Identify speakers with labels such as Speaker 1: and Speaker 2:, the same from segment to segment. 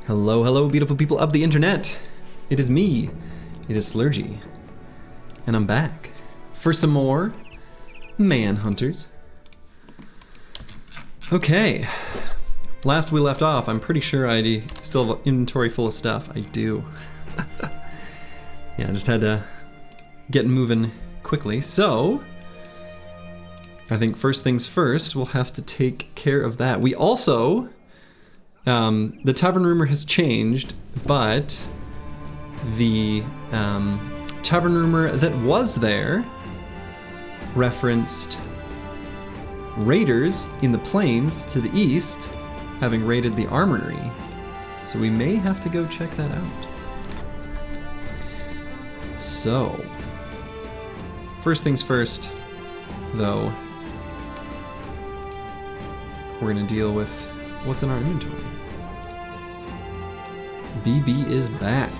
Speaker 1: Hello, hello, beautiful people of the internet. It is me. It is Slurgy. And I'm back for some more Manhunters. Okay. Last we left off, I'm pretty sure I still have an inventory full of stuff. I do. Yeah, I just had to get moving quickly. So, I think first things first, we'll have to take care of that. We also, the tavern rumor has changed, but the tavern rumor that was there referenced raiders in the plains to the east having raided the armory. So we may have to go check that out. So, first things first, though, we're gonna deal with what's in our inventory. BB is back,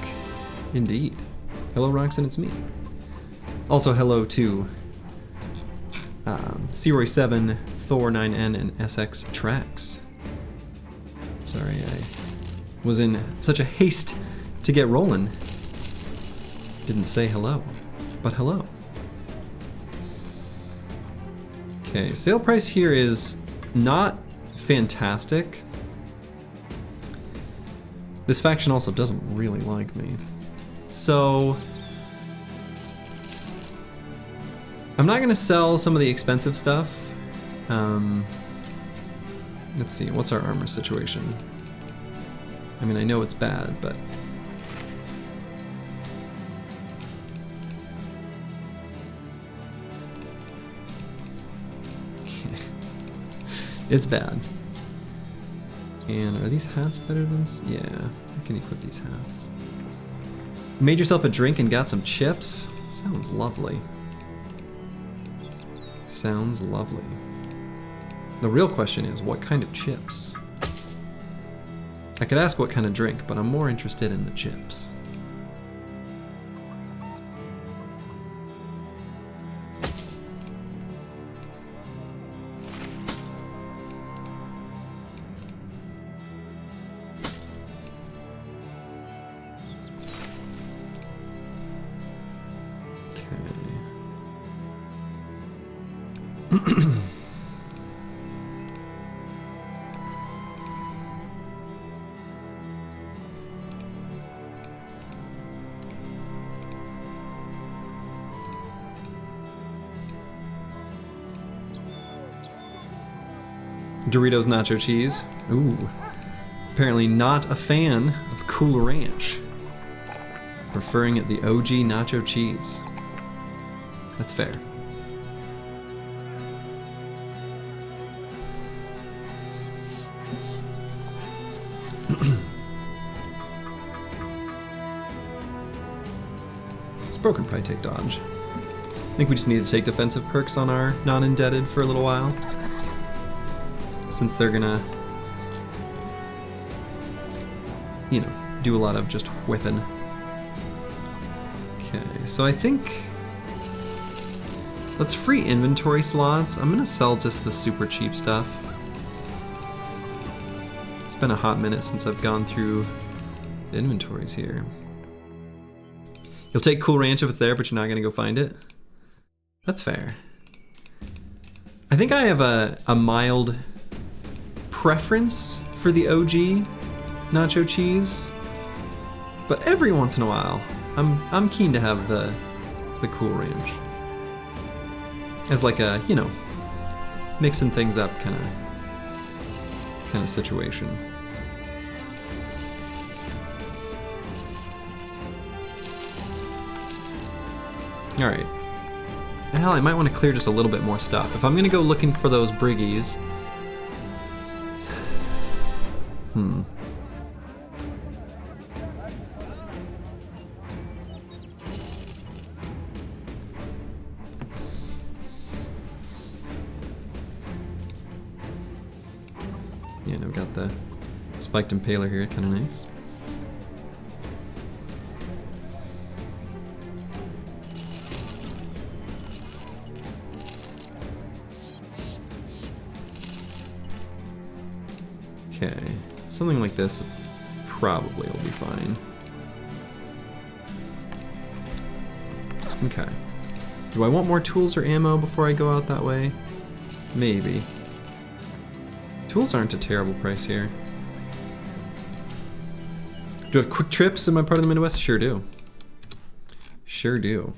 Speaker 1: indeed. Hello Roxanne, it's me. Also hello to Searoy7, Thor9N, and SX Tracks. Sorry, I was in such a haste to get rolling. Didn't say hello, but hello. Okay, sale price here is not fantastic. This faction also doesn't really like me. So, I'm not gonna sell some of the expensive stuff. Let's see, what's our armor situation? I mean, I know it's bad, but... It's bad. And are these hats better than this? Yeah, I can equip these hats. Made yourself a drink and got some chips? Sounds lovely. Sounds lovely. The real question is, what kind of chips? I could ask what kind of drink, but I'm more interested in the chips. Doritos nacho cheese. Ooh. Apparently not a fan of Cool Ranch. Preferring it the OG nacho cheese. That's fair. It's broken, probably take dodge. I think we just need to take defensive perks on our non-indebted for a little while. Since they're gonna, you know, do a lot of just whipping. Okay, so I think let's free inventory slots. I'm gonna sell just the super cheap stuff. It's been a hot minute since I've gone through the inventories here. You'll take Cool Ranch if it's there, but you're not gonna go find it. That's fair. I think I have a mild preference for the OG nacho cheese, but every once in a while, I'm keen to have the Cool Ranch as like a, you know, mixing things up kind of situation. All right. Hell, I might want to clear just a little bit more stuff. If I'm gonna go looking for those briggies. Yeah, and I've got the spiked impaler here, kind of nice. Okay, something like this probably will be fine. Okay. Do I want more tools or ammo before I go out that way? Maybe. Tools aren't a terrible price here. Do I have quick trips in my part of the Midwest? Sure do. Sure do.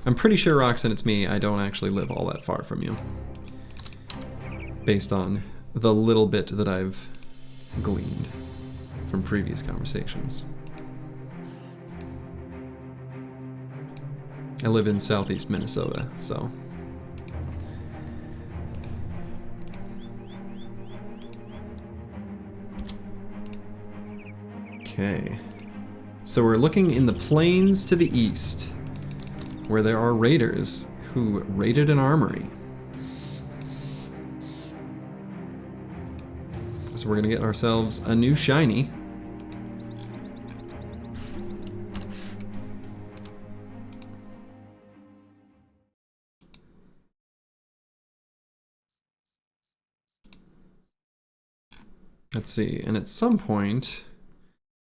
Speaker 1: I'm pretty sure, Roxanne, it's me. I don't actually live all that far from you. Based on the little bit that I've gleaned from previous conversations. I live in southeast Minnesota, so. Okay. So we're looking in the plains to the east, where there are raiders who raided an armory. So we're gonna get ourselves a new shiny. Let's see, and at some point,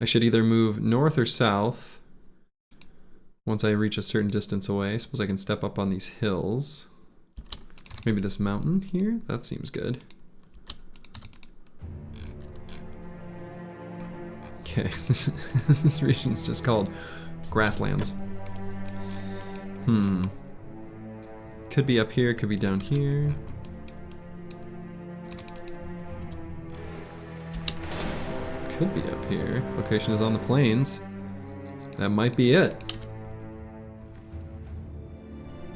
Speaker 1: I should either move north or south once I reach a certain distance away. I suppose I can step up on these hills. Maybe this mountain here? That seems good. Okay, this region's just called grasslands. Could be up here, could be down here. Could be up here. Location is on the plains. That might be it.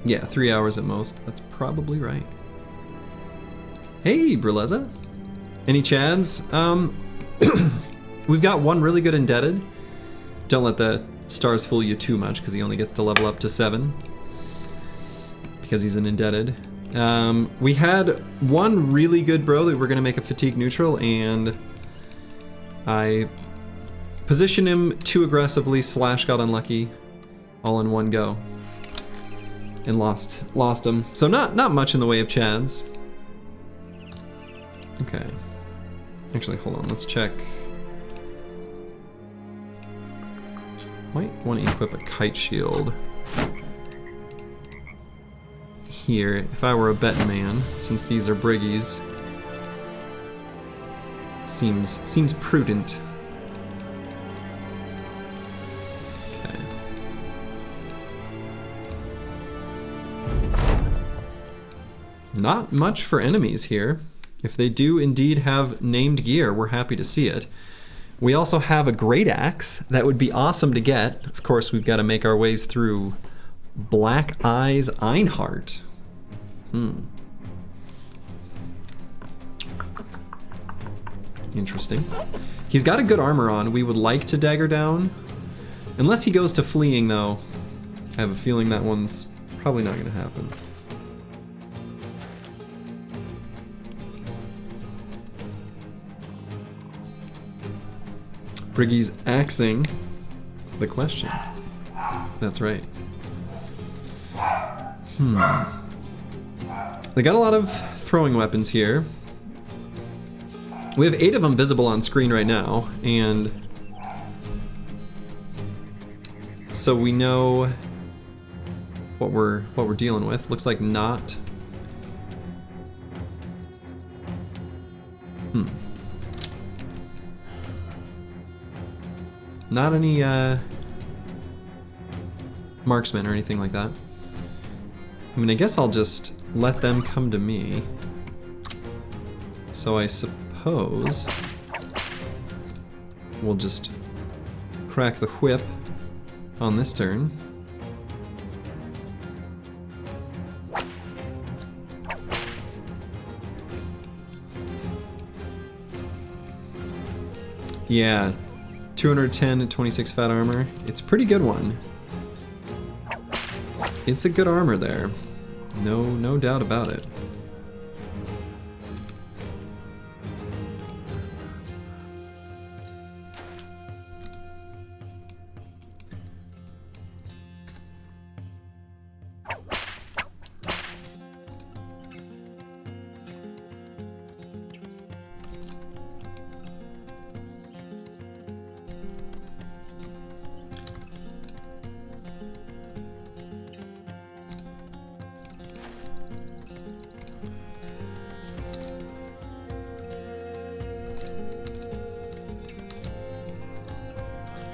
Speaker 1: Yeah, 3 hours at most. That's probably right. Hey, Bruleza. Any Chads? We've got one really good indebted. Don't let the stars fool you too much, because he only gets to level up to 7. Because he's an indebted. We had one really good bro that we're going to make a fatigue neutral, and I positioned him too aggressively / got unlucky all in one go. And lost him. So not much in the way of Chads. Okay. Actually, hold on, let's check. Might want to equip a kite shield here if I were a bet man, since these are briggies. Seems prudent. Okay. Not much for enemies here. If they do indeed have named gear, we're happy to see it. We also have a great axe that would be awesome to get. Of course, we've got to make our ways through Black Eyes Einhart. Interesting. He's got a good armor on. We would like to dagger down. Unless he goes to fleeing, though. I have a feeling that one's probably not going to happen. Briggy's axing the questions. That's right. They got a lot of throwing weapons here. We have 8 of them visible on screen right now, and so we know what we're dealing with. Looks like not. Not any marksmen or anything like that. I mean, I guess I'll just let them come to me. So I suppose we'll just crack the whip on this turn. Yeah, 210 and 26 fat armor. It's a pretty good one. It's a good armor there. No doubt about it.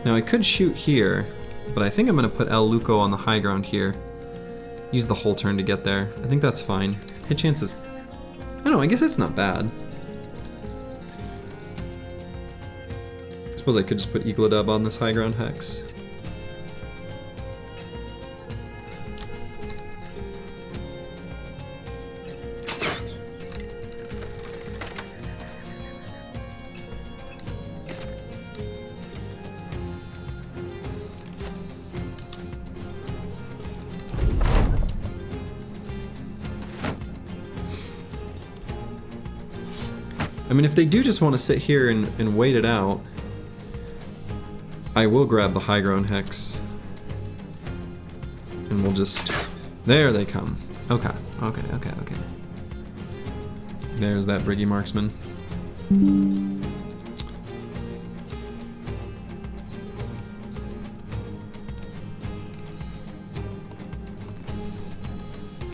Speaker 1: Now I could shoot here, but I think I'm gonna put El Luco on the high ground here. Use the whole turn to get there. I think that's fine. Hit chances, I don't know, I guess it's not bad. I suppose I could just put Eagle-a-Dub on this high ground hex. I mean, if they do just want to sit here and wait it out, I will grab the high ground hex. And we'll just... There they come. Okay, okay, okay, okay. There's that Briggy Marksman.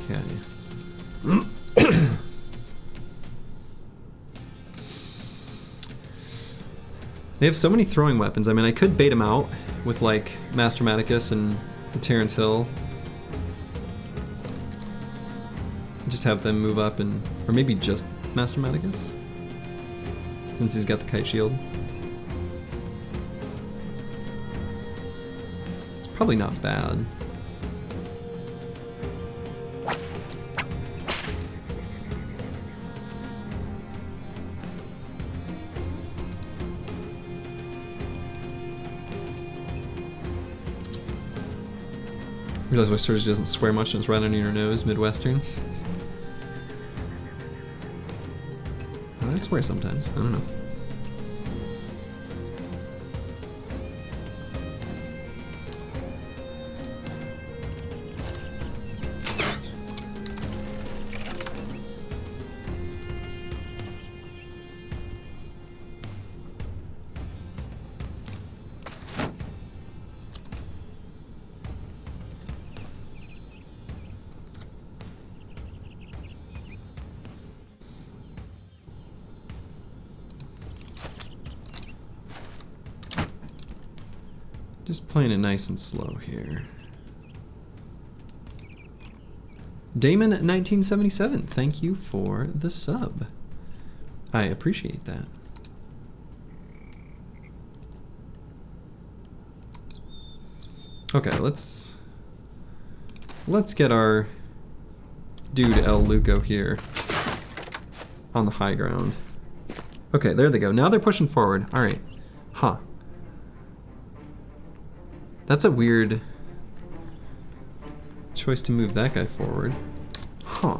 Speaker 1: Okay. They have so many throwing weapons. I mean, I could bait them out with like Master Maticus and the Terrence Hill. Just have them move up and, or maybe just Master Maticus, since he's got the kite shield. It's probably not bad. I realize my Surge doesn't swear much and it's right under your nose, Midwestern. I swear sometimes, I don't know. Just playing it nice and slow here. Damon1977, thank you for the sub. I appreciate that. Okay, let's get our dude El Luco here on the high ground. Okay, there they go. Now they're pushing forward. All right. Huh. That's a weird choice to move that guy forward. Huh.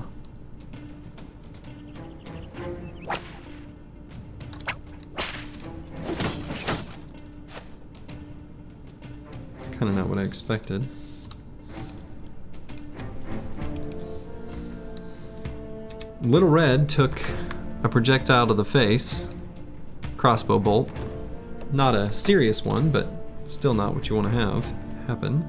Speaker 1: Kind of not what I expected. Little Red took a projectile to the face. Crossbow bolt. Not a serious one, but still not what you want to have happen.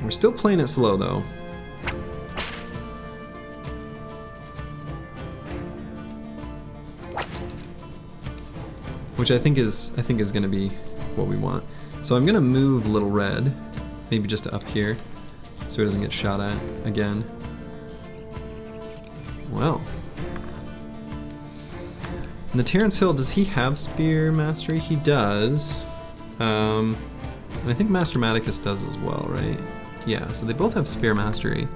Speaker 1: We're still playing it slow though. Which I think is going to be what we want. So I'm going to move Little Red, maybe just to up here, so he doesn't get shot at again. Well. And the Terrence Hill, does he have Spear Mastery? He does. And I think Master Maticus does as well, right? Yeah, so they both have Spear Mastery.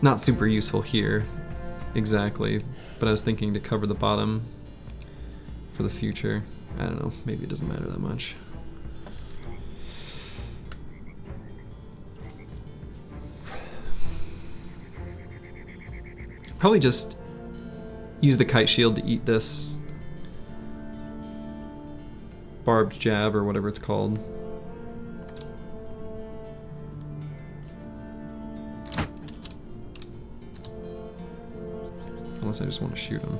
Speaker 1: Not super useful here, exactly, but I was thinking to cover the bottom for the future. I don't know, maybe it doesn't matter that much. Probably just use the kite shield to eat this barbed jab or whatever it's called. Unless I just want to shoot him.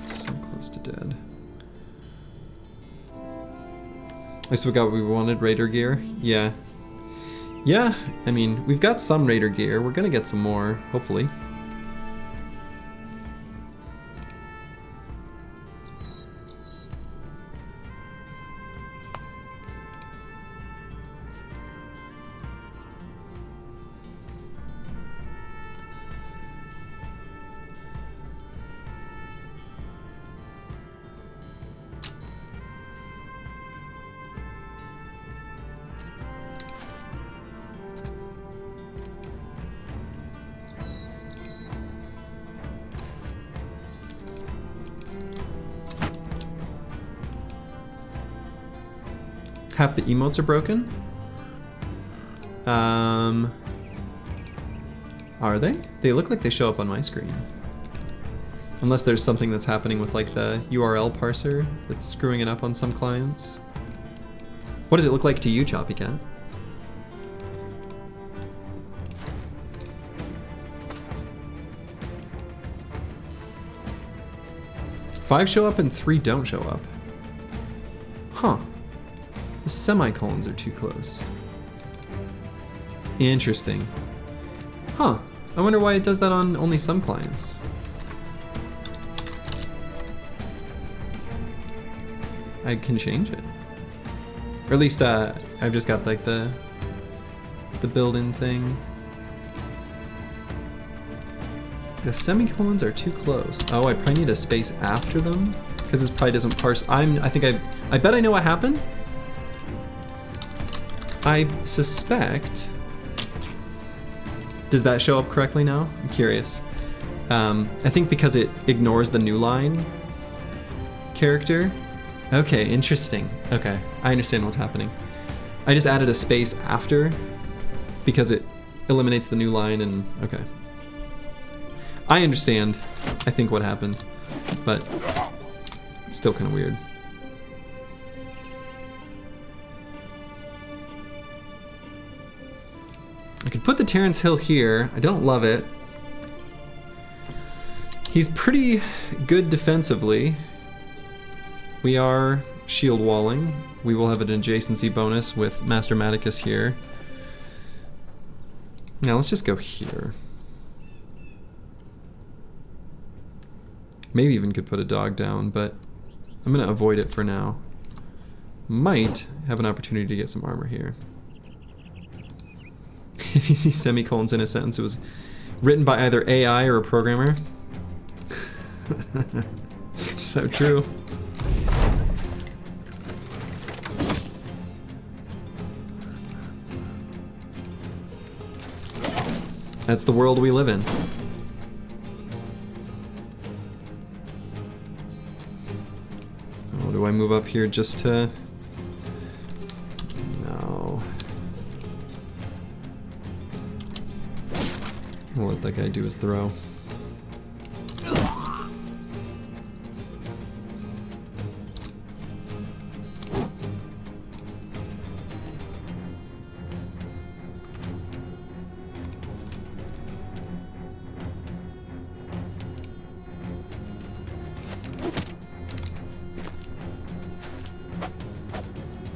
Speaker 1: So close to dead. At least we got what we wanted, Raider gear. Yeah. Yeah, I mean, we've got some Raider gear. We're gonna get some more, hopefully. Half the emotes are broken? Are they? They look like they show up on my screen. Unless there's something that's happening with like the URL parser that's screwing it up on some clients. What does it look like to you, Choppycat? Five show up and 3 don't show up. Huh. The semicolons are too close. Interesting. Huh. I wonder why it does that on only some clients. I can change it. Or at least I've just got like the built-in thing. The semicolons are too close. Oh, I probably need a space after them because this probably doesn't parse. I bet I know what happened. I suspect. Does that show up correctly now? I'm curious. I think because it ignores the new line character. Okay, interesting. Okay, I understand what's happening. I just added a space after because it eliminates the new line and okay. I understand, I think, what happened, but it's still kind of weird. I could put the Terrence Hill here. I don't love it. He's pretty good defensively. We are shield walling. We will have an adjacency bonus with Master Maticus here. Now let's just go here. Maybe even could put a dog down, but I'm gonna avoid it for now. Might have an opportunity to get some armor here. If you see semicolons in a sentence, it was written by either AI or a programmer. So true. That's the world we live in. Oh, do I move up here just to... No. We'll let that guy do his throw.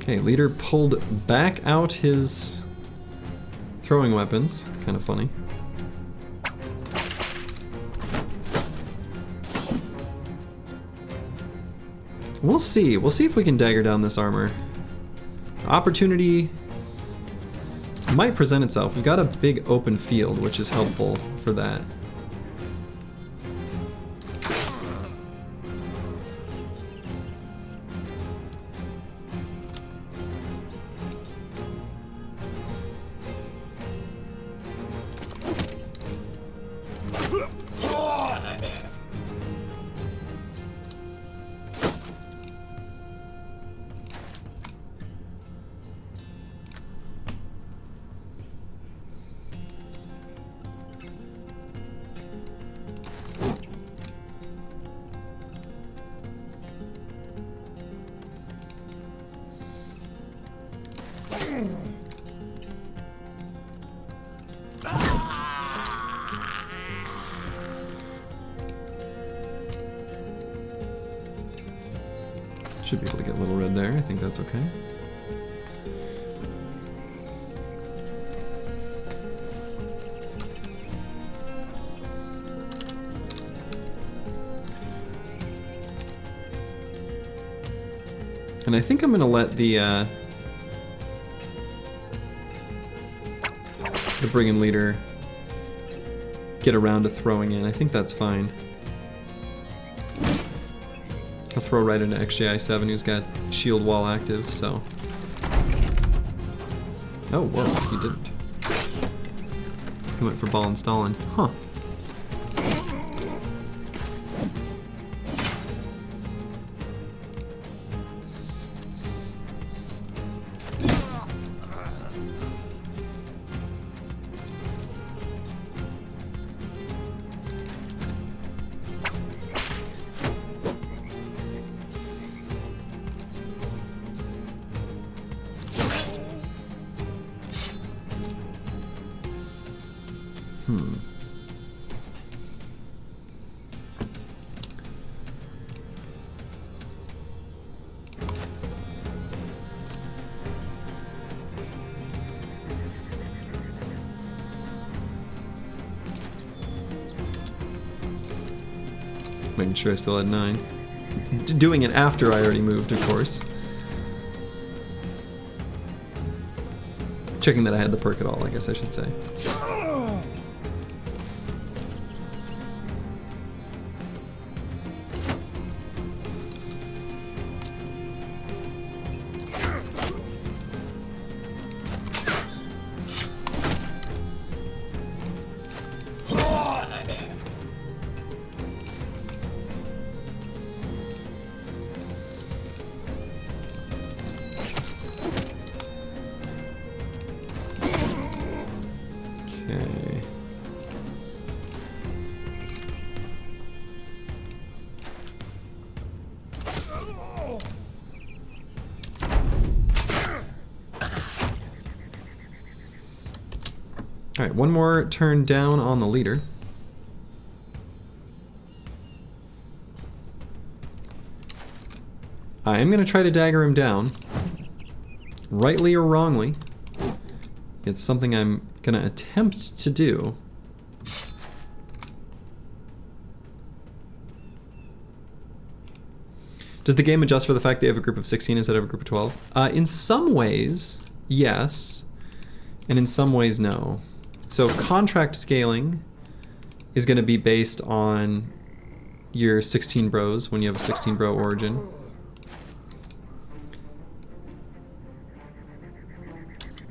Speaker 1: Okay, leader pulled back out his throwing weapons. Kind of funny. We'll see. We'll see if we can dagger down this armor. Opportunity might present itself. We've got a big open field, which is helpful for that. good there. I think that's okay. And I think I'm gonna let the brigand leader get around to throwing in. I think that's fine. I'll throw right into XJI7, who's got shield wall active, so. Oh, whoa, he didn't. He went for ball and Stalin. Huh. Making sure I still had 9. Doing it after I already moved, of course. Checking that I had the perk at all, I guess I should say. Alright, one more turn down on the leader. I am going to try to dagger him down. Rightly or wrongly. It's something I'm going to attempt to do. Does the game adjust for the fact they have a group of 16 instead of a group of 12? In some ways, yes. And in some ways, no. So contract scaling is going to be based on your 16 bros when you have a 16 bro origin.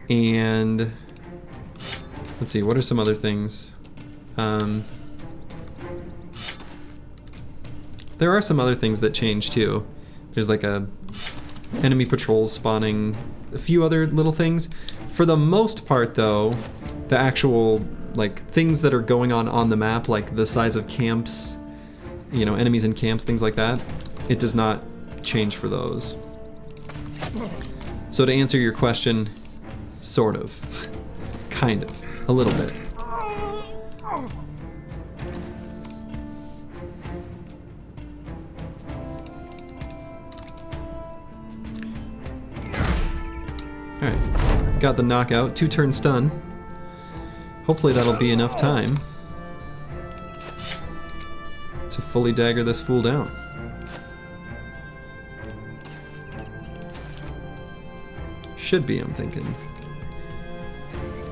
Speaker 1: And let's see, what are some other things? There are some other things that change too. There's like a enemy patrols spawning, a few other little things. For the most part though, the actual like things that are going on the map, like the size of camps, you know, enemies in camps, things like that, it does not change for those. So to answer your question, sort of, kind of, a little bit. Alright, got the knockout, 2-turn stun. Hopefully that'll be enough time to fully dagger this fool down. Should be, I'm thinking.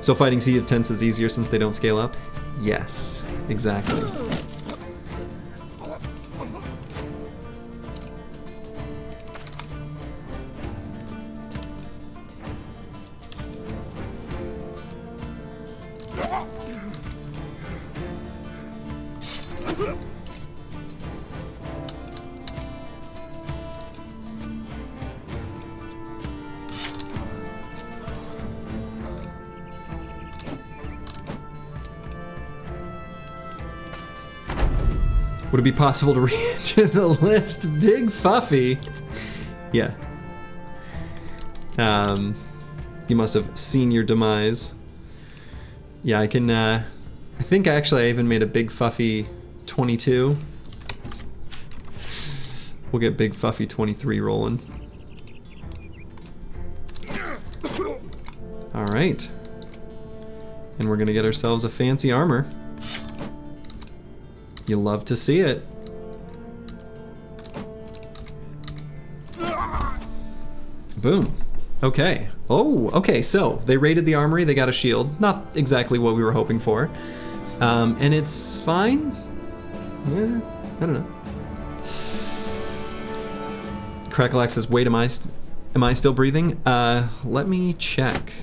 Speaker 1: So fighting Sea of Tents is easier since they don't scale up? Yes, exactly. Would it be possible to re-enter the list? Big Fuffy. Yeah. You must have seen your demise. Yeah, I can, I think actually I even made a Big Fuffy 22. We'll get Big Fuffy 23 rolling. All right. And we're gonna get ourselves a fancy armor. You love to see it. Boom. Okay. Oh, okay, so they raided the armory, they got a shield. Not exactly what we were hoping for. And it's fine? Yeah, I don't know. Crackalax says, wait, am I still breathing? Let me check.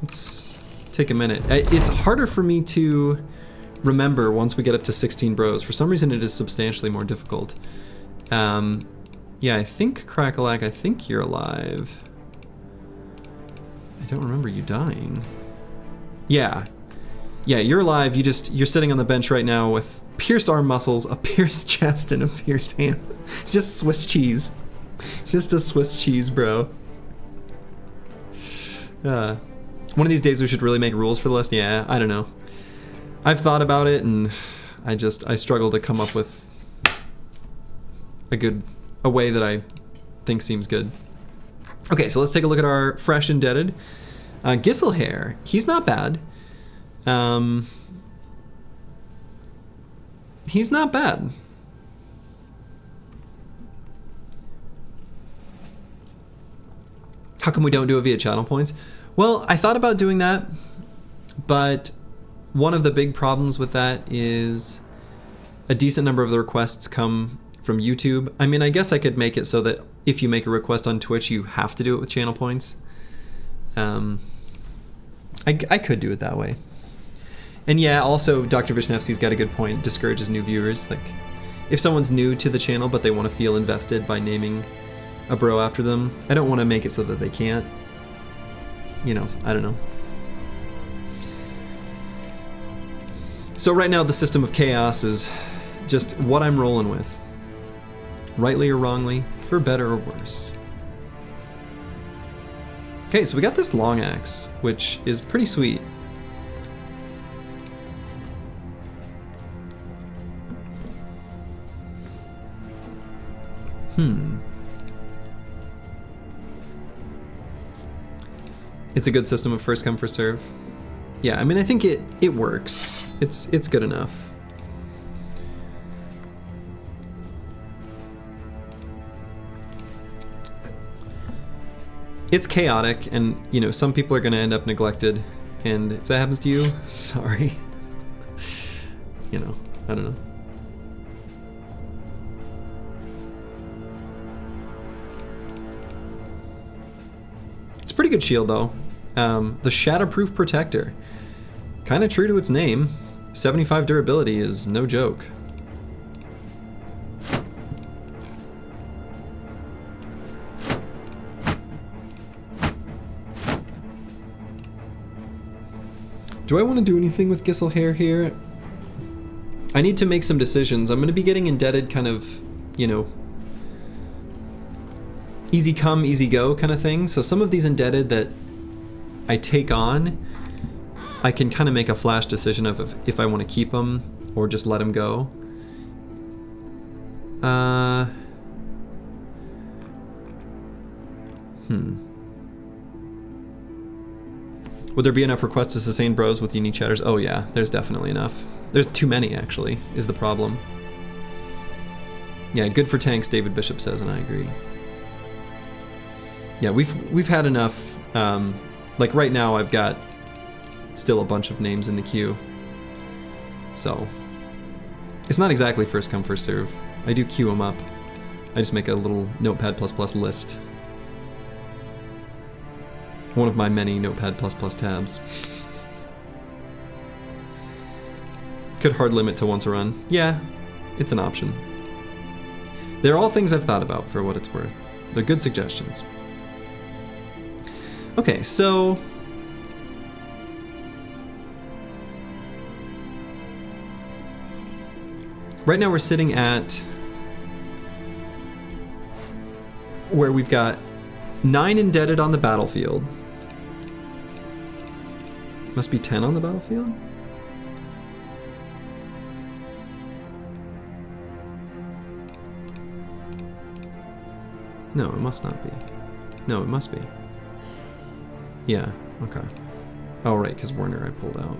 Speaker 1: Let's take a minute. It's harder for me to remember once we get up to 16 bros. For some reason it is substantially more difficult. Yeah, I think Crackalack, I think you're alive. I don't remember you dying. Yeah. Yeah, you're alive. You're sitting on the bench right now with pierced arm muscles, a pierced chest, and a pierced hand. Just Swiss cheese. Just a Swiss cheese, bro. One of these days we should really make rules for the list. Yeah, I don't know. I've thought about it and I struggle to come up with a way that I think seems good. Okay, so let's take a look at our fresh indebted. Gisselhair, he's not bad. He's not bad. How come we don't do it via channel points? Well, I thought about doing that, but one of the big problems with that is a decent number of the requests come from YouTube. I mean, I guess I could make it so that if you make a request on Twitch, you have to do it with channel points. I could do it that way. And yeah, also Dr. Vishnevsky's got a good point. It discourages new viewers. Like, if someone's new to the channel but they want to feel invested by naming a bro after them, I don't want to make it so that they can't. You know, I don't know. So right now the system of chaos is just what I'm rolling with. Rightly or wrongly, for better or worse. Okay, so we got this long axe, which is pretty sweet. It's a good system of first come, first serve. Yeah, I mean, I think it works. It's good enough. It's chaotic, and you know, some people are going to end up neglected, and if that happens to you, sorry. You know, I don't know. It's a pretty good shield though. The Shatterproof Protector. Kind of true to its name. 75 durability is no joke. Do I want to do anything with Gisselhair here? I need to make some decisions. I'm going to be getting indebted kind of, you know, easy come, easy go kind of thing. So some of these indebted that I take on, I can kind of make a flash decision of if I want to keep them or just let them go. Would there be enough requests to sustain bros with unique chatters? Oh yeah, there's definitely enough. There's too many actually, is the problem. Yeah, good for tanks, David Bishop says, and I agree. Yeah, we've had enough. Like right now I've got still a bunch of names in the queue. So it's not exactly first come, first serve. I do queue them up. I just make a little Notepad++ list. One of my many Notepad++ tabs. Could hard limit to once a run. Yeah, it's an option. They're all things I've thought about for what it's worth. They're good suggestions. Okay, so right now we're sitting at where we've got 9 indebted on the battlefield. Must be 10 on the battlefield? No, it must not be. No, it must be. Yeah, okay. Oh, right, because Werner I pulled out.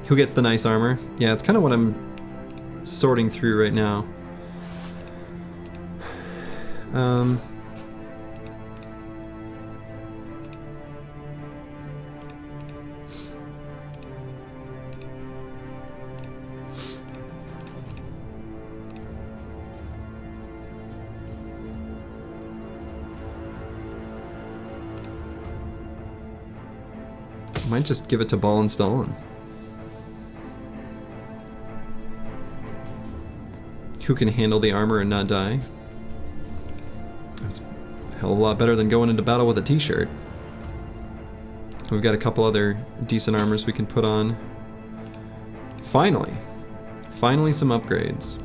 Speaker 1: Who gets the nice armor? Yeah, it's kind of what I'm sorting through right now. Might just give it to Ball and Stalin. Who can handle the armor and not die? That's a hell of a lot better than going into battle with a t-shirt. We've got a couple other decent armors we can put on. Finally. Finally some upgrades.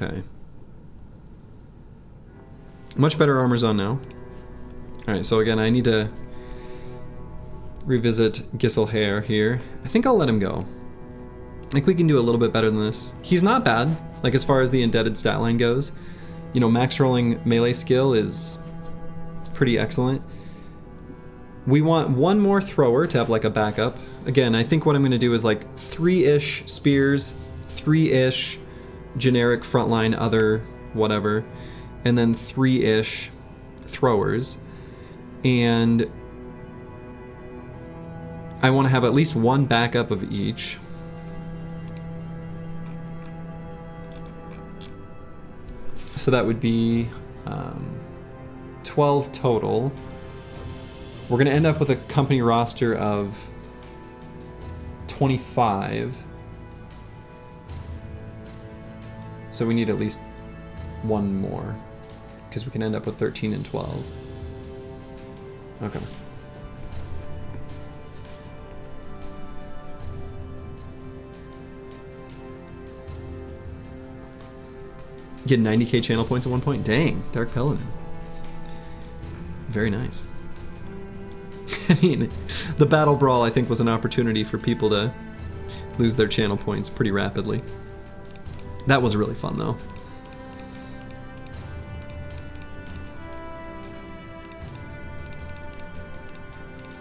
Speaker 1: Okay. Much better armor's on now. Alright, so again, I need to revisit Gisselhair here. I think I'll let him go. I think we can do a little bit better than this. He's not bad, like as far as the indebted stat line goes. You know, max rolling melee skill is pretty excellent. We want one more thrower to have like a backup. Again, I think what I'm gonna do is like 3-ish spears, 3-ish generic frontline other whatever, and then 3-ish throwers. And I want to have at least one backup of each. So that would be 12 total. We're going to end up with a company roster of 25. So we need at least one more, because we can end up with 13 and 12. Okay. Get 90k channel points at one point. Dang, Dark Paladin. Very nice. I mean, the Battle Brawl I think was an opportunity for people to lose their channel points pretty rapidly. That was really fun though.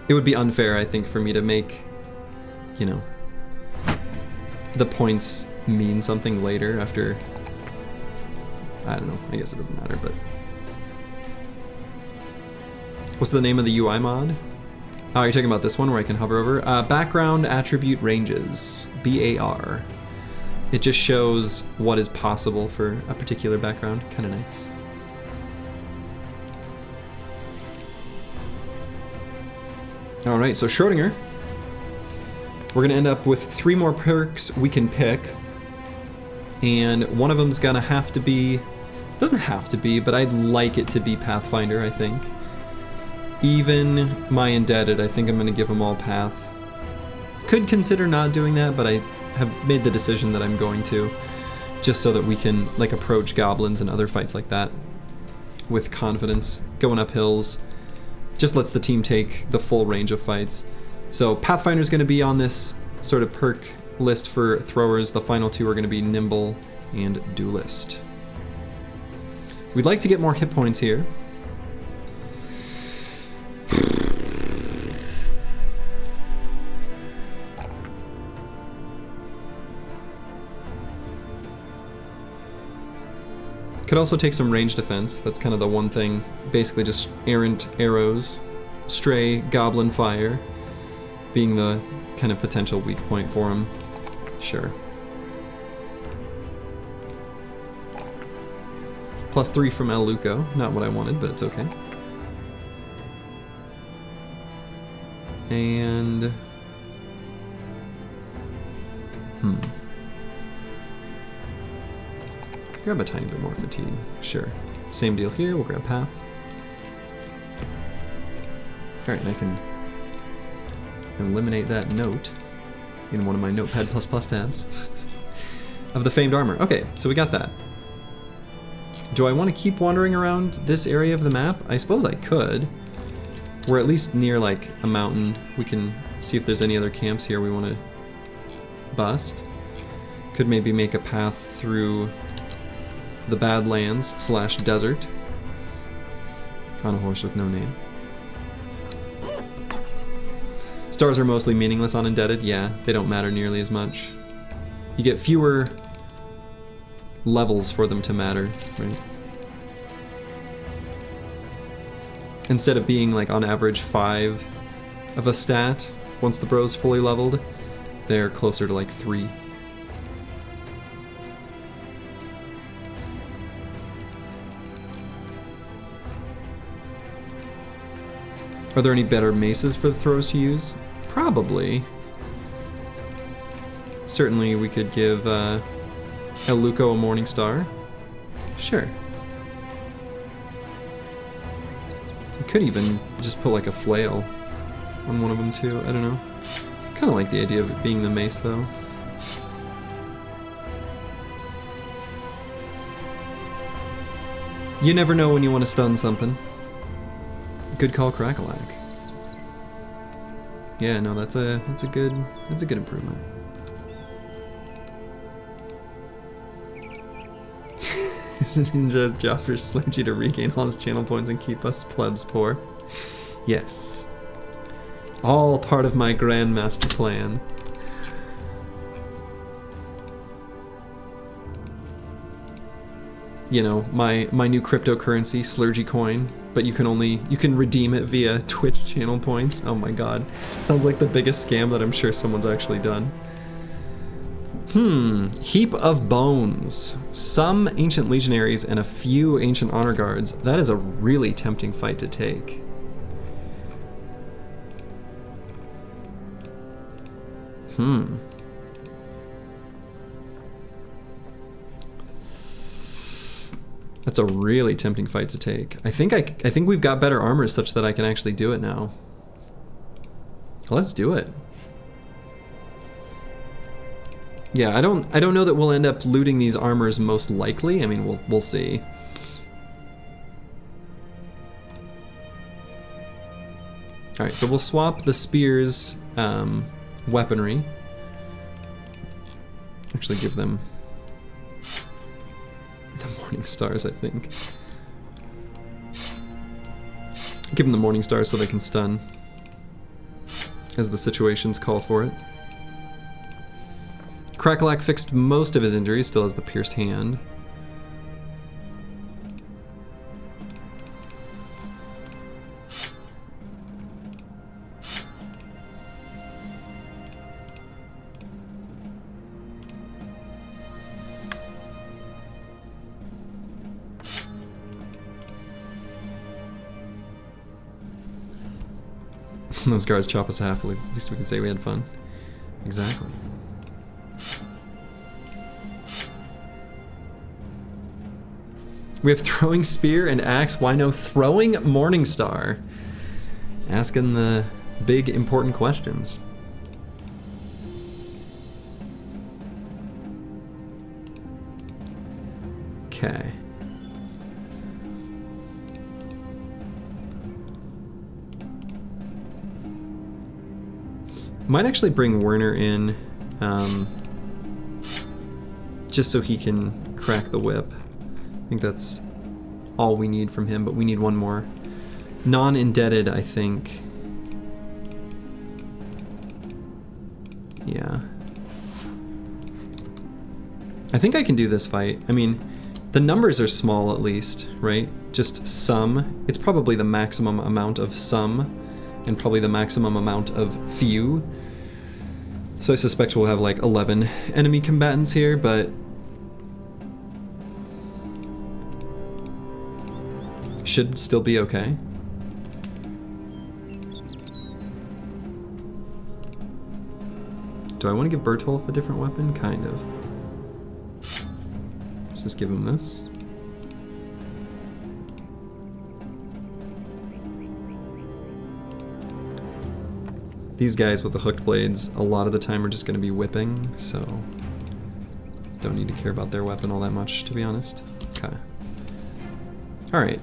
Speaker 1: It would be unfair, I think, for me to make, you know, the points mean something later after, I don't know, I guess it doesn't matter, but. What's the name of the UI mod? Oh, you're talking about this one where I can hover over? Background Attribute Ranges, BAR. It just shows what is possible for a particular background. Kind of nice. All right, so Schrodinger. We're gonna end up with 3 more perks we can pick. And one of them's gonna have to be, doesn't have to be, but I'd like it to be Pathfinder, I think. Even my Indebted, I think I'm gonna give them all Path. Could consider not doing that, but I have made the decision that I'm going to, just so that we can like approach goblins and other fights like that with confidence. Going up hills just lets the team take the full range of fights. So Pathfinder's going to be on this sort of perk list for throwers. The final 2 are going to be Nimble and Duelist. We'd like to get more hit points here. Could also take some range defense. That's kind of the one thing. Basically just errant arrows, stray goblin fire being the kind of potential weak point for him. Sure. +3 from El Luco. Not what I wanted, but it's okay. And grab a tiny bit more fatigue. Sure. Same deal here. We'll grab Path. Alright, I can eliminate that note in one of my Notepad++ tabs of the famed armor. Okay, so we got that. Do I want to keep wandering around this area of the map? I suppose I could. We're at least near like a mountain. We can see if there's any other camps here we want to bust. Could maybe make a path through the Badlands / desert on a horse with no name. Stars are mostly meaningless on Indebted. Yeah, they don't matter nearly as much. You get fewer levels for them to matter, right? Instead of being like on average 5 of a stat once the bro's fully leveled, they're closer to like 3. Are there any better maces for the throws to use? Probably. Certainly we could give El Luco a Morning Star. Sure. We could even just put like a flail on one of them too, I don't know. Kind of like the idea of it being the mace though. You never know when you want to stun something. Good call, Crackalack. Yeah, no, that's a good improvement. Is it Ninja's job for Slurgy to regain all his channel points and keep us plebs poor? Yes. All part of my grandmaster plan. You know, my new cryptocurrency, Slurgy coin, but you can redeem it via Twitch channel points. Oh my god. Sounds like the biggest scam that I'm sure someone's actually done. Heap of bones. Some ancient legionaries and a few ancient honor guards. That is a really tempting fight to take. That's a really tempting fight to take. I think we've got better armor such that I can actually do it now. Let's do it. Yeah, I don't know that we'll end up looting these armors most likely. I mean, we'll see. All right, so we'll swap the spear's weaponry. Actually, give them the Morning Stars, I think. Give them the Morning Stars so they can stun, as the situations call for it. Crackalack fixed most of his injuries, still has the pierced hand. Those guards chop us half, at least we can say we had fun. Exactly. We have throwing spear and axe. Why no throwing Morning Star? Asking the big important questions. Okay. Might actually bring Werner in, just so he can crack the whip. I think that's all we need from him, but we need one more. Non-indebted, I think. Yeah. I think I can do this fight. I mean, the numbers are small at least, right? Just some. It's probably the maximum amount of some, and probably the maximum amount of few. So I suspect we'll have like 11 enemy combatants here, but should still be okay. Do I want to give Bertolf a different weapon? Kind of. Let's just give him this. These guys with the hooked blades, a lot of the time are just going to be whipping, so don't need to care about their weapon all that much, to be honest. Okay. Alright.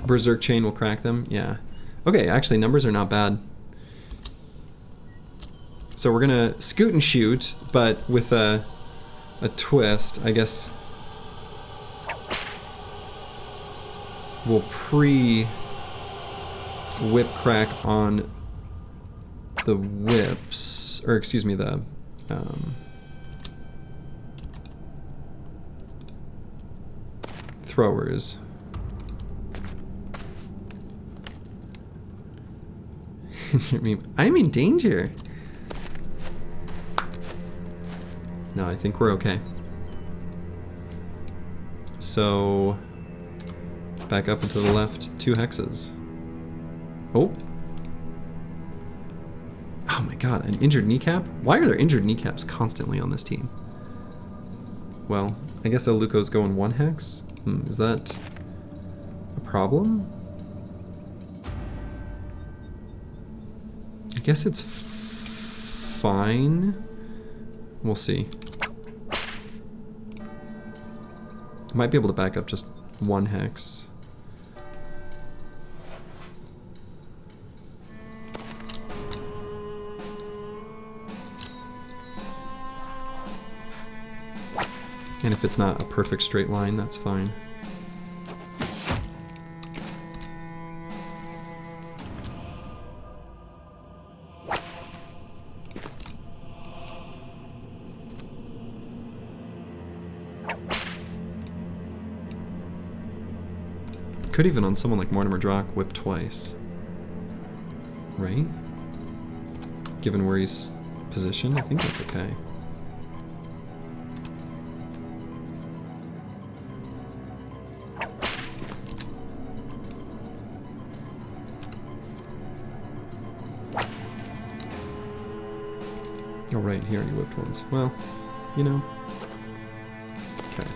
Speaker 1: Berserk Chain will crack them, yeah. Okay, actually, numbers are not bad. So we're going to scoot and shoot, but with a twist, I guess. We'll whip crack on the whips, or excuse me, the throwers. I'm in danger. No, I think we're okay. So back up and to the left, 2 hexes. Oh. Oh my god, an injured kneecap? Why are there injured kneecaps constantly on this team? Well, I guess El Luco's going 1 hex? Is that a problem? I guess it's fine. We'll see. I might be able to back up just 1 hex. And if it's not a perfect straight line, that's fine. Could even on someone like Mortimer Drock whip twice. Right? Given where he's positioned, I think that's okay. Oh right, he already whipped once. Well, you know. Okay.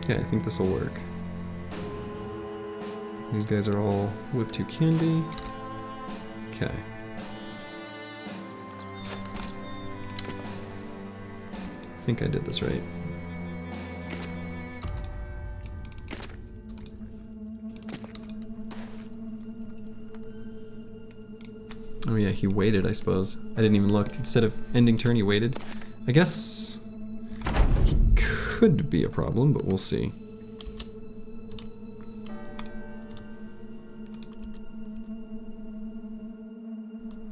Speaker 1: Yeah, I think this will work. These guys are all whip 2 candy. Okay. I think I did this right. Oh yeah, he waited, I suppose. I didn't even look. Instead of ending turn, he waited. I guess he could be a problem, but we'll see.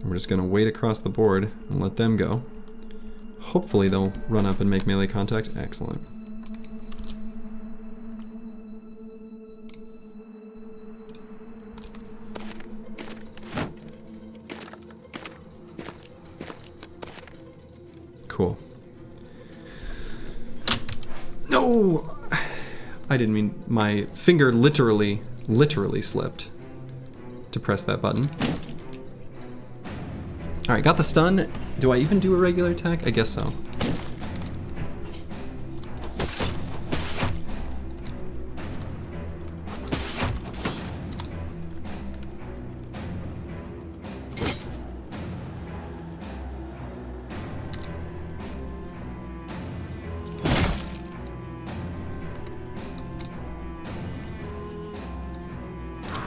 Speaker 1: We're just gonna wait across the board and let them go. Hopefully they'll run up and make melee contact. Excellent. Cool. No! I didn't mean, my finger literally slipped to press that button. Alright, got the stun. Do I even do a regular attack? I guess so.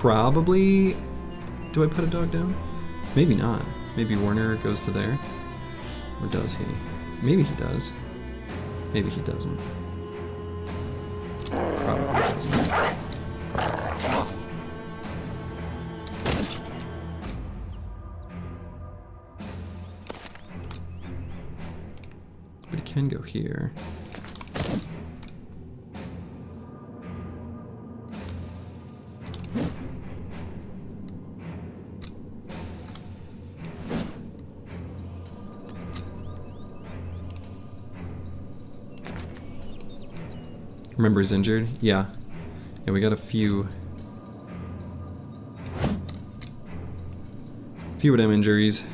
Speaker 1: Probably... Do I put a dog down? Maybe not. Maybe Warner goes to there. Or does he? Maybe he does. Maybe he doesn't. Probably doesn't. But he can go here. Remember he's injured? Yeah. Yeah, we got a few of them injuries.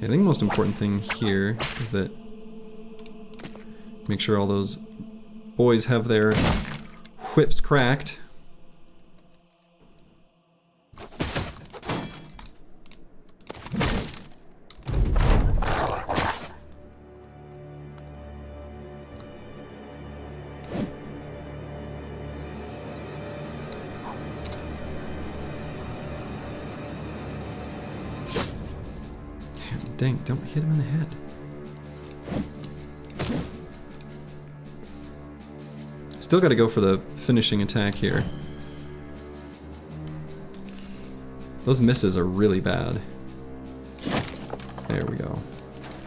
Speaker 1: Okay, I think the most important thing here is that make sure all those boys have their whips cracked. Dang, don't hit him in the head. Still gotta go for the finishing attack here. Those misses are really bad. There we go.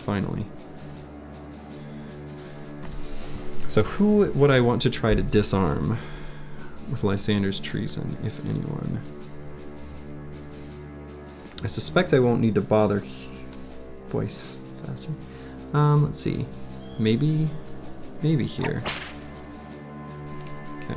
Speaker 1: Finally. So who would I want to try to disarm with Lysander's treason, if anyone? I suspect I won't need to bother voice faster. Let's see. Maybe here. Okay.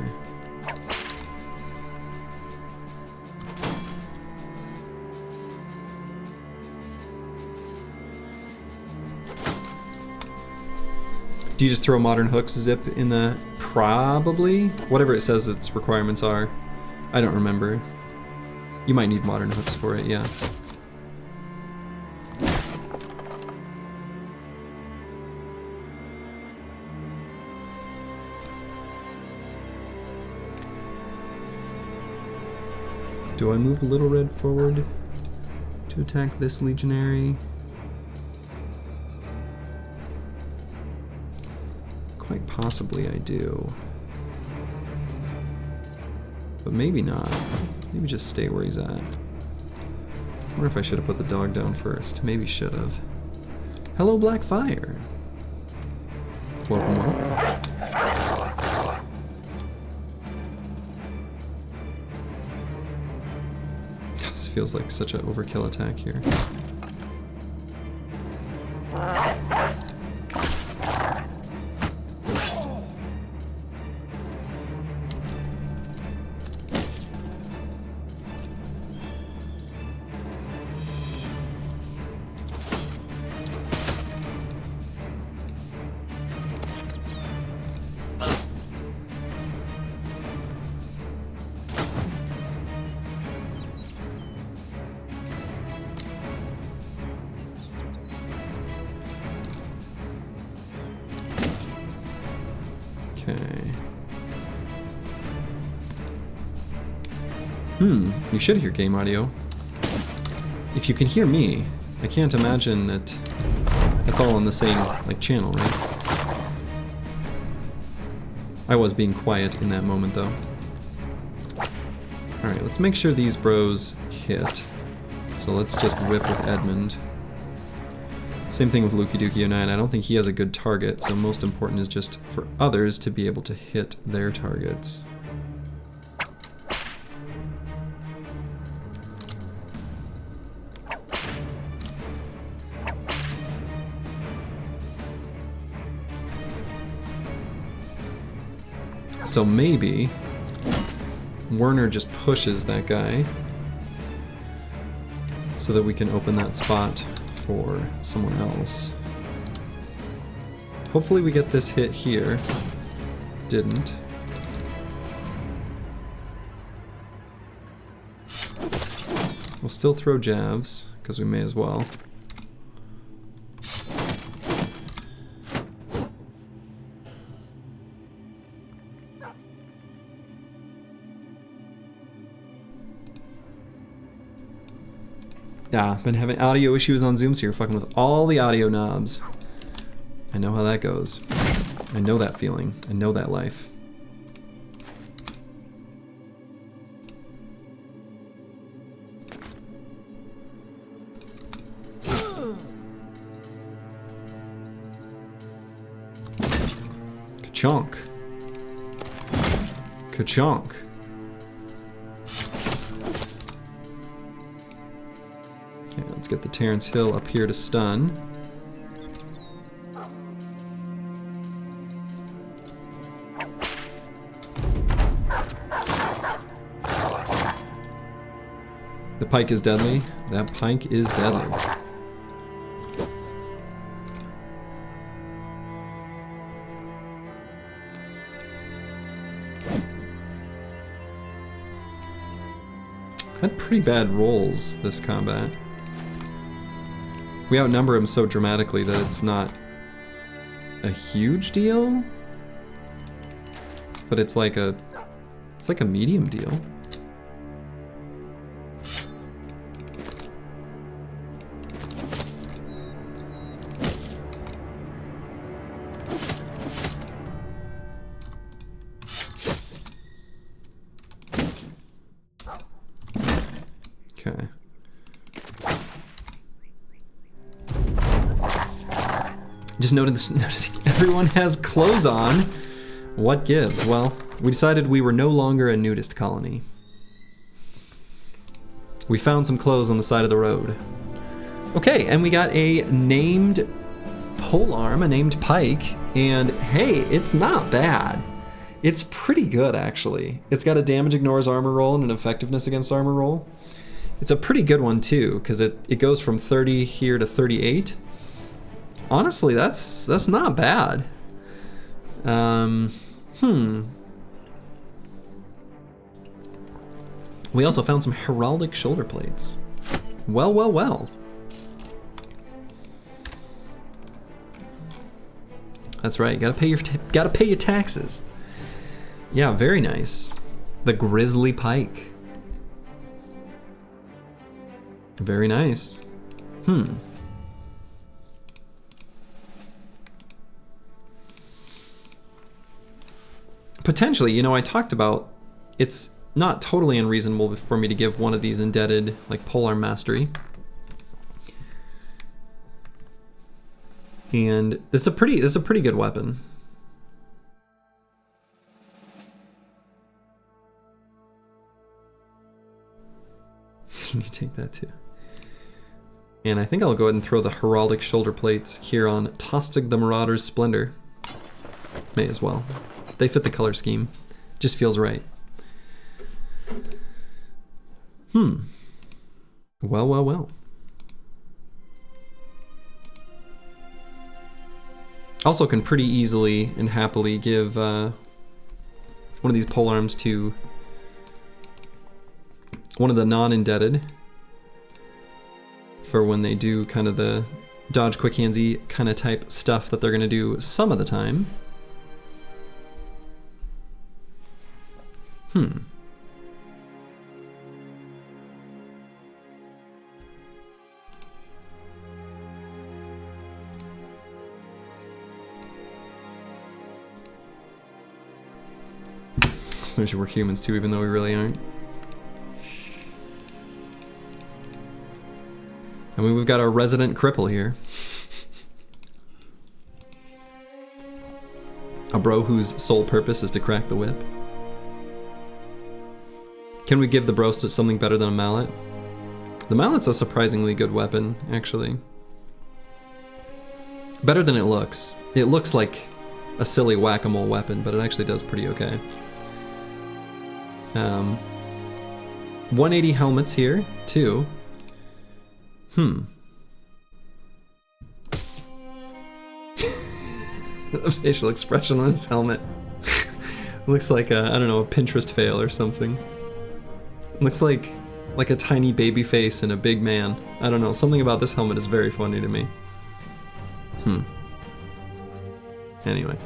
Speaker 1: Do you just throw modern hooks zip in the probably? Whatever it says its requirements are. I don't remember. You might need modern hooks for it, yeah. Do I move Little Red forward to attack this legionary? Quite possibly I do. But maybe not. Maybe just stay where he's at. I wonder if I should have put the dog down first. Maybe should have. Hello, Blackfire. Welcome, welcome. This feels like such an overkill attack here. You should hear game audio. If you can hear me, I can't imagine that that's all on the same like channel, right? I was being quiet in that moment though. Alright, let's make sure these bros hit. So let's just whip with Edmund. Same thing with Lukey Dookie 09. I don't think he has a good target, so most important is just for others to be able to hit their targets. So maybe Werner just pushes that guy so that we can open that spot for someone else. Hopefully we get this hit here. Didn't. We'll still throw jabs, because we may as well. Yeah, been having audio issues on Zoom, so you're fucking with all the audio knobs. I know how that goes. I know that feeling. I know that life. Ka-chonk. Ka-chonk. Okay, let's get the Terrence Hill up here to stun. The pike is deadly. That pike is deadly. pretty bad rolls this combat. We outnumber him so dramatically that it's not a huge deal, but it's like a medium deal. Okay. Just noticing everyone has clothes on. What gives? Well, we decided we were no longer a nudist colony. We found some clothes on the side of the road. Okay, and we got a named polearm, a named pike, and hey, it's not bad. It's pretty good, actually. It's got a damage ignores armor roll and an effectiveness against armor roll. It's a pretty good one too, because it goes from 30 here to 38. Honestly, that's not bad. We also found some heraldic shoulder plates. Well, well, well. That's right. Gotta pay your taxes. Yeah, very nice. The grizzly pike. Very nice. Potentially, you know, I talked about it's not totally unreasonable for me to give one of these indebted, like, polearm mastery. And it's a pretty good weapon. Can you take that too? And I think I'll go ahead and throw the heraldic shoulder plates here on Tostig the Marauder's Splendor. May as well. They fit the color scheme. Just feels right. Well, well, well. Also can pretty easily and happily give one of these polearms to one of the non-indebted for when they do kind of the dodge quick handsy kind of type stuff that they're going to do some of the time. Sometimes we're humans too, even though we really aren't. I mean, we've got our resident cripple here. A bro whose sole purpose is to crack the whip. Can we give the bro something better than a mallet? The mallet's a surprisingly good weapon, actually. Better than it looks. It looks like a silly whack-a-mole weapon, but it actually does pretty okay. 180 helmets here, too. The facial expression on this helmet looks like a, I don't know, a Pinterest fail or something. Looks like a tiny baby face and a big man. I don't know, something about this helmet is very funny to me. Anyway.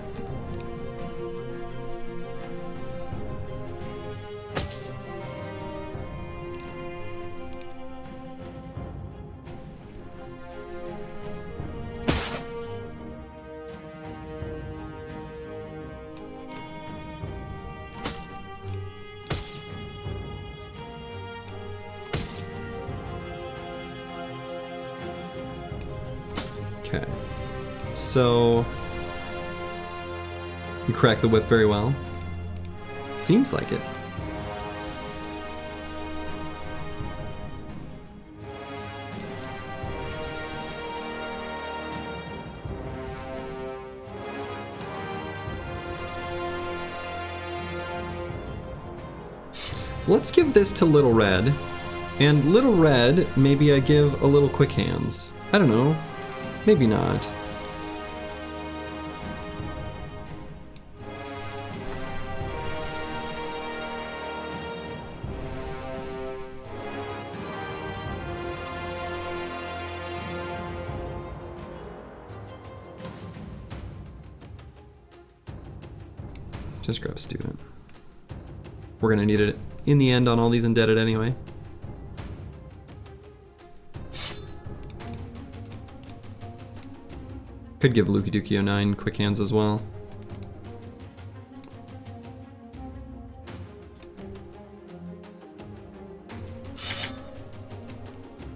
Speaker 1: Okay, so you crack the whip very well. Seems like it. Let's give this to Little Red, and Little Red, maybe I give a little quick hands. I don't know. Maybe not. Just grab student. We're gonna need it in the end on all these indebted anyway. Could give Luki Duki 09 quick hands as well.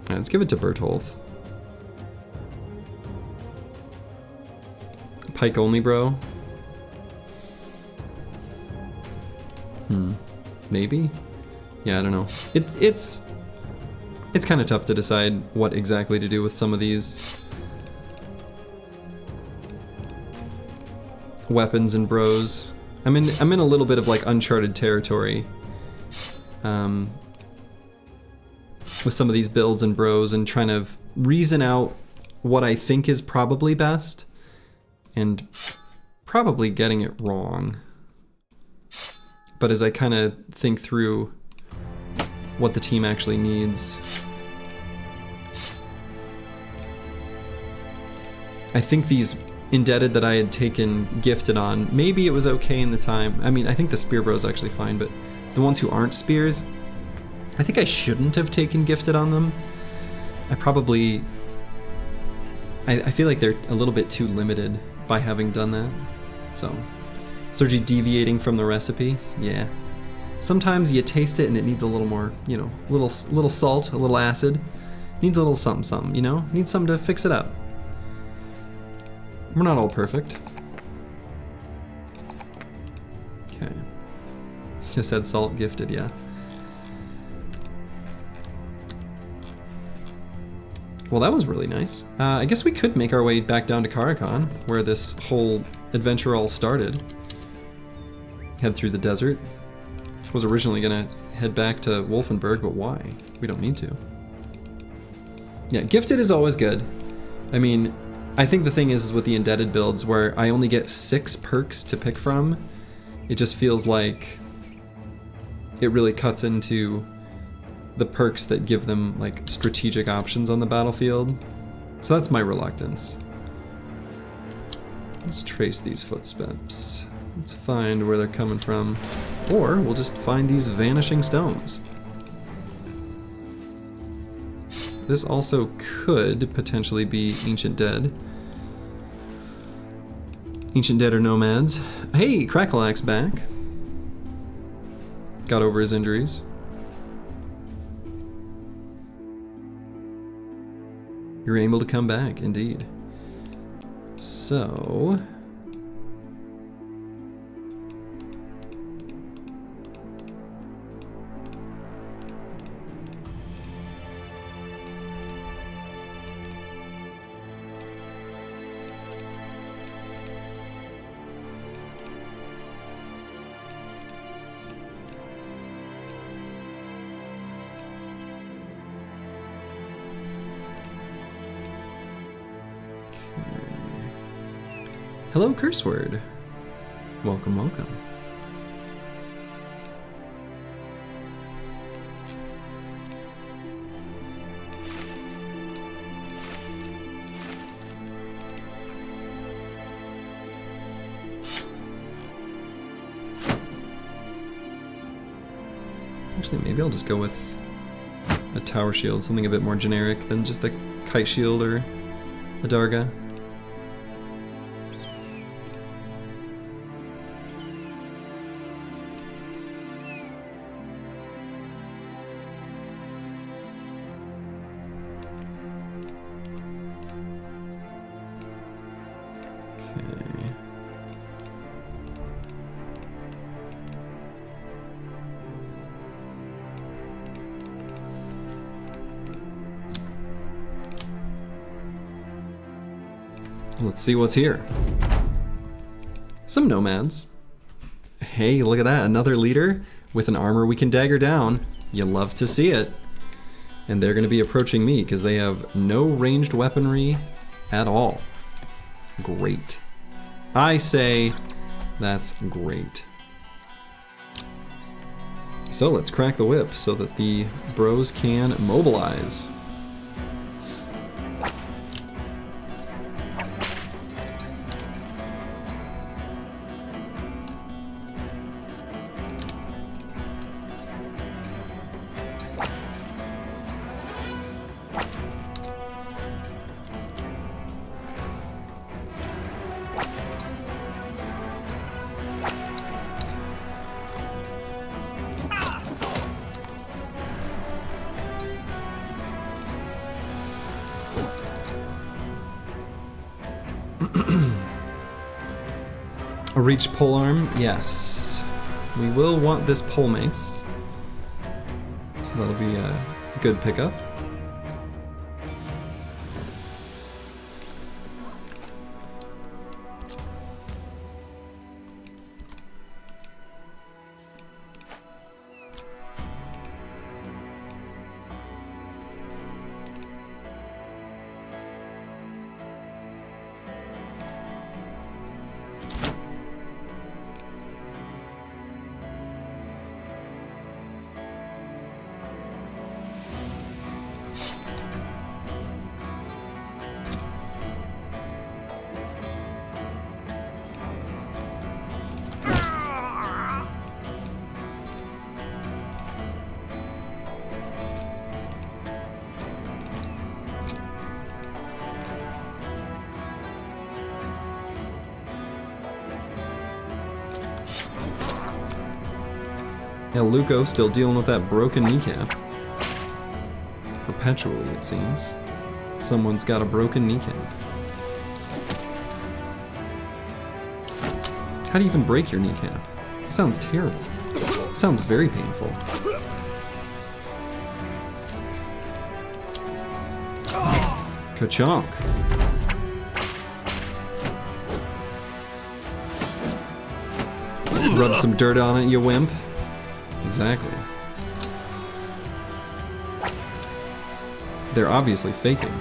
Speaker 1: Alright, let's give it to Bertolf. Pike only, bro. Maybe? Yeah, I don't know. It's kind of tough to decide what exactly to do with some of these weapons and bros. I'm in a little bit of like uncharted territory with some of these builds and bros, and trying to reason out what I think is probably best and probably getting it wrong. But as I kind of think through what the team actually needs, I think these indebted that I had taken gifted on, maybe it was okay in the time. I mean, I think the spear bro is actually fine, but the ones who aren't spears, I think I shouldn't have taken gifted on them. I probably, I feel like they're a little bit too limited by having done that. So, Sergi deviating from the recipe, yeah. Sometimes you taste it and it needs a little more, you know, little salt, a little acid. Needs a little something, something, you know? Needs something to fix it up. We're not all perfect. Okay. Just had salt gifted, yeah. Well, that was really nice. I guess we could make our way back down to Caravan, where this whole adventure all started. Head through the desert. Was originally gonna head back to Wolfenburg, but why? We don't need to. Yeah, gifted is always good. I mean, I think the thing is with the indebted builds where I only get 6 perks to pick from, it just feels like it really cuts into the perks that give them like strategic options on the battlefield. So that's my reluctance. Let's trace these footsteps. Let's find where they're coming from. Or we'll just find these vanishing stones. This also could potentially be Ancient Dead. Ancient Dead or Nomads. Hey, Crackalack's back. Got over his injuries. You're able to come back, indeed. So... Hello, curse word. Welcome, welcome. Actually, maybe I'll just go with a tower shield, something a bit more generic than just a kite shield or a Darga. Let's see what's here. Some nomads. Hey, look at that, another leader with an armor we can dagger down. You love to see it. And they're gonna be approaching me because they have no ranged weaponry at all. Great. I say that's great. So let's crack the whip so that the bros can mobilize. A reach polearm, yes. We will want this pole mace. So that'll be a good pickup. Yeah, Luco still dealing with that broken kneecap. Perpetually, it seems. Someone's got a broken kneecap. How do you even break your kneecap? It sounds terrible. It sounds very painful. Ka-chonk. Rub some dirt on it, you wimp. Exactly. They're obviously faking.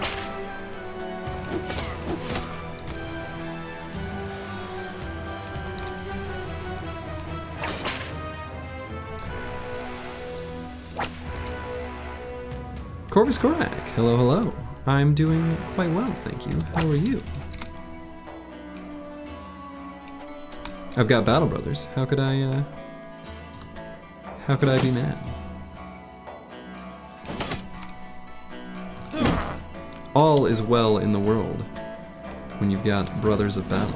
Speaker 1: Corvus Korak, hello, hello. I'm doing quite well, thank you. How are you? I've got Battle Brothers. How could I be mad? All is well in the world when you've got Brothers of Battle.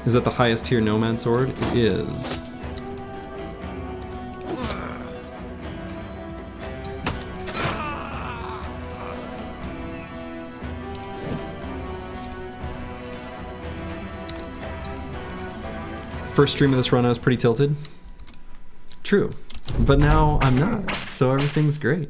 Speaker 1: Is that the highest tier Nomad sword? It is. First stream of this run I was pretty tilted. True. But now I'm not, so everything's great.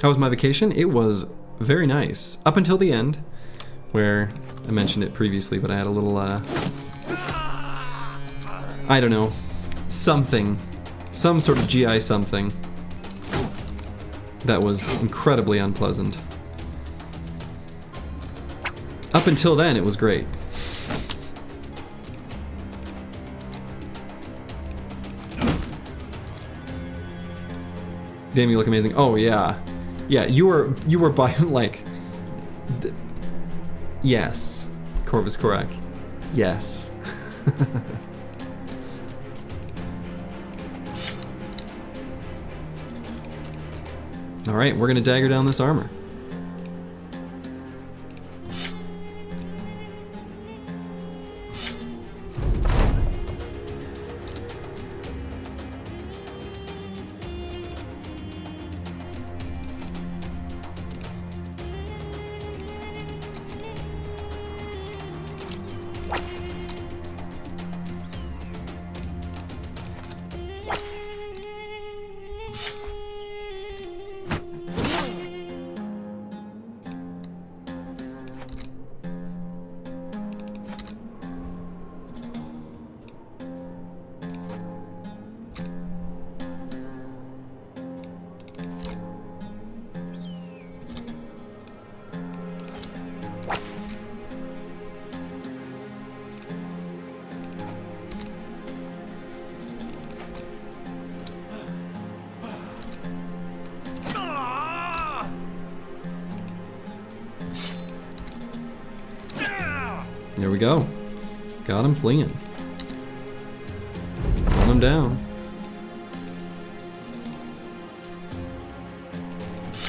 Speaker 1: How was my vacation? It was very nice. Up until the end, where I mentioned it previously, but I had a little, I don't know, something, some sort of GI something that was incredibly unpleasant. Up until then, it was great. Damn, you look amazing. Oh yeah. Yeah, you were by, like, yes. Corvus Korak. Yes. Alright, we're gonna dagger down this armor. There we go. Got him fleeing. Run him down.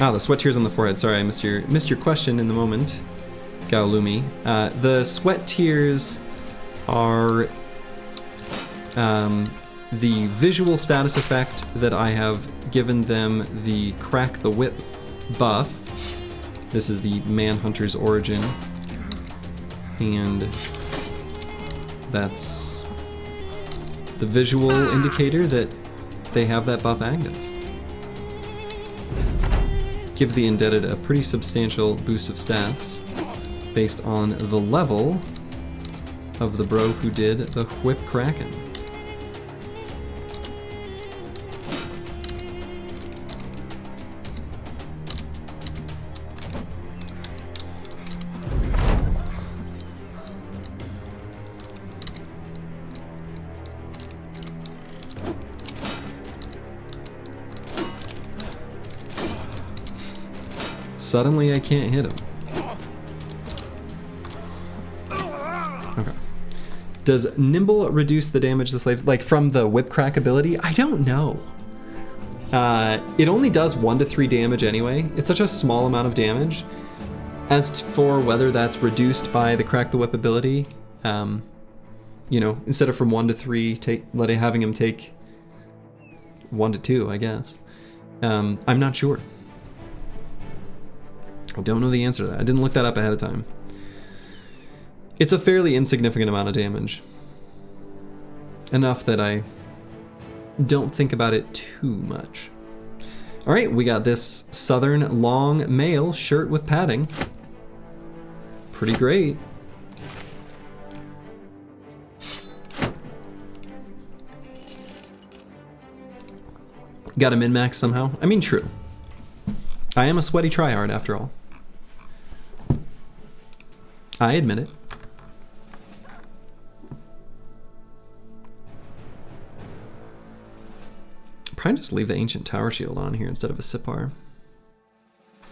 Speaker 1: Ah, the sweat tears on the forehead. Sorry, I missed your question in the moment, Gaolumi. The sweat tears are the visual status effect that I have given them the Crack the Whip buff. This is the Manhunters origin, and that's the visual indicator that they have that buff active. Gives the indebted a pretty substantial boost of stats based on the level of the bro who did the whip cracking. Suddenly I can't hit him. Okay. Does Nimble reduce the damage the slaves, like from the whip crack ability? I don't know. It only does 1 to 3 damage anyway. It's such a small amount of damage. As for whether that's reduced by the Crack the Whip ability, you know, instead of from 1 to 3, having him take 1 to 2, I guess. I'm not sure. I don't know the answer to that. I didn't look that up ahead of time. It's a fairly insignificant amount of damage. Enough that I don't think about it too much. All right, we got this Southern long male shirt with padding. Pretty great. Got a min-max somehow? I mean, true. I am a sweaty tryhard after all. I admit it. Probably just leave the Ancient Tower Shield on here instead of a Sipar.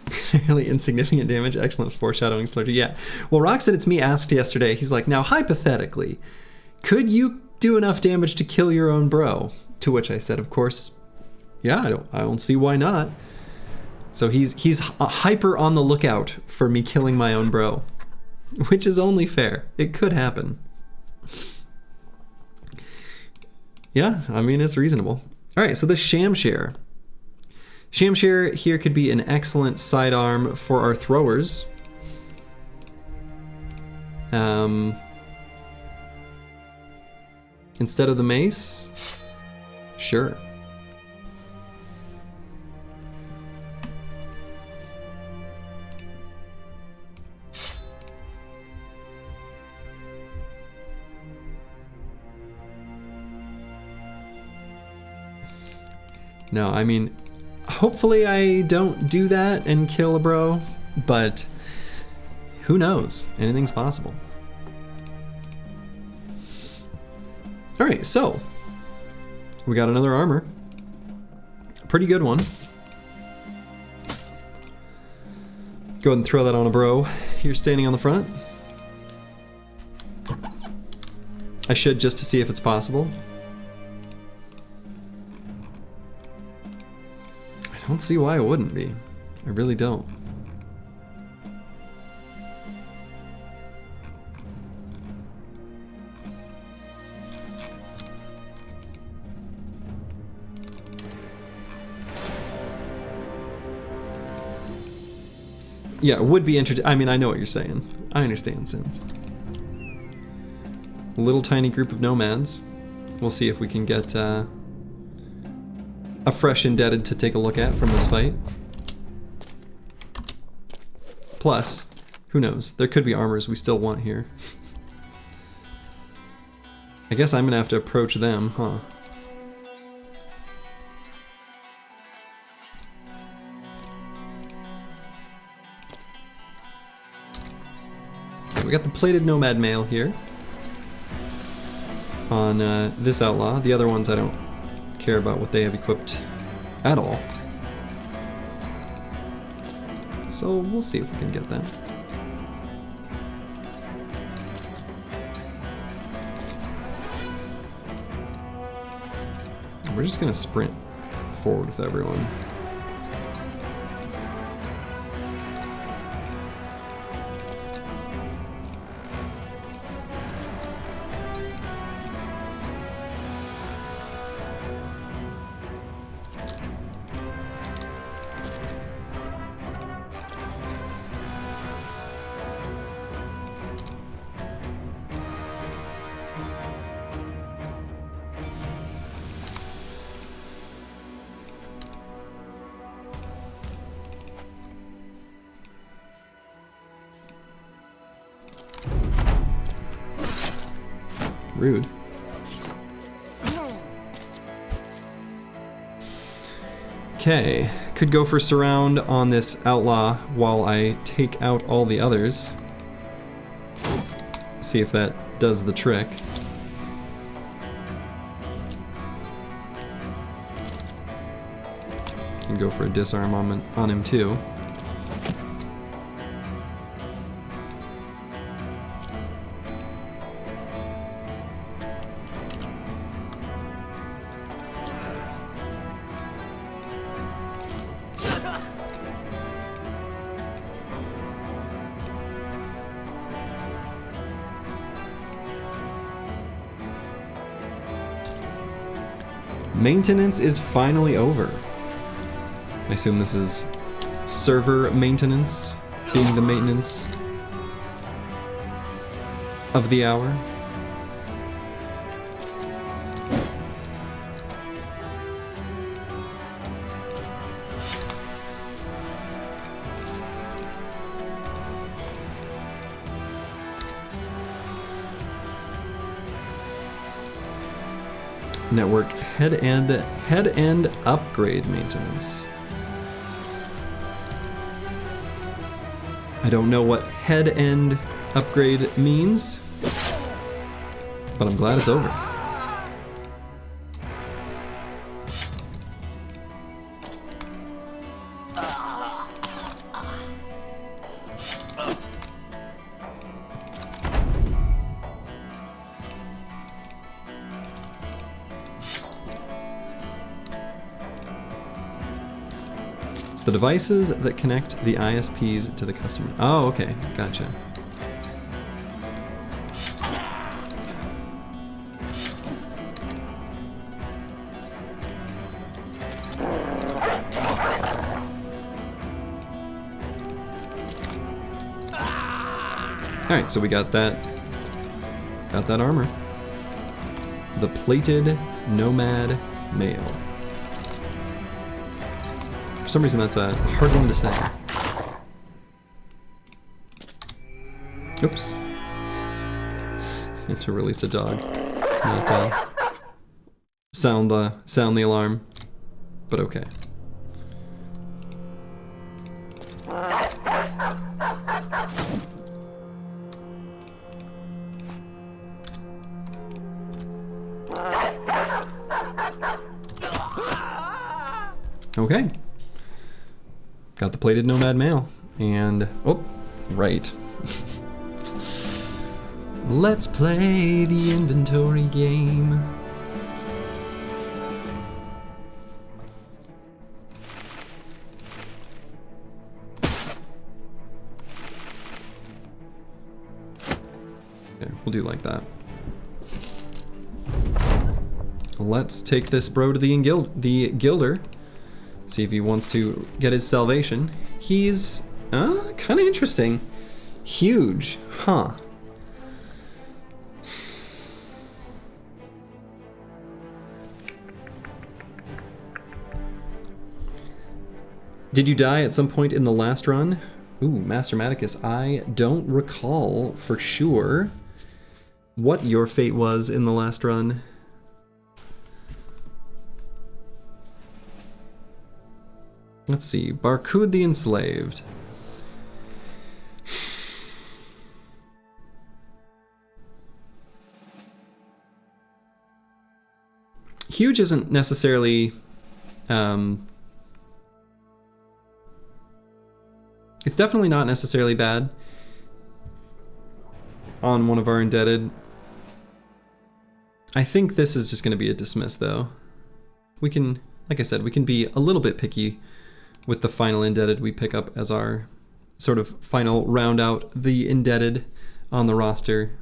Speaker 1: Fairly insignificant damage. Excellent foreshadowing, Slurgy. Yeah. Well, Rock said it's me asked yesterday. He's like, now hypothetically, could you do enough damage to kill your own bro? To which I said, of course, yeah, I don't see why not. So he's hyper on the lookout for me killing my own bro, which is only fair. It could happen. Yeah, I mean, it's reasonable. All right, so the Shamshare. Shamshare here could be an excellent sidearm for our throwers. Instead of the mace, sure. No, I mean, hopefully I don't do that and kill a bro, but who knows? Anything's possible. All right, so we got another armor. Pretty good one. Go ahead and throw that on a bro. You're standing on the front. I should just to see if it's possible. I don't see why it wouldn't be. I really don't. Yeah, it would be interesting. I mean, I know what you're saying. I understand, Sins. A little tiny group of nomads. We'll see if we can get a fresh indebted to take a look at from this fight. Plus, who knows? There could be armors we still want here. I guess I'm gonna have to approach them, huh? Okay, we got the plated nomad mail here on this outlaw. The other ones I don't care about what they have equipped at all. So we'll see if we can get that. we're just gonna sprint forward with everyone. Rude. Okay, could go for surround on this outlaw while I take out all the others. See if that does the trick. And go for a disarm on him too. Maintenance is finally over. I assume this is server maintenance, being the maintenance of the hour. Network head end upgrade maintenance. I don't know what head end upgrade means, but I'm glad it's over. The devices that connect the ISPs to the customer. Oh, okay, gotcha. All right, so we got that armor. The plated nomad mail. For some reason, that's a hard one to say. Oops. To release a dog, not sound the alarm, but okay. Okay. Got the plated nomad mail, and oh, right. Let's play the inventory game. Okay, we'll do like that. Let's take this bro to the Gilder. See if he wants to get his salvation. He's kind of interesting. Huge, huh? Did you die at some point in the last run? Ooh, Master Maticus, I don't recall for sure what your fate was in the last run. Let's see, Barkud the Enslaved. Huge isn't necessarily, it's definitely not necessarily bad on one of our indebted. I think this is just going to be a dismiss though. we can, like I said, we can be a little bit picky with the final indebted we pick up as our sort of final round out the indebted on the roster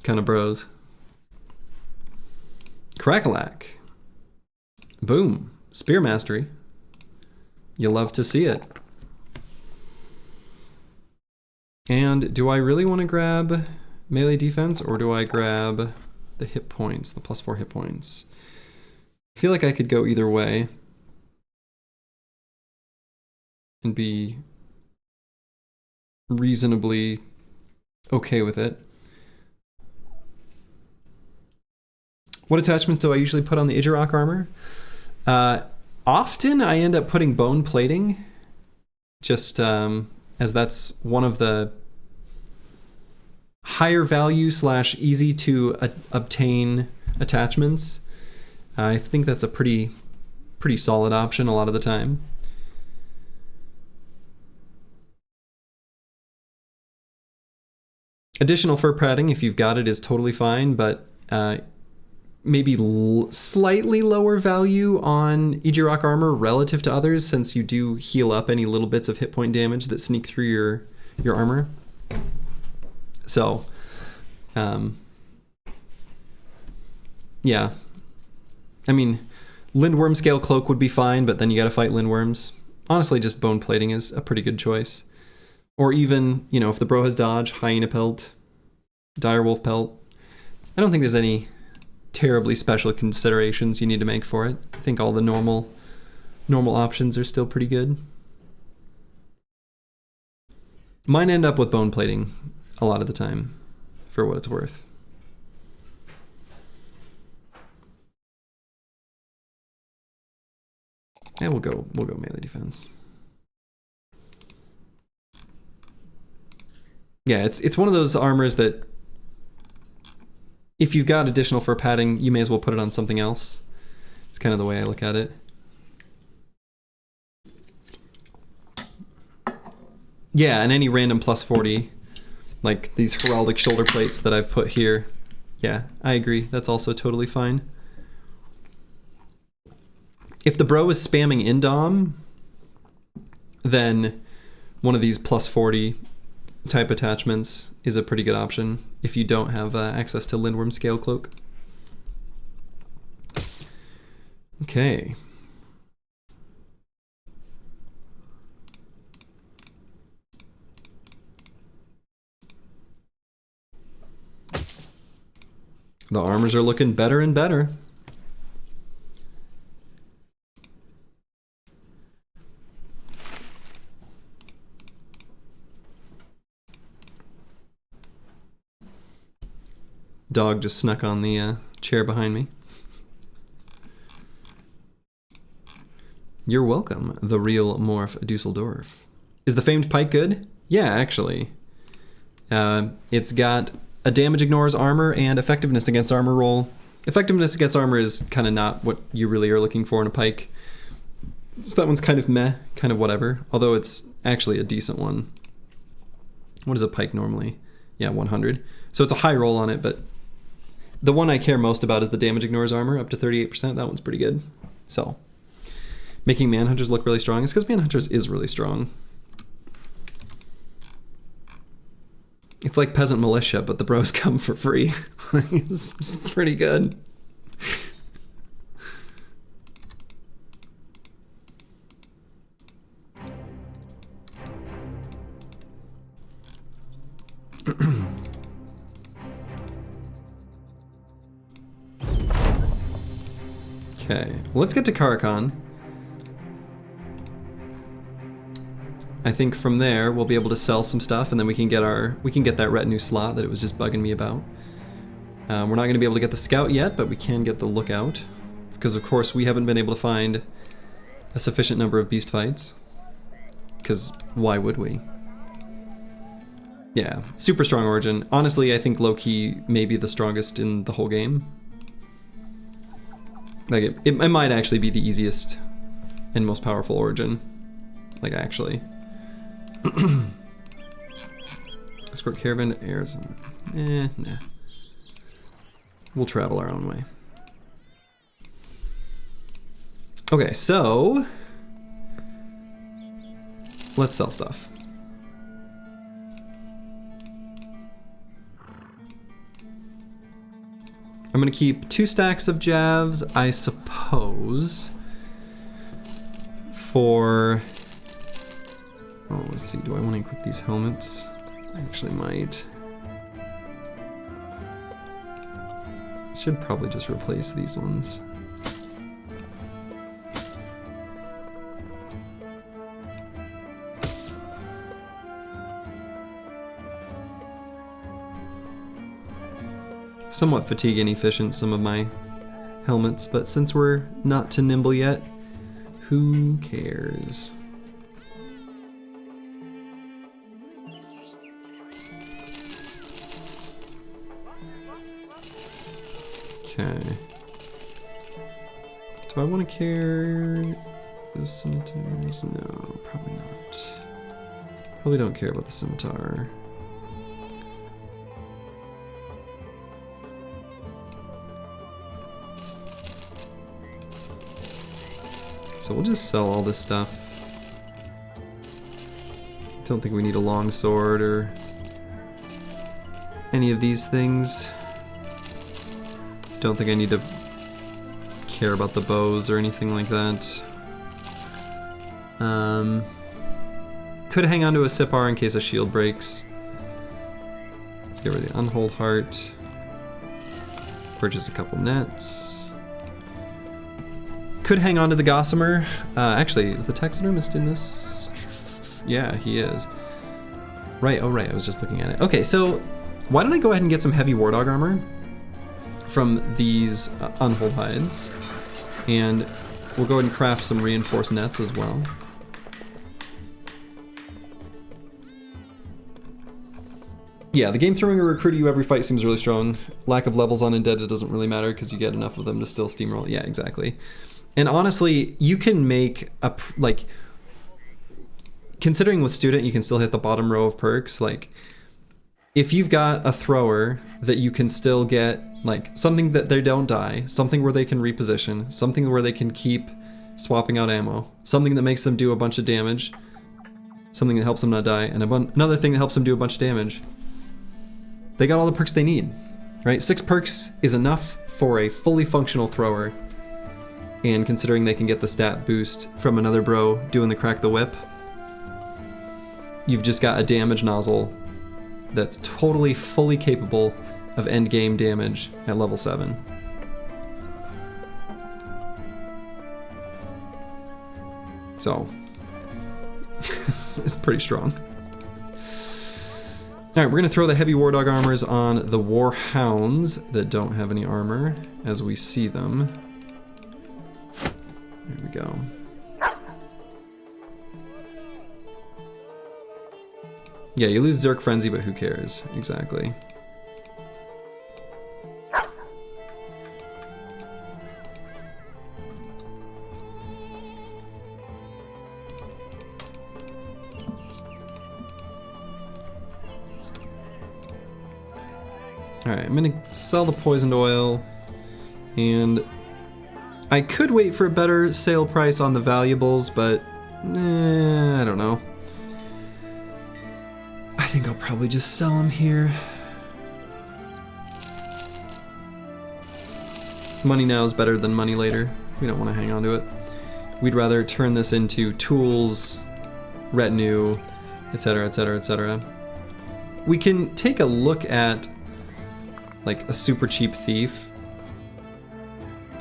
Speaker 1: kind of bros. Crackalack. Boom. Spear Mastery. You love to see it. And do I really want to grab melee defense, or do I grab the hit points, the +4 hit points? I feel like I could go either way and be reasonably okay with it. What attachments do I usually put on the Idjarok armor? Often I end up putting bone plating, just as that's one of the higher value / easy to obtain attachments. I think that's a pretty solid option a lot of the time. Additional fur padding, if you've got it, is totally fine, but maybe slightly lower value on Idjarok armor relative to others, since you do heal up any little bits of hit point damage that sneak through your armor. So, yeah. I mean, Lindworm Scale Cloak would be fine, but then you gotta fight Lindworms. Honestly, just bone plating is a pretty good choice. Or even, you know, if the bro has dodge, Hyena Pelt, Direwolf Pelt. I don't think there's any terribly special considerations you need to make for it. I think all the normal options are still pretty good. Mine end up with bone plating a lot of the time, for what it's worth. Yeah, we'll go melee defense. Yeah, it's one of those armors that if you've got additional fur padding, you may as well put it on something else. It's kind of the way I look at it. Yeah, and any random +40, like these heraldic shoulder plates that I've put here. Yeah, I agree. That's also totally fine. If the bro is spamming Indom, then one of these +40 type attachments is a pretty good option if you don't have access to Lindworm Scale Cloak. Okay. The armors are looking better and better. Dog just snuck on the chair behind me. You're welcome, the real Morph Dusseldorf. Is the Famed Pike good? Yeah, actually. It's got a damage ignores armor and effectiveness against armor roll. Effectiveness against armor is kind of not what you really are looking for in a pike. So that one's kind of meh, kind of whatever, although it's actually a decent one. What is a pike normally? Yeah, 100. So it's a high roll on it, but the one I care most about is the damage ignores armor, up to 38%. That one's pretty good. So, making Manhunters look really strong is because Manhunters is really strong. It's like Peasant Militia, but the bros come for free. It's pretty good. Okay, well, let's get to Caravan. I think from there we'll be able to sell some stuff, and then we can get that retinue slot that it was just bugging me about. We're not going to be able to get the scout yet, but we can get the lookout, because of course we haven't been able to find a sufficient number of beast fights. Because why would we? Yeah, super strong origin. Honestly, I think low-key may be the strongest in the whole game. Like, it might actually be the easiest and most powerful origin. Like, actually. Escort caravan to Arizona. Nah. We'll travel our own way. Okay, so let's sell stuff. I'm gonna keep 2 stacks of javs, I suppose, for, oh, let's see, do I want to equip these helmets? I actually might. Should probably just replace these ones. Somewhat fatigue inefficient, some of my helmets, but since we're not too nimble yet, who cares? Okay. Do I want to carry the scimitars? No, probably not. Probably don't care about the scimitar. So we'll just sell all this stuff. Don't think we need a long sword or any of these things. Don't think I need to care about the bows or anything like that. Could hang on to a Sipar in case a shield breaks. Let's get rid of the Unhold Heart. Purchase a couple nets. Could hang on to the Gossamer. Actually, is the taxidermist in this? Yeah, he is. Right, oh right, I was just looking at it. Okay, so why don't I go ahead and get some heavy War Dog armor from these Unhold hides, and we'll go ahead and craft some reinforced nets as well. Yeah, the game throwing a recruit at you every fight seems really strong. Lack of levels on Indebted doesn't really matter because you get enough of them to still steamroll. Yeah, exactly. And honestly, you can make a, like, considering with Student, you can still hit the bottom row of perks. Like, if you've got a thrower that you can still get, like, something that they don't die, something where they can reposition, something where they can keep swapping out ammo, something that makes them do a bunch of damage, something that helps them not die, and another thing that helps them do a bunch of damage, they got all the perks they need, right? 6 perks is enough for a fully functional thrower. And considering they can get the stat boost from another bro doing the crack the whip, you've just got a damage nozzle that's totally fully capable of end game damage at level 7. So, it's pretty strong. Alright, we're gonna throw the heavy War Dog armors on the War Hounds that don't have any armor as we see them. There we go. Yeah, you lose Zerk Frenzy, but who cares? Exactly. Alright, I'm gonna sell the poisoned oil, and I could wait for a better sale price on the valuables, but I don't know. I think I'll probably just sell them here. Money now is better than money later. We don't want to hang on to it. We'd rather turn this into tools, retinue, etc., etc., etc. We can take a look at like a super cheap thief.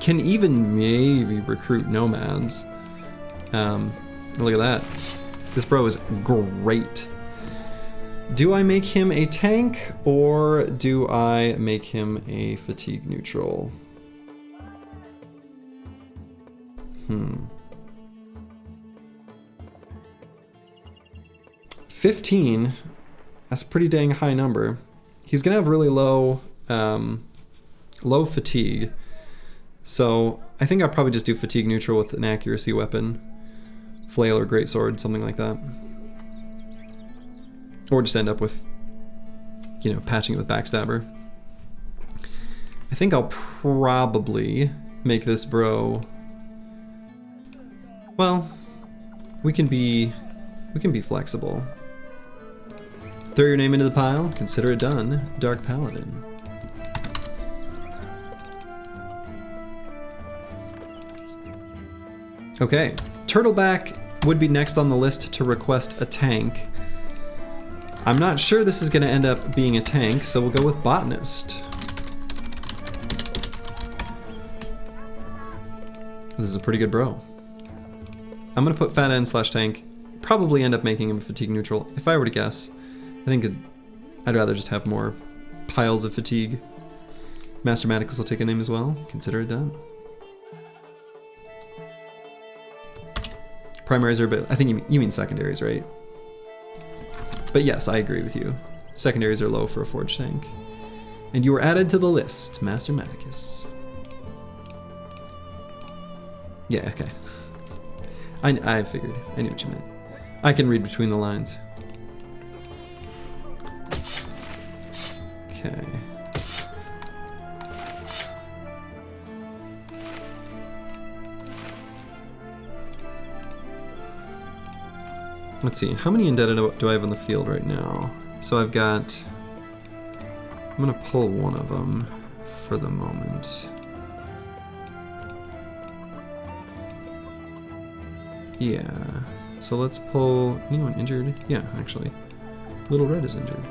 Speaker 1: Can even maybe recruit nomads. Look at that. This bro is great. Do I make him a tank or do I make him a fatigue neutral? 15, that's a pretty dang high number. He's gonna have really low fatigue. So I think I'll probably just do fatigue neutral with an accuracy weapon. Flail or greatsword, something like that. Or just end up with, you know, patching it with backstabber. I think I'll probably make this bro Well, we can be flexible. Throw your name into the pile, consider it done, Dark Paladin. Okay, Turtleback would be next on the list to request a tank. I'm not sure this is gonna end up being a tank, so we'll go with Botanist. This is a pretty good bro. I'm gonna put Fat End / tank, probably end up making him fatigue neutral, if I were to guess. I think I'd rather just have more piles of fatigue. Master Maticus will take a name as well. Consider it done. Primaries are a bit, I think you mean secondaries, right? But yes, I agree with you. Secondaries are low for a forge tank. And you were added to the list, Master Maticus. Yeah, okay. I figured, I knew what you meant. I can read between the lines. Okay. Let's see, how many indebted do I have on the field right now? So I've got, I'm gonna pull one of them for the moment. Yeah, so let's pull, anyone injured? Yeah, actually, Little Red is injured.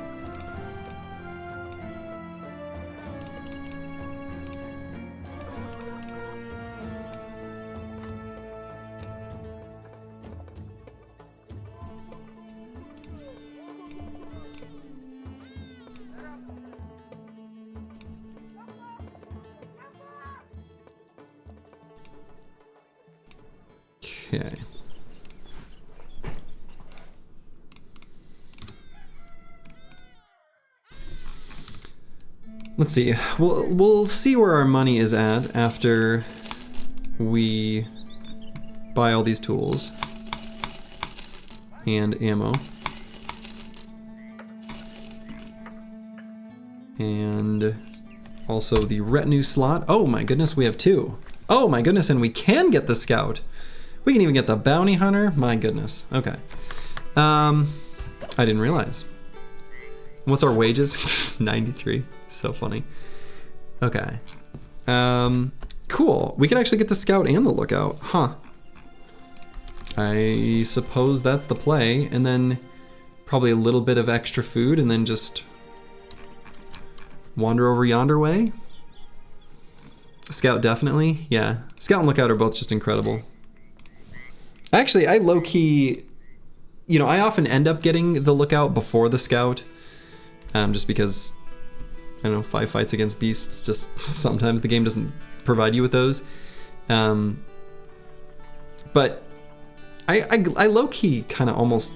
Speaker 1: Okay. Let's see. We'll see where our money is at after we buy all these tools and ammo. And also the retinue slot. Oh my goodness, we have 2. Oh my goodness, and we can get the scout. We can even get the bounty hunter. My goodness. Okay. I didn't realize. What's our wages? 93. So funny. Okay. Cool. We could actually get the scout and the lookout. Huh. I suppose that's the play. And then probably a little bit of extra food and then just wander over yonder way. Scout definitely. Yeah. Scout and lookout are both just incredible. Actually, I low-key, you know, I often end up getting the lookout before the scout, just because, I don't know, 5 fights against beasts, just sometimes the game doesn't provide you with those. But I low-key kind of almost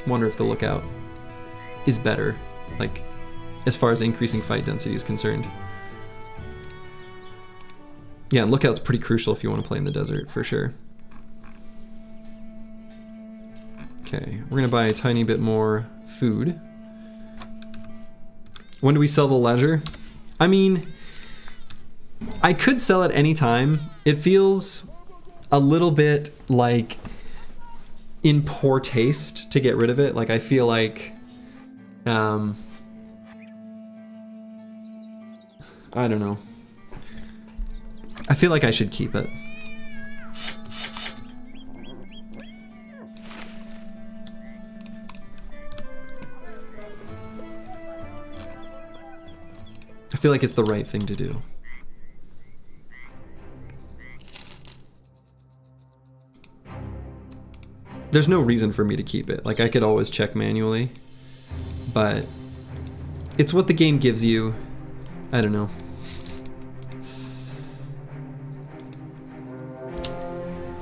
Speaker 1: wonder if the lookout is better, like, as far as increasing fight density is concerned. Yeah, lookout's pretty crucial if you want to play in the desert, for sure. Okay, we're gonna buy a tiny bit more food. When do we sell the ledger? I mean, I could sell it any time. It feels a little bit like in poor taste to get rid of it. Like I feel like, I don't know. I feel like I should keep it. I feel like it's the right thing to do. There's no reason for me to keep it. Like I could always check manually, but it's what the game gives you. I don't know.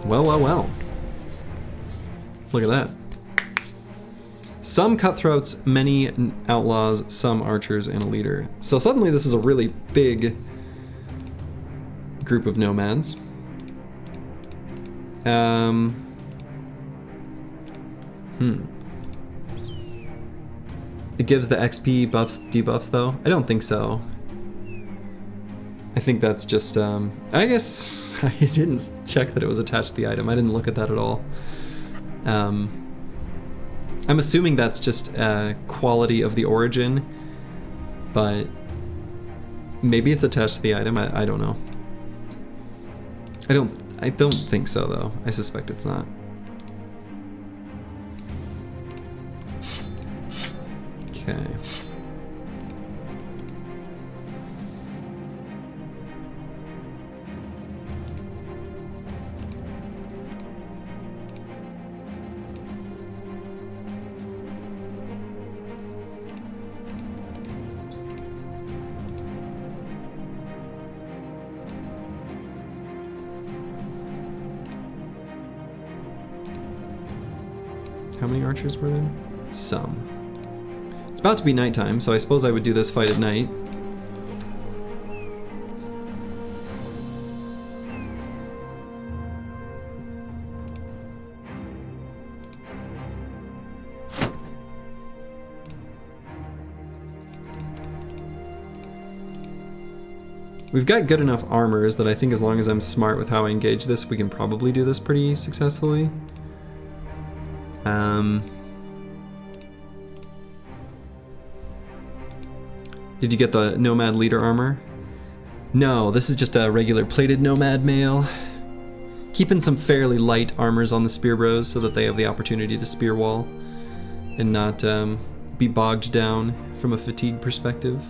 Speaker 1: Well, well, well. Look at that. Some cutthroats, many outlaws, some archers, and a leader. So suddenly this is a really big group of nomads. It gives the XP buffs, debuffs though? I don't think so. I I think that's just, I guess I didn't check that it was attached to the item. I didn't look at that at all. I'm assuming that's just quality of the origin, but maybe it's attached to the item. I don't know. I don't think so though. I suspect it's not. Okay. How many archers were there? Some. It's about to be nighttime, so I suppose I would do this fight at night. We've got good enough armors that I think as long as I'm smart with how I engage this, we can probably do this pretty successfully. Did you get the Nomad Leader armor? No, this is just a regular plated Nomad mail. Keeping some fairly light armors on the Spear Bros so that they have the opportunity to spear wall and not be bogged down from a fatigue perspective.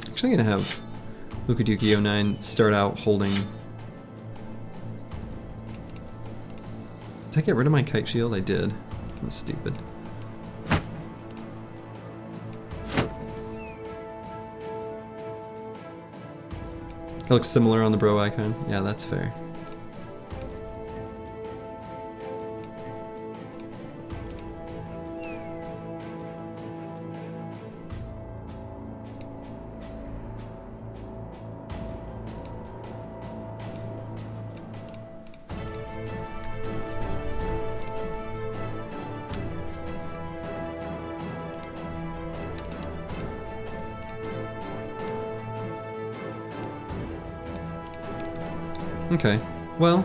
Speaker 1: Actually, I'm gonna have Lukaduki 09 start out holding. Did I get rid of my kite shield? I did. That's stupid. It looks similar on the bro icon. Yeah, that's fair. Okay, well,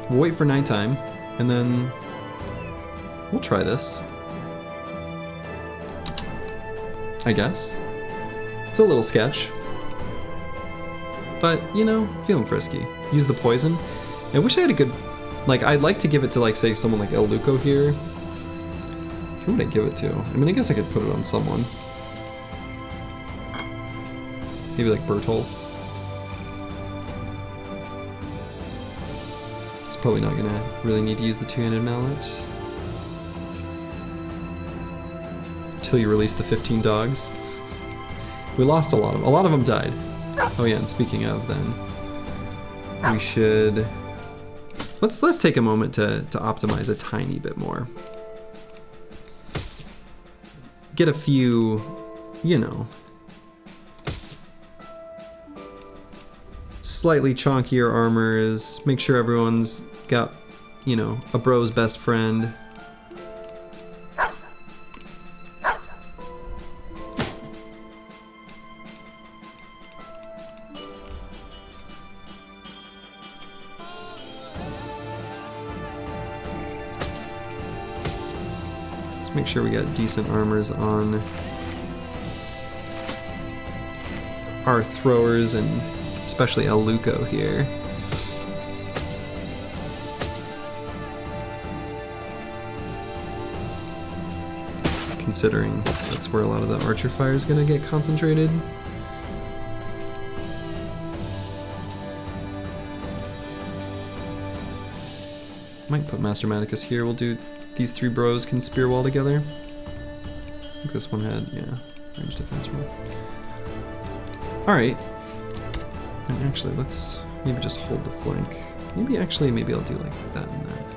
Speaker 1: we'll wait for nighttime, and then we'll try this. I guess. It's a little sketch. But, you know, feeling frisky. Use the poison. I wish I had a good... Like, I'd like to give it to, like, say, someone like El Luco here. Who would I give it to? I mean, I guess I could put it on someone. Maybe, like, Bertolf. Probably not gonna really need to use the two-handed mallet until you release the 15 dogs. We lost a lot of them died. Oh yeah, and speaking of, then we should let's take a moment to optimize a tiny bit more. Get a few, you know, slightly chonkier armors, make sure everyone's got, you know, a bro's best friend. Let's make sure we got decent armors on our throwers and especially El Luco here. Considering that's where a lot of the archer fire is going to get concentrated. Might put Master Maticus here. We'll do these three bros can spear wall together. I think this one had, yeah, range defense roll. Alright. Actually, let's Maybe just hold the flank. Maybe actually, maybe I'll do like that and that.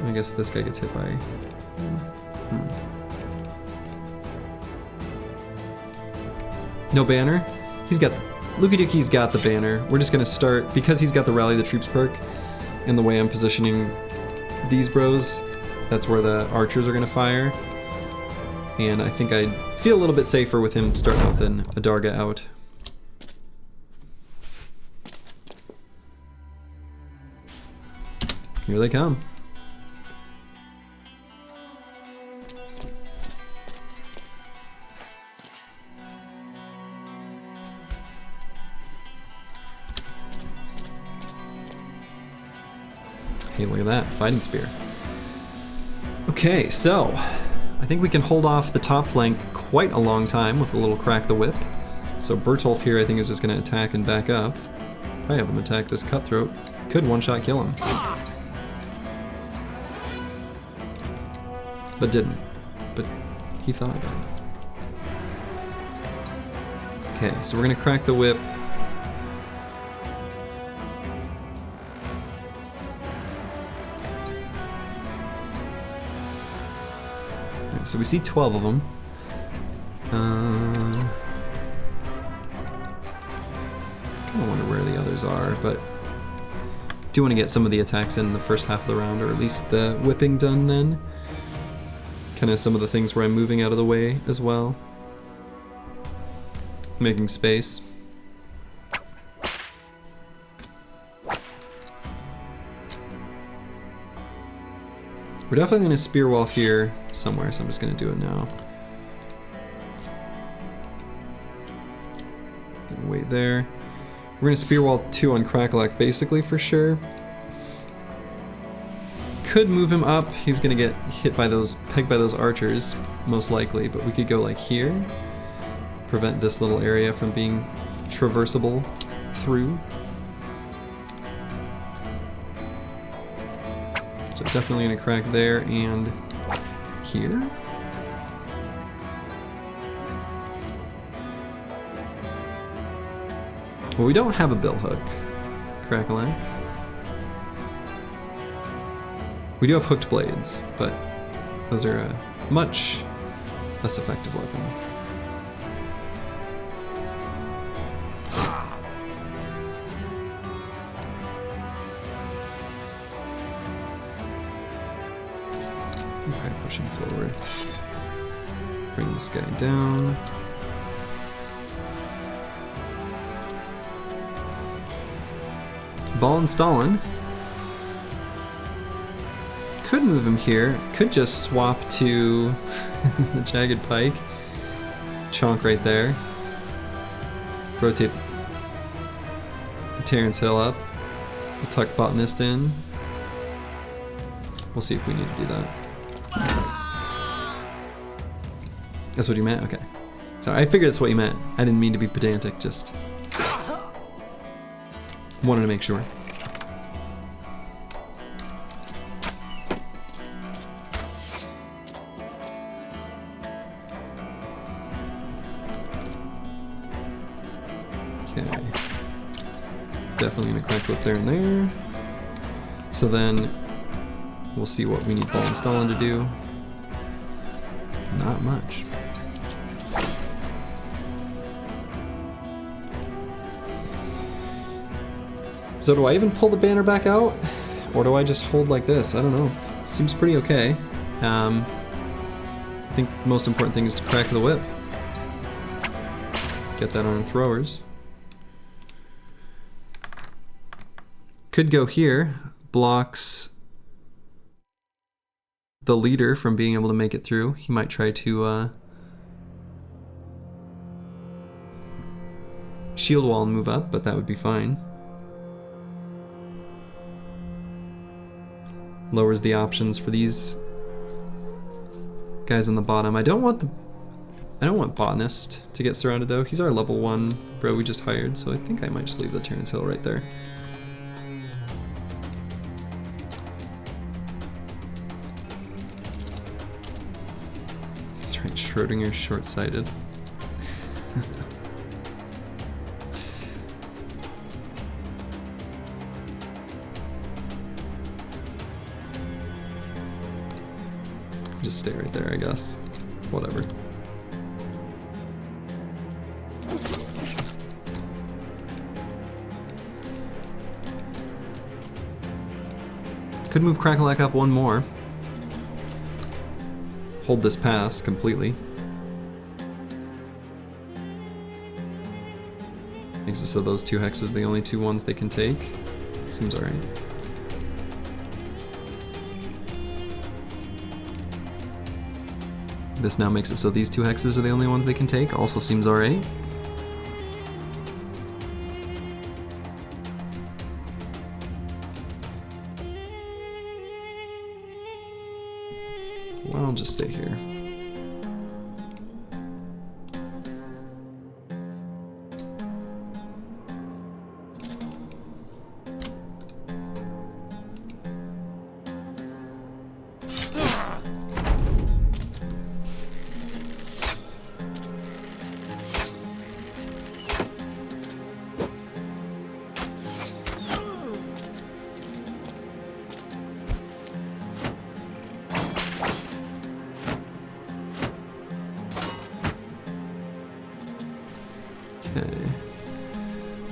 Speaker 1: I guess if this guy gets hit by... No banner? He's got... Luki Duki's got the banner. We're just gonna start, because he's got the Rally the Troops perk, and the way I'm positioning these bros, that's where the archers are gonna fire. And I think I'd feel a little bit safer with him starting with an Adarga out. Here they come. Hey, look at that, fighting spear. Okay, so I think we can hold off the top flank quite a long time with a little crack the whip. So Bertolf here I think is just gonna attack and back up. I have him attack this cutthroat. Could one-shot kill him. But didn't. But he thought about it. Okay, so we're gonna crack the whip. So we see 12 of them. I kind of wonder where the others are, but do want to get some of the attacks in the first half of the round, or at least the whipping done then. Kind of some of the things where I'm moving out of the way as well. Making space. We're definitely going to spear wall here somewhere, so I'm just going to do it now. Gonna wait there. We're going to spear wall 2 on Crackalack basically for sure. Could move him up. He's going to get hit by those, pegged by those archers, most likely, but we could go like here. Prevent this little area from being traversable through. So definitely gonna crack there and here. Well, we don't have a bill hook, Crackalack. We do have hooked blades, but those are a much less effective weapon. Okay, pushing forward. Bring this guy down. Ball and Stalin. Could move him here. Could just swap to the Jagged Pike. Chonk right there. Rotate the Terrence Hill up. We'll tuck Botanist in. We'll see if we need to do that. That's what you meant? Okay. Sorry, I figured that's what you meant. I didn't mean to be pedantic, just wanted to make sure. Okay. Definitely gonna crack whip there and there. So then we'll see what we need Ball and Stalin to do. Not much. So do I even pull the banner back out? Or do I just hold like this? I don't know. Seems pretty okay. I think the most important thing is to crack the whip. Get that on throwers. Could go here. Blocks the leader from being able to make it through. He might try to shield wall and move up, but that would be fine. Lowers the options for these guys on the bottom. I don't want Botanist to get surrounded though. He's our level 1 bro we just hired, so I think I might just leave the Terrence Hill right there. That's right, Schrodinger's short-sighted. just stay right there, I guess. Whatever. Could move Crackalack up one more. Hold this pass completely. Makes it so those 2 hexes are the only 2 ones they can take. Seems alright. This now makes it so these 2 hexes are the only ones they can take. Also seems alright. Well, I'll just stay here. Okay.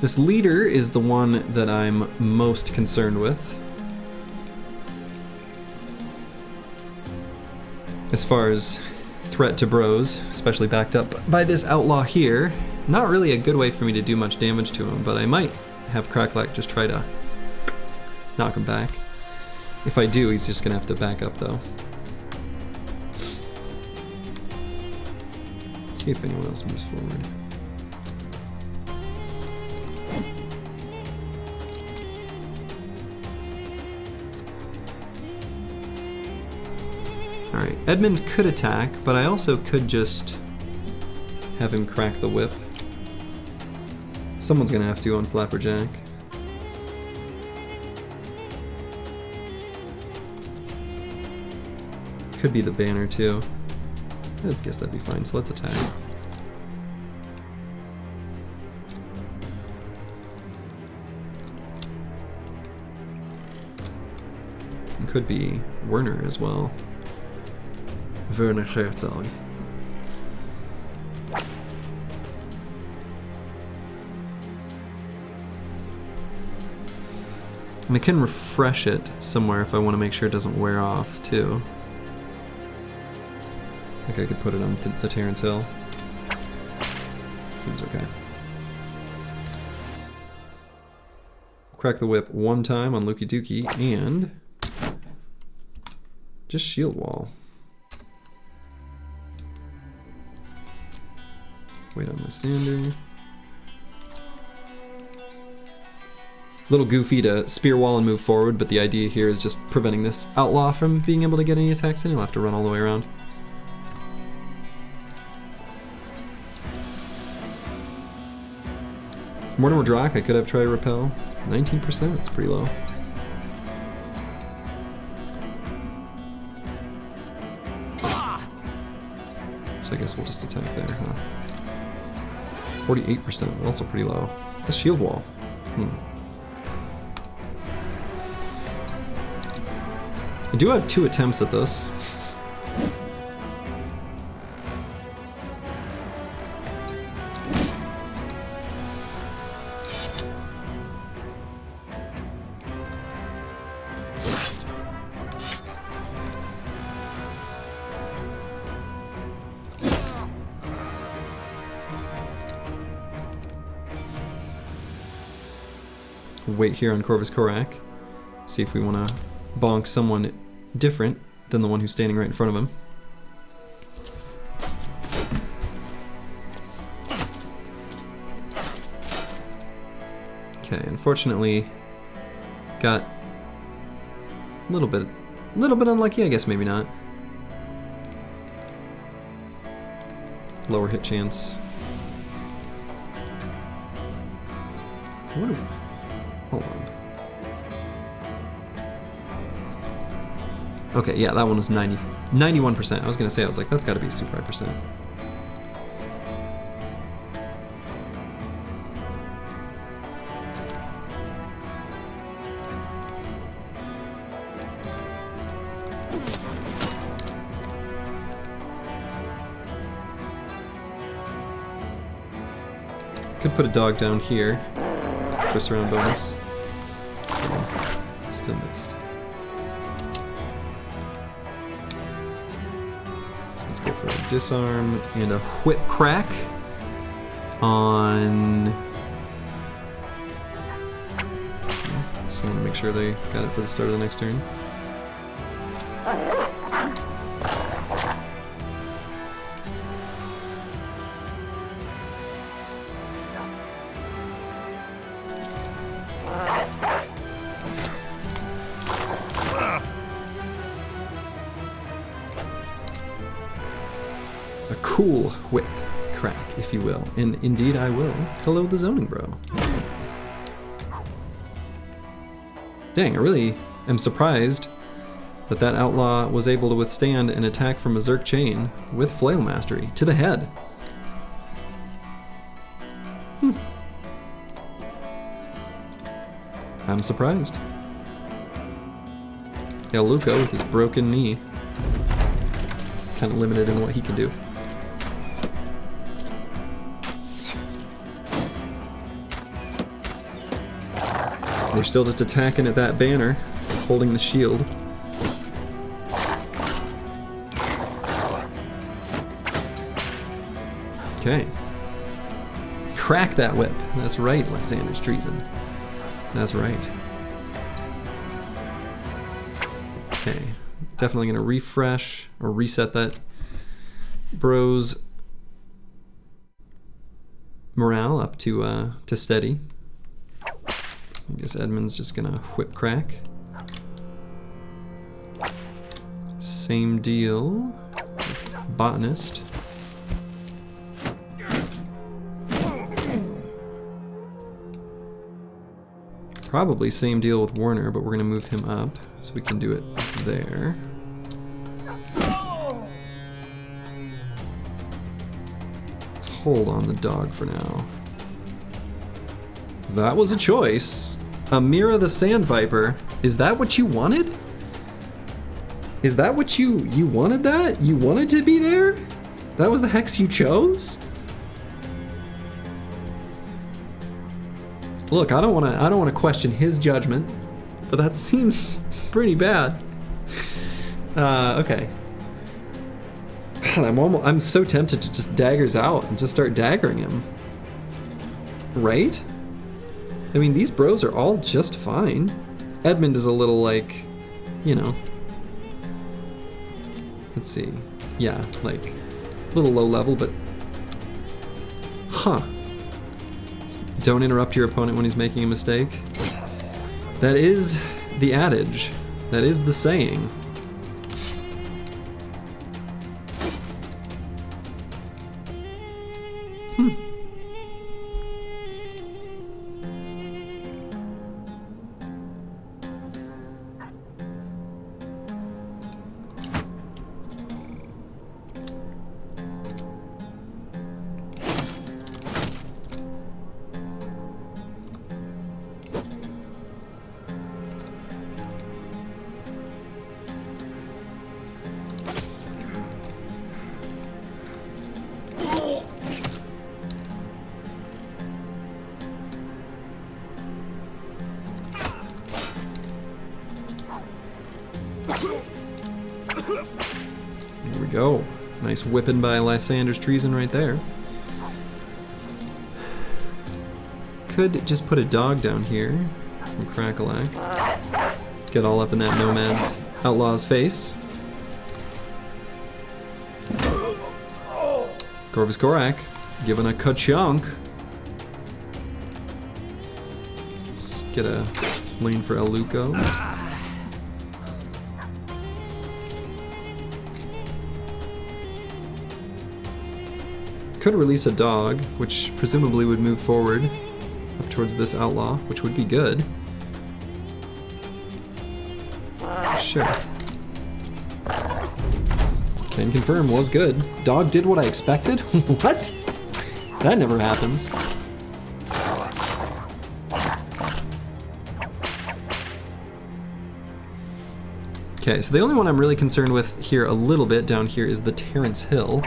Speaker 1: This leader is the one that I'm most concerned with. As far as threat to bros, especially backed up by this outlaw here. Not really a good way for me to do much damage to him, but I might have Crackalack just try to knock him back. If I do, he's just gonna have to back up though. See if anyone else moves forward. Alright, Edmund could attack, but I also could just have him crack the whip. Someone's gonna have to on Flapperjack. Could be the banner too. I guess that'd be fine, so let's attack. It could be Werner as well. Werner Herzog. And I can refresh it somewhere if I want to make sure it doesn't wear off too. Like I could put it on the Terrence Hill. Seems okay. Crack the whip one time on Lukey Dookie and just shield wall. Wait on the sander. Little goofy to spear wall and move forward, but the idea here is just preventing this outlaw from being able to get any attacks in. He'll have to run all the way around. Mortimer Drock, I could have tried repel. 19%, that's pretty low. So I guess we'll just attack there, huh? 48%, also pretty low. The shield wall. I do have 2 attempts at this. Wait here on Corvus Korak. See if we want to bonk someone different than the one who's standing right in front of him. Okay, unfortunately, got a little bit unlucky. I guess maybe not. Lower hit chance. Hold on. Okay, yeah, that one was 91%. I was gonna say, I was like, that's gotta be super high percent. Could put a dog down here. First round bonus. Okay. Still missed. So let's go for a disarm and a whip crack on... Just want to make sure they got it for the start of the next turn. A cool whip crack, if you will. And indeed I will. Hello, the zoning bro. Dang, I really am surprised that that outlaw was able to withstand an attack from a Zerk chain with flail mastery to the head. I'm surprised. Yeah, Luca with his broken knee. Kind of limited in what he can do. They're still just attacking at that banner, holding the shield. Okay. Crack that whip. That's right, Lysander's treason. That's right. Okay. Definitely gonna refresh or reset that bro's morale up to steady. I guess Edmund's just gonna whip crack. Same deal with Botanist. Probably same deal with Warner, but we're gonna move him up so we can do it there. Let's hold on the dog for now. That was a choice. Amira the Sand Viper. Is that what you wanted? Is that what you wanted that? You wanted to be there? That was the hex you chose? Look, I don't wanna question his judgment, but that seems pretty bad. Okay. God, I'm so tempted to just daggers out and just start daggering him. Right? I mean, these bros are all just fine. Edmund is a little like, you know. Let's see. Yeah, like, a little low level, but... Huh. Don't interrupt your opponent when he's making a mistake. That is the adage. That is the saying. Here we go. Nice whipping by Lysander's treason right there. Could just put a dog down here from Crackalack. Get all up in that nomad's outlaw's face. Corvus Korak giving a ka-chunk. Let's get a lane for El Luco. Could release a dog, which presumably would move forward up towards this outlaw, which would be good. Sure. Can confirm, was good. Dog did what I expected? What? That never happens. Okay, so the only one I'm really concerned with here a little bit down here is the Terrence Hill.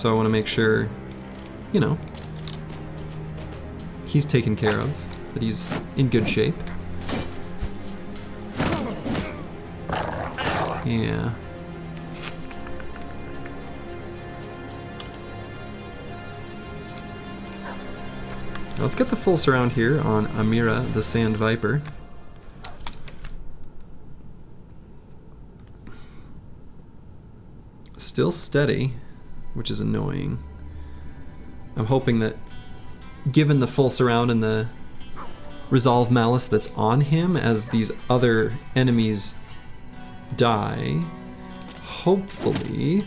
Speaker 1: So I want to make sure, you know, he's taken care of, that he's in good shape. Yeah. Let's get the full surround here on Amira, the Sand Viper. Still steady, which is annoying. I'm hoping that, given the full surround and the Resolve Malice that's on him as these other enemies die, hopefully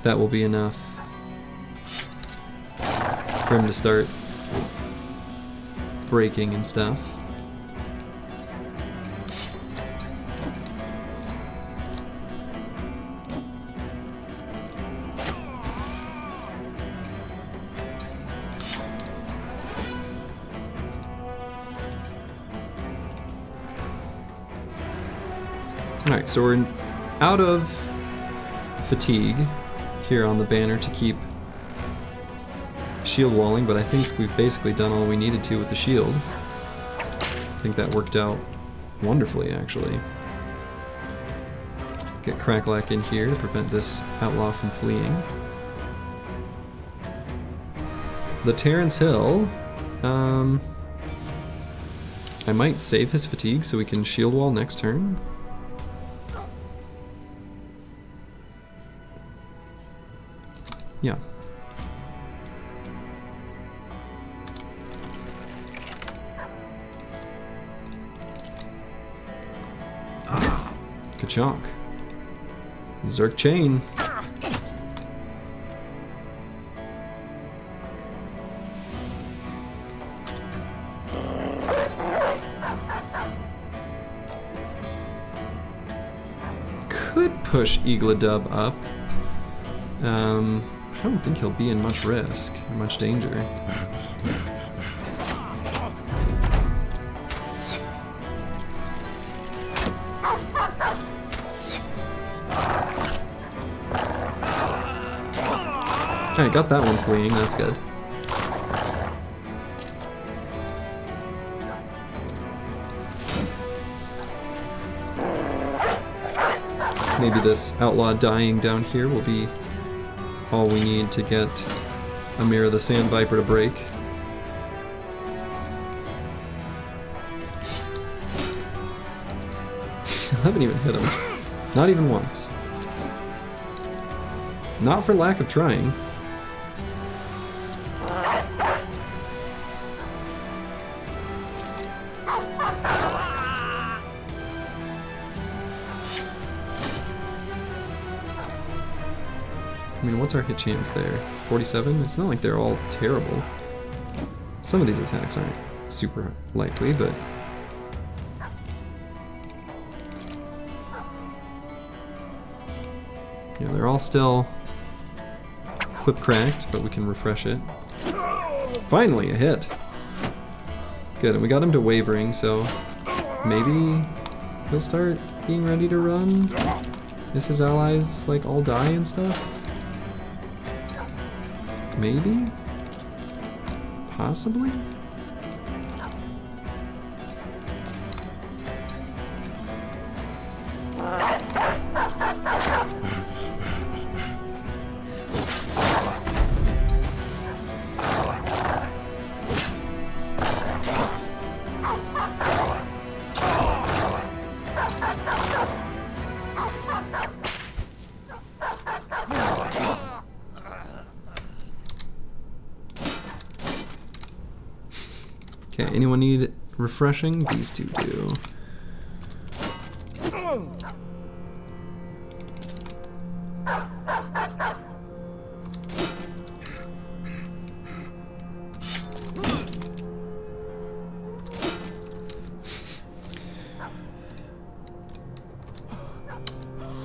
Speaker 1: that will be enough for him to start breaking and stuff. Alright, so we're out of fatigue here on the banner to keep shield walling, but I think we've basically done all we needed to with the shield. I think that worked out wonderfully, actually. Get Cracklack in here to prevent this outlaw from fleeing. The Terrence Hill, I might save his fatigue so we can shield wall next turn. Yeah. Ka-chonk. Zerk Chain. Could push Eagledub up. I don't think he'll be in much risk or much danger. Alright, got that one fleeing, that's good. Maybe this outlaw dying down here will be all we need to get Amira the Sand Viper to break. Still haven't even hit him. Not even once. Not for lack of trying. I mean, what's our hit chance there? 47? It's not like they're all terrible. Some of these attacks aren't super likely, but... yeah, they're all still whip cracked, but we can refresh it. Finally, a hit! Good, and we got him to wavering, so maybe he'll start being ready to run? Is his allies, like, all die and stuff? Maybe? Possibly? Okay, anyone need refreshing? These two do.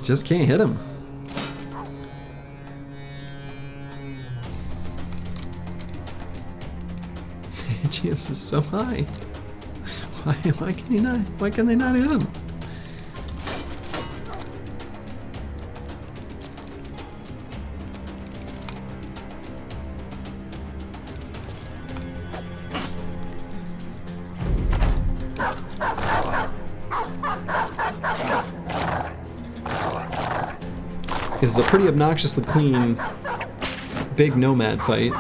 Speaker 1: Just can't hit him. Chance is so high. Why can he not? Why can they not hit him? is a pretty obnoxiously clean, big nomad fight.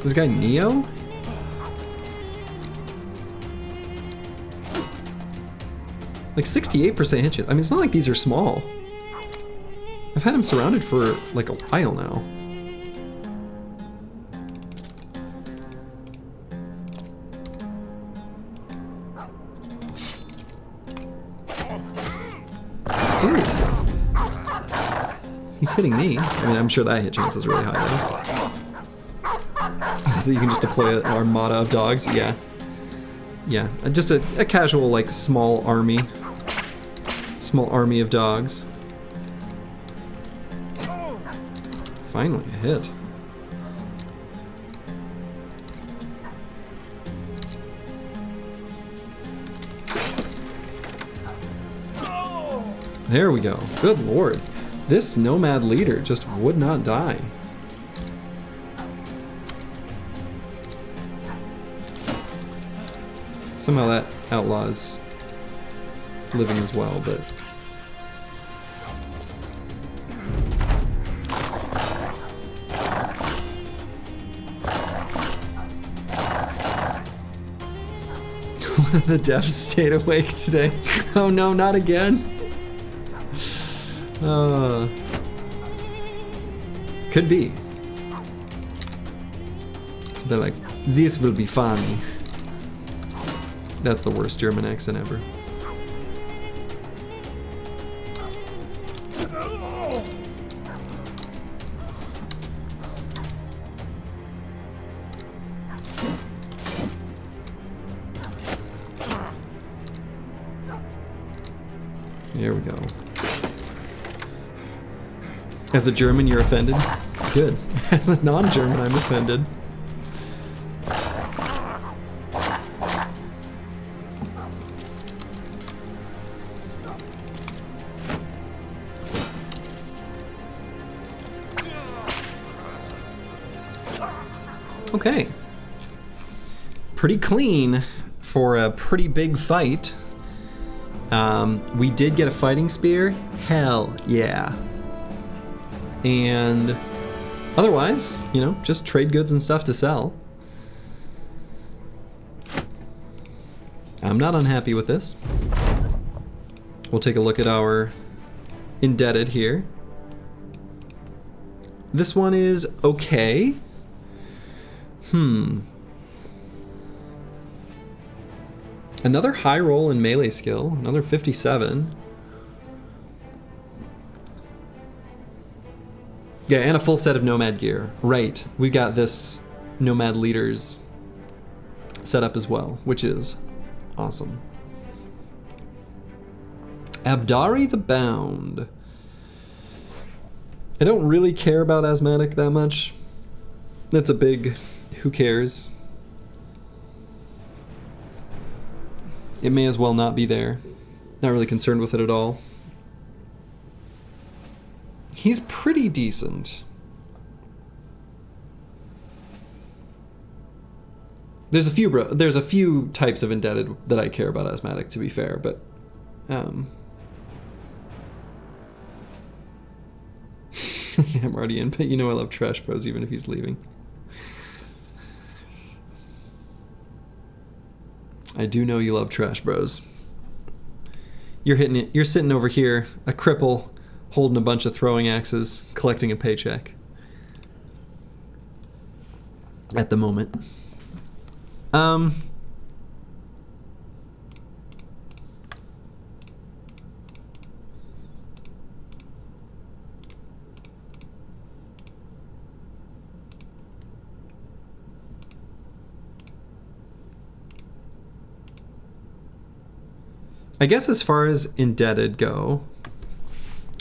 Speaker 1: This guy Neo? Like 68% hit chance. I mean, it's not like these are small. I've had him surrounded for like a while now. Seriously? He's hitting me. I mean, I'm sure that hit chance is really high though. You can just deploy an armada of dogs. Yeah. Yeah, just a casual, like, small army. Small army of dogs. Finally, a hit. There we go. Good lord. This nomad leader just would not die. Somehow that outlaw is living as well, but... One of the devs stayed awake today. Oh no, not again. Could be. They're like, this will be funny. That's the worst German accent ever. There we go. As a German, you're offended? Good. As a non-German, I'm offended. Okay. Pretty clean for a pretty big fight. We did get a fighting spear. Hell yeah. And otherwise, you know, just trade goods and stuff to sell. I'm not unhappy with this. We'll take a look at our indebted here. This one is okay. Another high roll in melee skill, another 57. Yeah, and a full set of nomad gear. Right, we got this nomad leaders set up as well, which is awesome. Abdari the Bound. I don't really care about asthmatic that much. That's a big who cares. It may as well not be there. Not really concerned with it at all. He's pretty decent. There's a few types of indebted that I care about asthmatic, to be fair, but I'm already in, but you know I love Trash Bros even if he's leaving. I do know you love Trash Bros. You're hitting it. You're sitting over here, a cripple, holding a bunch of throwing axes, collecting a paycheck. At the moment. I guess as far as indebted go,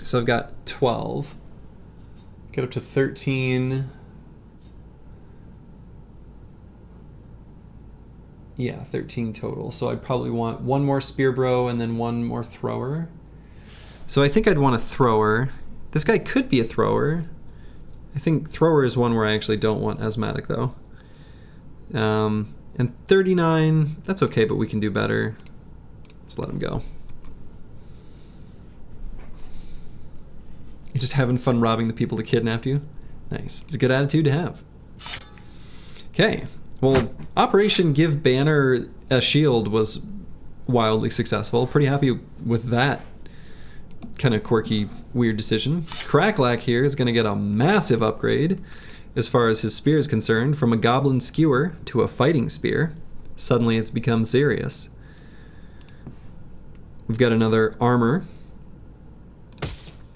Speaker 1: so I've got 12, get up to 13. Yeah, 13 total. So I'd probably want one more spear bro and then one more thrower. So I think I'd want a thrower. This guy could be a thrower. I think thrower is one where I actually don't want asthmatic though. And 39, that's okay, but we can do better. Let's let him go. You're just having fun robbing the people that kidnapped you? Nice. It's a good attitude to have. Okay. Well, Operation Give Banner a Shield was wildly successful. Pretty happy with that kind of quirky, weird decision. Cracklack here is going to get a massive upgrade as far as his spear is concerned, from a goblin skewer to a fighting spear. Suddenly it's become serious. We've got another armor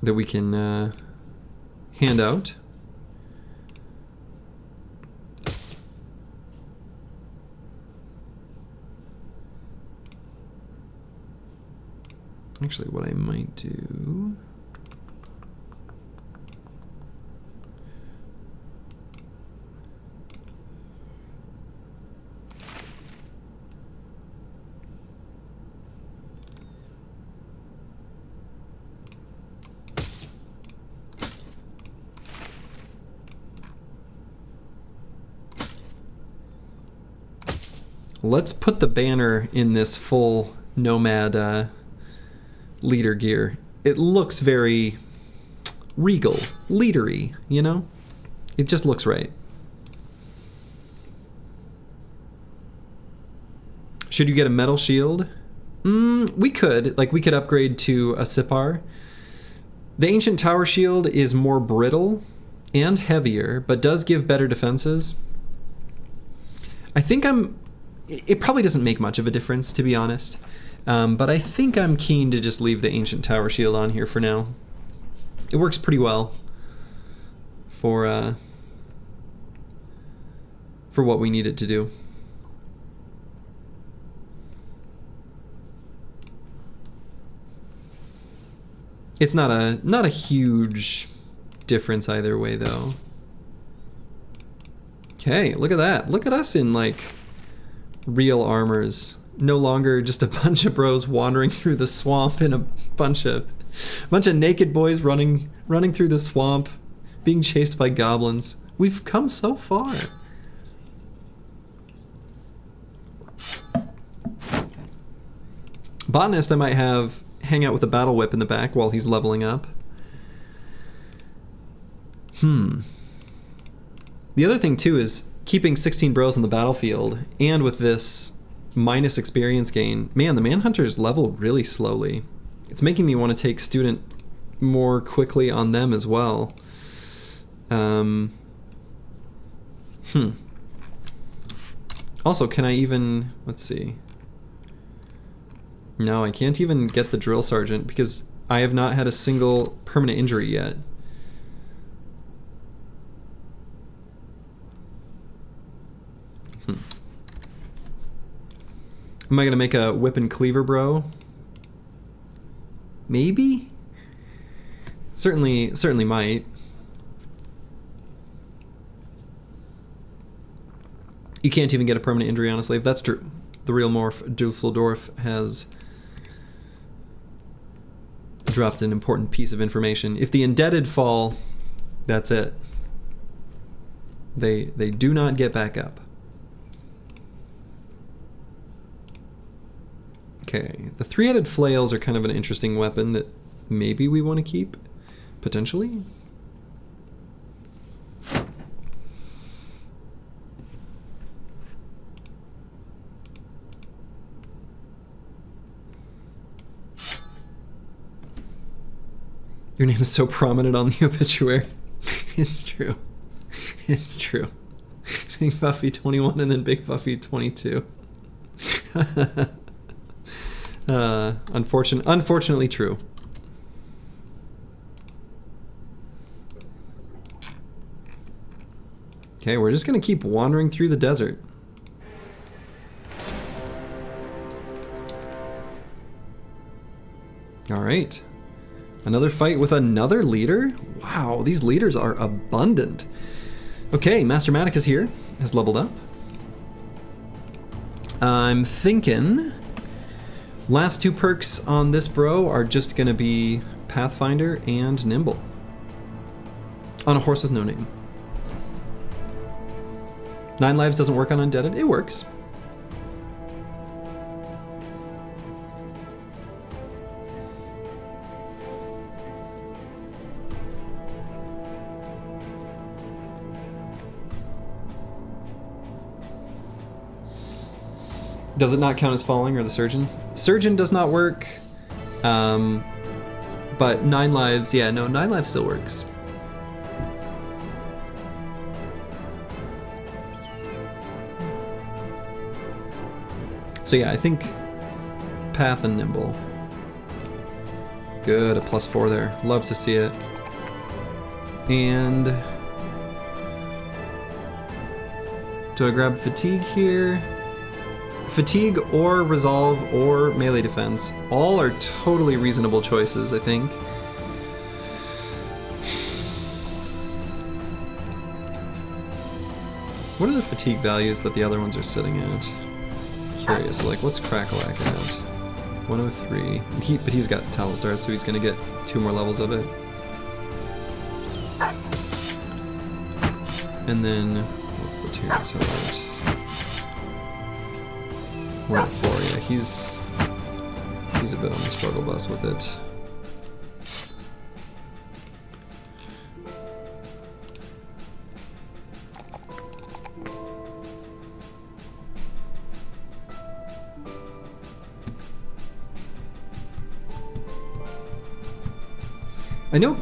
Speaker 1: that we can hand out. Actually, what I might do... Let's put the banner in this full nomad leader gear. It looks very regal, leadery, you know? It just looks right. Should you get a metal shield? We could. Like, we could upgrade to a Sipar. The Ancient Tower Shield is more brittle and heavier, but does give better defenses. I think it probably doesn't make much of a difference, to be honest. But I think I'm keen to just leave the Ancient Tower Shield on here for now. It works pretty well for what we need it to do. It's not a huge difference either way, though. Okay, look at that. Look at us in, like, real armors. No longer just a bunch of bros wandering through the swamp in a bunch of naked boys running through the swamp, being chased by goblins. We've come so far. Botanist I might have hang out with a battle whip in the back while he's leveling up. The other thing too is keeping 16 bros on the battlefield, and with this minus experience gain, man, the Manhunters level really slowly. It's making me want to take student more quickly on them as well. Also, can I even, let's see. No, I can't even get the drill sergeant because I have not had a single permanent injury yet. Am I gonna make a whip and cleaver bro? Maybe? Certainly might. You can't even get a permanent injury on a slave. That's true. The real morph Dusseldorf has dropped an important piece of information. If the indebted fall, that's it. They do not get back up. Okay, the three-headed flails are kind of an interesting weapon that maybe we want to keep, potentially. Your name is so prominent on the obituary. It's true. It's true. Big Buffy 21 and then Big Buffy 22. Unfortunately true. Okay, we're just gonna keep wandering through the desert. All right. Another fight with another leader? Wow, these leaders are abundant. Okay, Master Matic is here, has leveled up. I'm thinking last 2 perks on this bro are just gonna be Pathfinder and Nimble. On a horse with no name. 9 lives doesn't work on undeaded. It works. Does it not count as falling, or the surgeon? Surgeon does not work, but 9 lives, yeah, no, 9 lives still works. So yeah, I think Path and Nimble. Good, a +4 there. Love to see it. And do I grab Fatigue here? Fatigue or Resolve or Melee Defense. All are totally reasonable choices, I think. What are the fatigue values that the other ones are sitting at? Curious, like what's Crackalack at? 103. But he's got Talistar, so he's gonna get 2 more levels of it. And then, what's the Tyrant Hill at? 104, yeah, he's a bit on the struggle bus with it.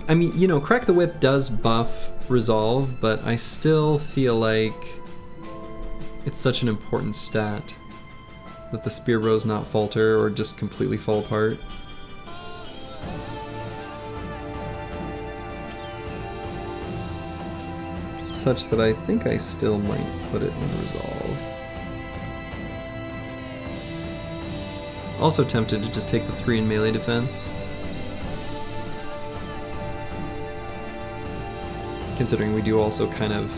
Speaker 1: I mean, you know, Crack the Whip does buff Resolve, but I still feel like it's such an important stat that the Spear Bros not falter or just completely fall apart. Such that I think I still might put it in Resolve. Also tempted to just take the 3 in melee defense. Considering we do also kind of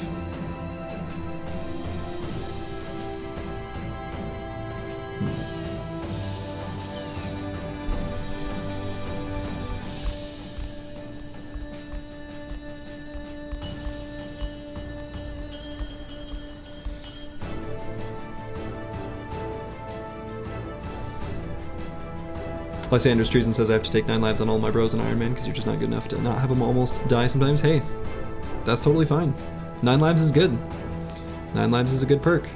Speaker 1: Lysander's Treason says I have to take 9 lives on all my bros in Iron Man because you're just not good enough to not have them almost die sometimes. Hey, that's totally fine. 9 lives is good. 9 lives is a good perk.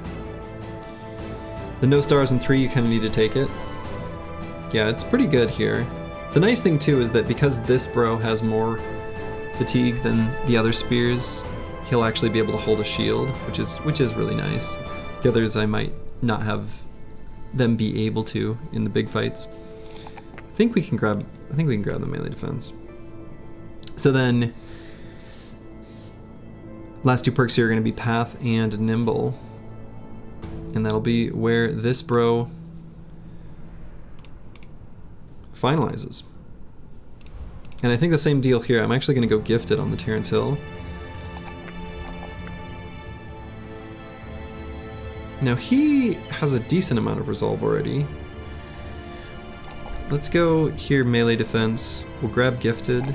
Speaker 1: The no stars in 3, you kind of need to take it. Yeah, it's pretty good here. The nice thing too is that because this bro has more fatigue than the other spears, he'll actually be able to hold a shield, which is really nice. The others I might not have them be able to in the big fights. I think we can grab the melee defense. So then last 2 perks here are going to be Path and Nimble. And that'll be where this bro finalizes. And I think the same deal here. I'm actually going to go Gifted on the Terrence Hill. Now he has a decent amount of Resolve already. Let's go here, melee defense. We'll grab Gifted,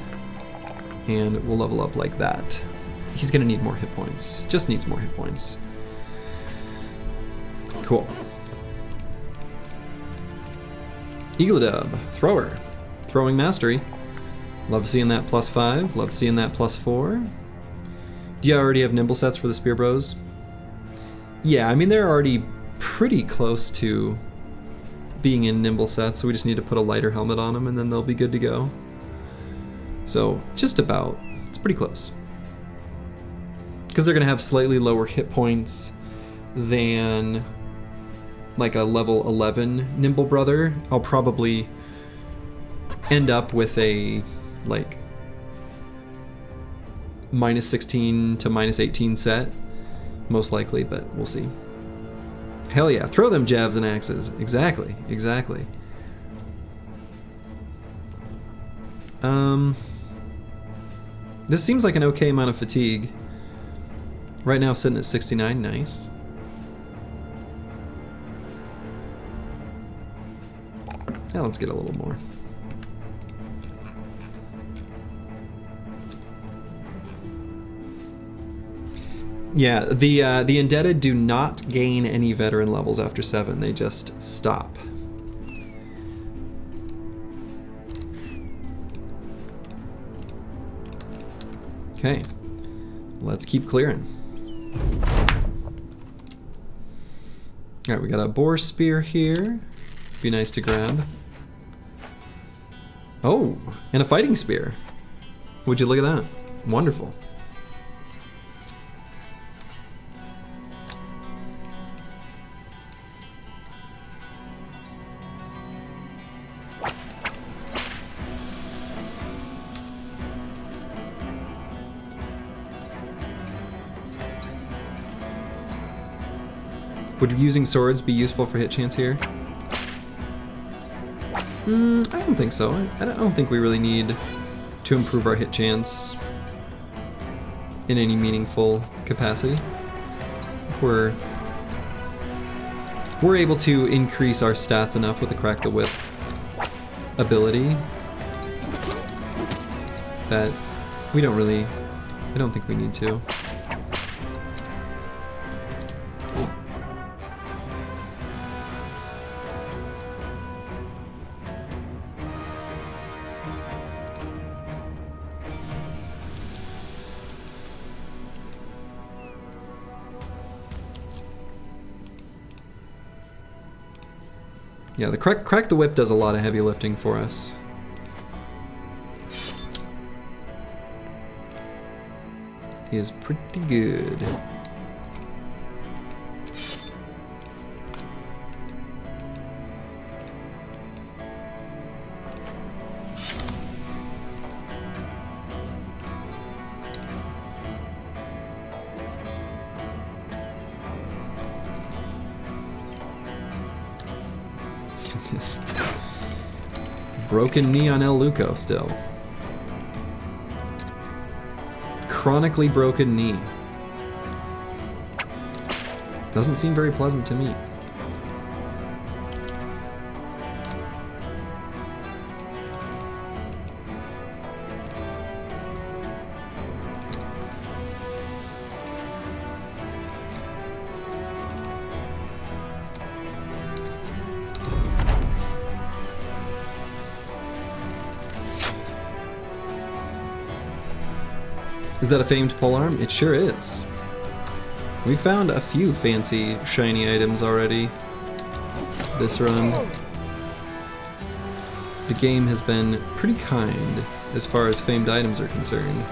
Speaker 1: and we'll level up like that. He's gonna need more hit points. Just needs more hit points. Cool. Eagledub, Thrower. Throwing Mastery. Love seeing that +5, love seeing that +4. Do you already have Nimble sets for the Spear Bros? Yeah, I mean they're already pretty close to being in Nimble sets, so we just need to put a lighter helmet on them and then they'll be good to go. So, just about. It's pretty close. Because they're going to have slightly lower hit points than like a level 11 Nimble Brother. I'll probably end up with a like -16 to -18 set, most likely, but we'll see. Hell yeah, throw them jabs and axes. Exactly, exactly. This seems like an okay amount of fatigue. Right now sitting at 69, nice. Yeah, let's get a little more. Yeah, the indebted do not gain any veteran levels after 7. They just stop. Okay, let's keep clearing. All right, we got a boar spear here. Be nice to grab. Oh, and a fighting spear. Would you look at that? Wonderful. Would using swords be useful for hit chance here? I don't think so. I don't think we really need to improve our hit chance in any meaningful capacity. We're able to increase our stats enough with the Crack the Whip ability that I don't think we need to. Yeah, the crack the Whip does a lot of heavy lifting for us. He is pretty good. This broken knee on El Luco still. Chronically broken knee. Doesn't seem very pleasant to me. Is that a famed polearm? It sure is. We found a few fancy shiny items already this run. The game has been pretty kind as far as famed items are concerned.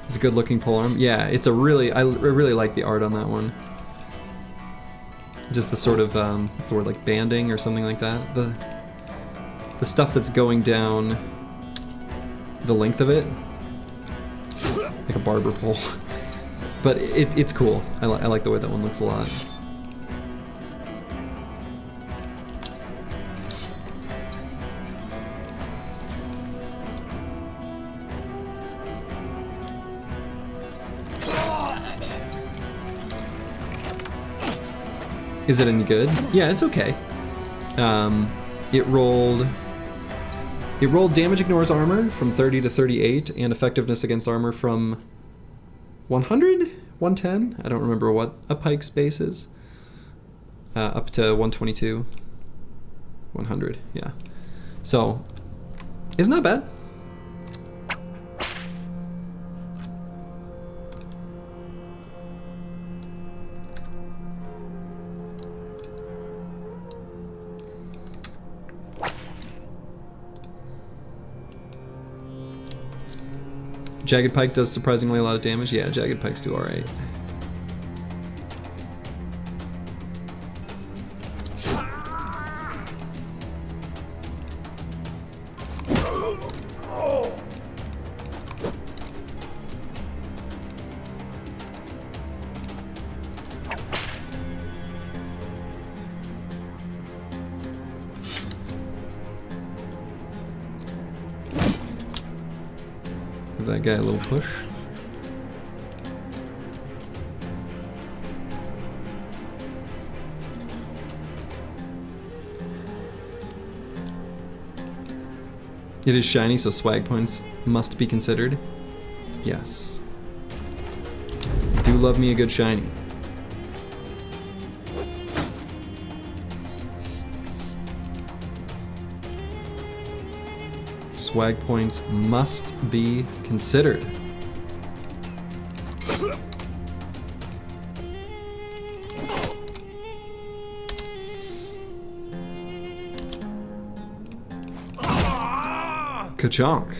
Speaker 1: It's a good looking polearm. Yeah, it's a really, I really like the art on that one. Just the sort of, what's the word, like banding or something like that? The stuff that's going down the length of it. Like a barber pole. But it's cool. I like the way that one looks a lot. Is it any good? Yeah, it's okay. It rolled damage ignores armor from 30 to 38 and effectiveness against armor from 100? 110? I don't remember what a pike's base is. Up to 122. 100, yeah. So, it's not bad. Jagged Pike does surprisingly a lot of damage. Yeah, Jagged Pikes do alright. Give that guy a little push. It is shiny, so swag points must be considered. Yes. Do love me a good shiny. Swag points must be considered. Ka-chonk.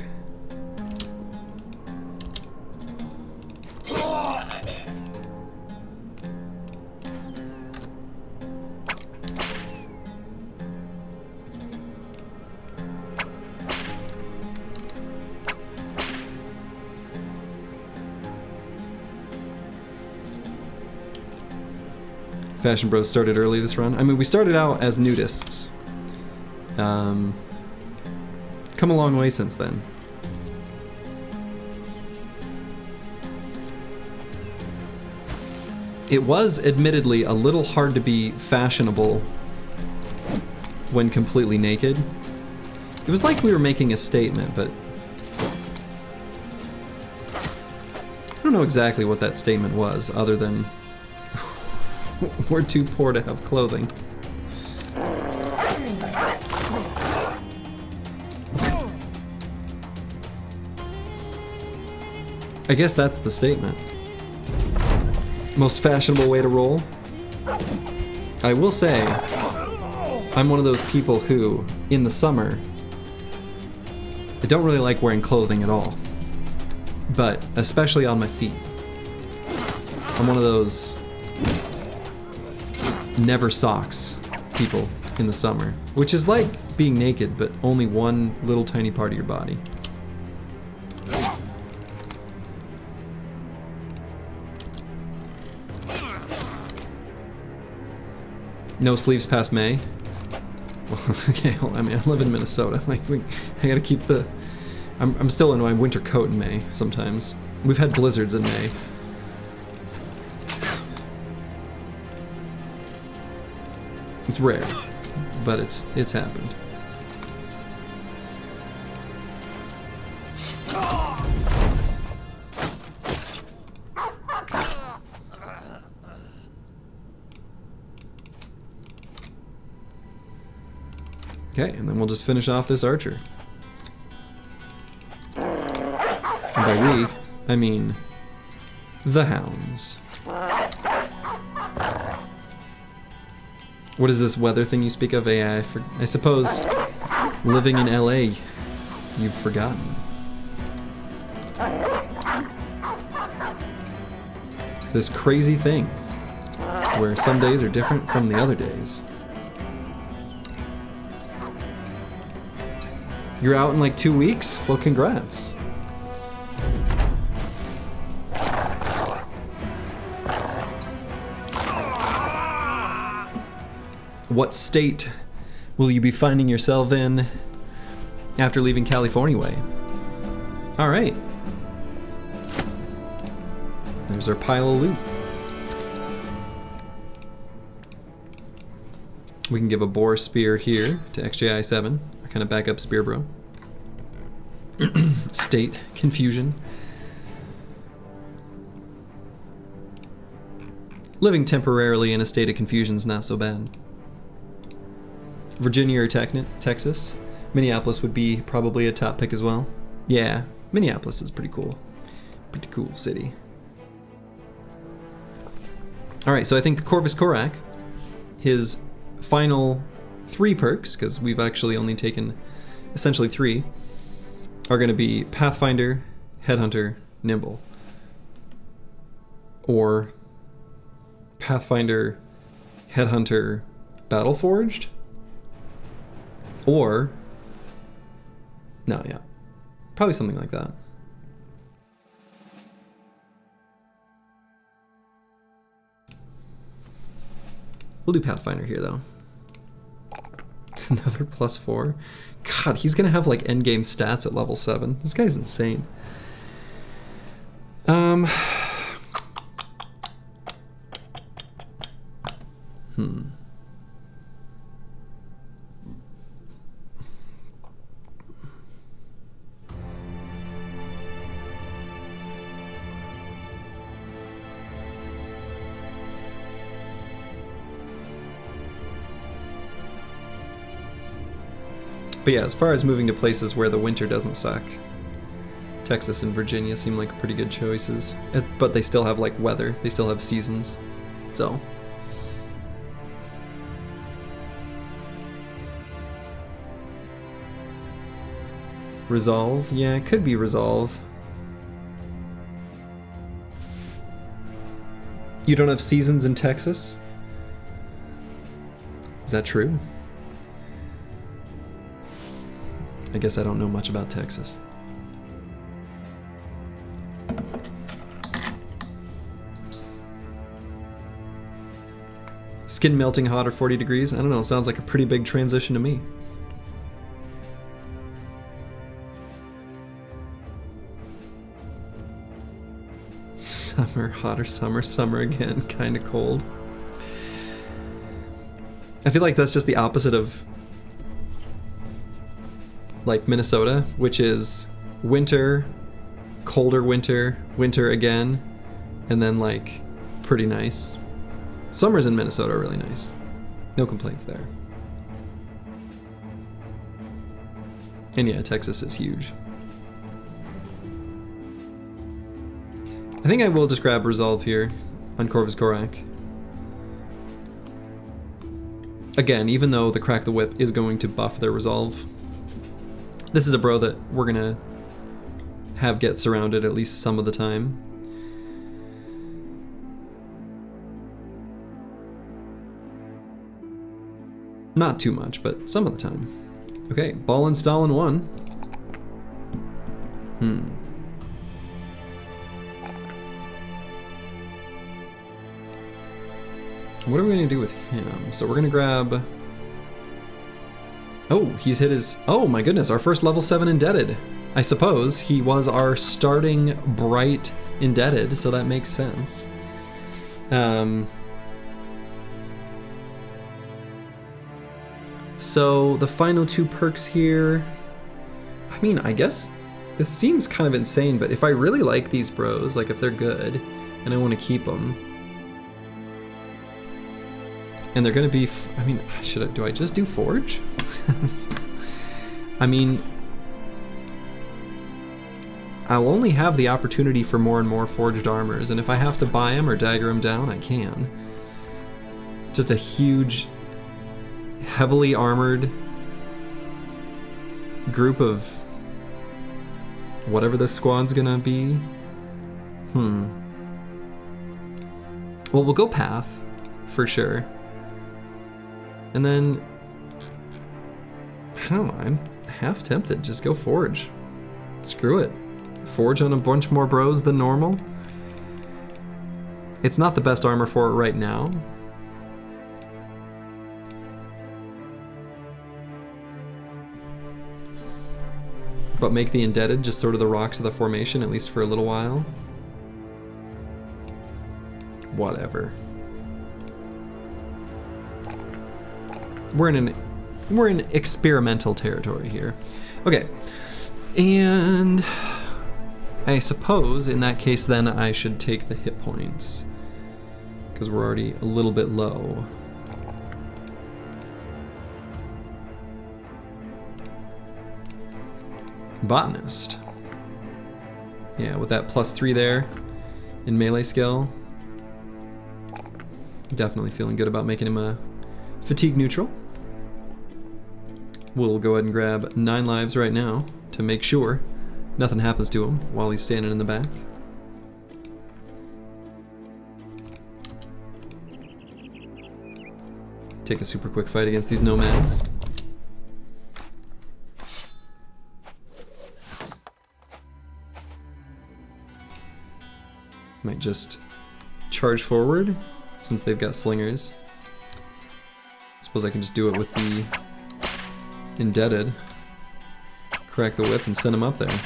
Speaker 1: Fashion Bros started early this run. I mean, we started out as nudists. Come a long way since then. It was admittedly a little hard to be fashionable when completely naked. It was like we were making a statement, but I don't know exactly what that statement was, other than we're too poor to have clothing. I guess that's the statement. Most fashionable way to roll. I will say, I'm one of those people who, in the summer, I don't really like wearing clothing at all. But, especially on my feet. I'm one of those never socks people in the summer. Which is like being naked, but only one little tiny part of your body. No sleeves past May. Well, okay, well, I mean, I live in Minnesota. Like, I gotta keep the... I'm still in my winter coat in May, sometimes. We've had blizzards in May. It's rare, but it's happened. Okay, and then we'll just finish off this archer. And by we, I mean the hounds. What is this weather thing you speak of? I suppose living in LA, you've forgotten. This crazy thing where some days are different from the other days. You're out in like 2 weeks? Well, congrats. What state will you be finding yourself in after leaving California way? All right. There's our pile of loot. We can give a boar spear here to XJI7. Kind of backup spear bro. State confusion. Living temporarily in a state of confusion is not so bad. Virginia or Texas. Minneapolis would be probably a top pick as well. Yeah, Minneapolis is pretty cool. Pretty cool city. Alright, so I think Corvus Corak, his final 3 perks, because we've actually only taken essentially 3, are going to be Pathfinder, Headhunter, Nimble. Or Pathfinder, Headhunter, Battleforged? Or... no, yeah. Probably something like that. We'll do Pathfinder here, though. Another +4. God, he's gonna have like endgame stats at level 7. This guy's insane. Hmm. But yeah, as far as moving to places where the winter doesn't suck, Texas and Virginia seem like pretty good choices. But they still have like weather, they still have seasons. So. Resolve? Yeah, it could be Resolve. You don't have seasons in Texas? Is that true? I guess I don't know much about Texas. Skin melting hot or 40 degrees? I don't know, sounds like a pretty big transition to me. Summer, hotter summer, summer again, kinda cold. I feel like that's just the opposite of like Minnesota, which is winter, colder winter, winter again, and then like pretty nice. Summers in Minnesota are really nice. No complaints there. And yeah, Texas is huge. I think I will just grab Resolve here on Corvus Corac. Again, even though the Crack the Whip is going to buff their Resolve, this is a bro that we're gonna have get surrounded at least some of the time. Not too much, but some of the time. Okay, ball and stall in one. What are we gonna do with him? So we're gonna grab... Oh, he's hit his... Oh my goodness, our first level 7 indebted. I suppose he was our starting bright indebted, so that makes sense. So the final 2 perks here... I mean, I guess this seems kind of insane, but if I really like these bros, like if they're good, and I want to keep them... And they're gonna be, I mean, do I just do Forge? I mean, I'll only have the opportunity for more and more forged armors, and if I have to buy them or dagger them down, I can. Just a huge, heavily armored group of whatever this squad's gonna be. Well, we'll go Path, for sure. And then, I don't know, I'm half tempted, just go Forge. Screw it. Forge on a bunch more bros than normal. It's not the best armor for it right now. But make the indebted just sort of the rocks of the formation, at least for a little while. Whatever. We're in experimental territory here. Okay, and I suppose in that case then I should take the hit points because we're already a little bit low. Botanist. Yeah, with that +3 there in melee skill. Definitely feeling good about making him a fatigue neutral. We'll go ahead and grab 9 lives right now to make sure nothing happens to him while he's standing in the back. Take a super quick fight against these nomads. Might just charge forward since they've got slingers. Suppose I can just do it with the indebted. Crack the whip and send him up there.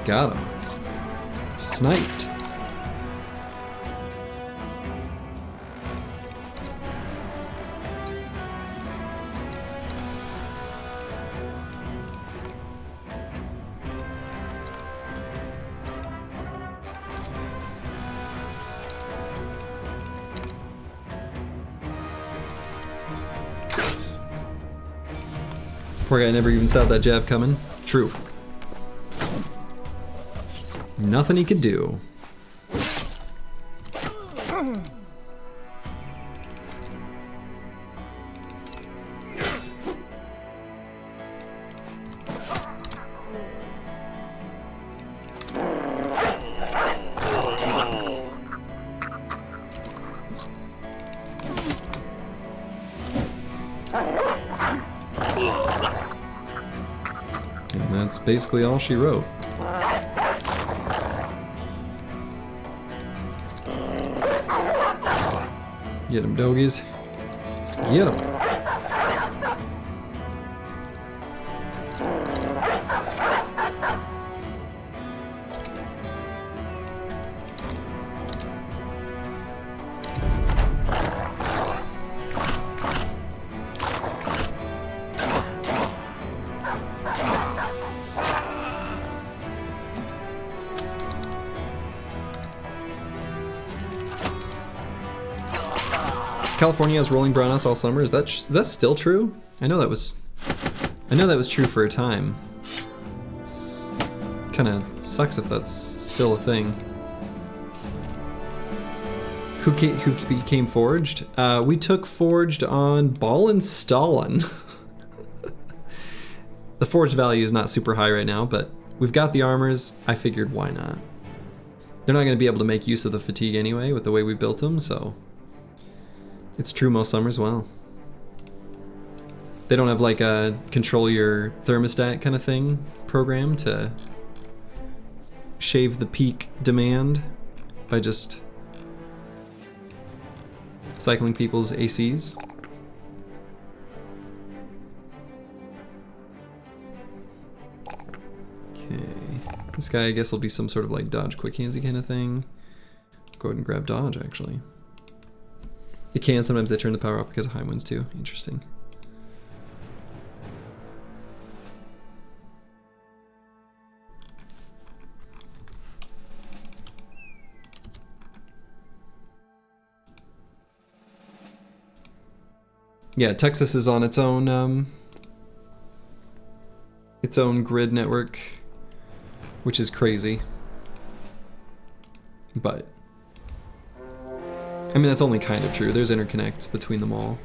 Speaker 1: Got him. Sniped. Poor guy never even saw that jab coming. True. Nothing he could do. And that's basically all she wrote. Get him, doggies. Get him. California has rolling brownouts all summer. Is that still true? I know that was true for a time. It's kind of sucks if that's still a thing. Who became forged? We took forged on Ball and Stalin. The forged value is not super high right now, but we've got the armors. I figured why not? They're not going to be able to make use of the fatigue anyway with the way we built them, so. It's true most summers, well. They don't have like a control your thermostat kind of thing program to shave the peak demand by just cycling people's ACs. Okay, this guy I guess will be some sort of like dodge quick handsy kind of thing. Go ahead and grab dodge actually. It can, sometimes they turn the power off because of high winds too. Interesting. Yeah, Texas is on its own grid network, which is crazy. But I mean, that's only kind of true. There's interconnects between them all.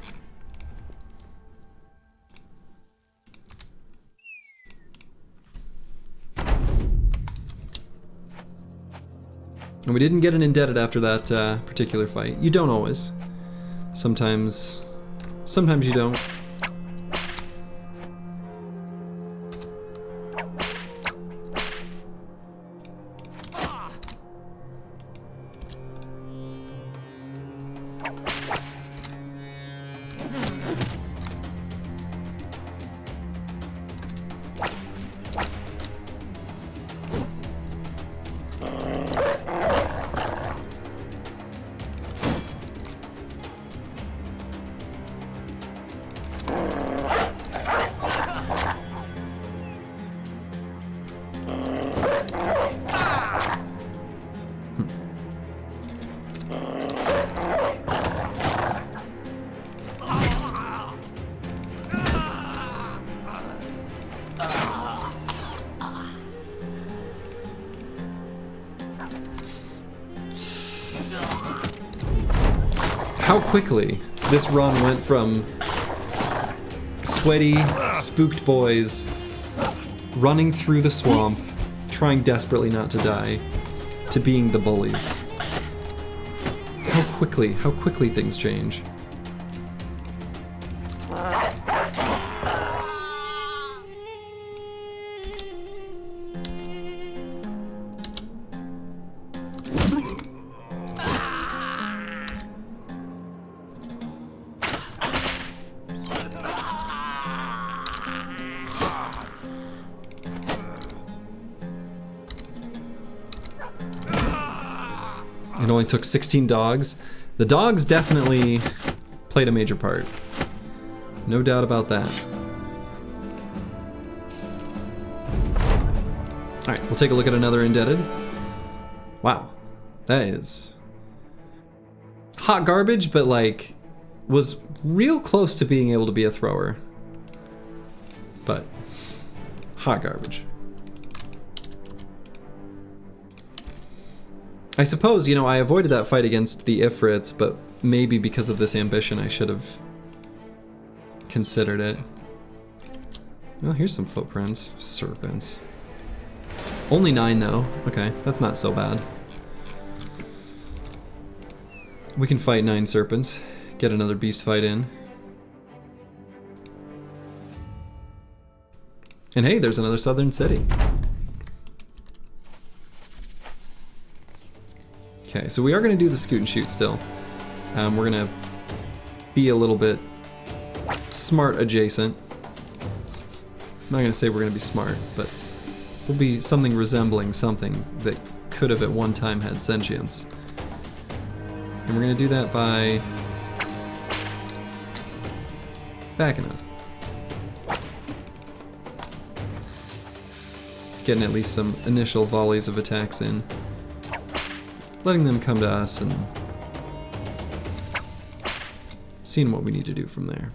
Speaker 1: And we didn't get an indebted after that particular fight. You don't always. Sometimes you don't. How quickly this run went from sweaty, spooked boys running through the swamp, trying desperately not to die, to being the bullies. How quickly things change. It only took 16 dogs. The dogs definitely played a major part. No doubt about that. Alright, we'll take a look at another indebted. Wow. That is hot garbage, but like was real close to being able to be a thrower. But hot garbage. I suppose, you know, I avoided that fight against the Ifrits, but maybe because of this ambition I should have considered it. Well, here's some footprints. Serpents. Only 9 though. Okay, that's not so bad. We can fight 9 serpents. Get another beast fight in. And hey, there's another southern city. Okay, so we are going to do the scoot and shoot still. We're going to be a little bit smart adjacent. I'm not going to say we're going to be smart, but we'll be something resembling something that could have at one time had sentience. And we're going to do that by backing up. Getting at least some initial volleys of attacks in. Letting them come to us and seeing what we need to do from there.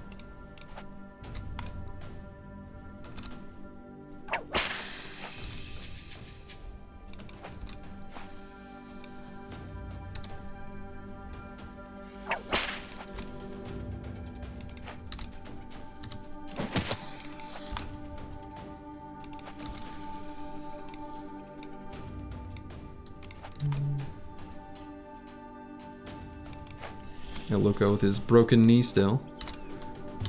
Speaker 1: Loco with his broken knee still.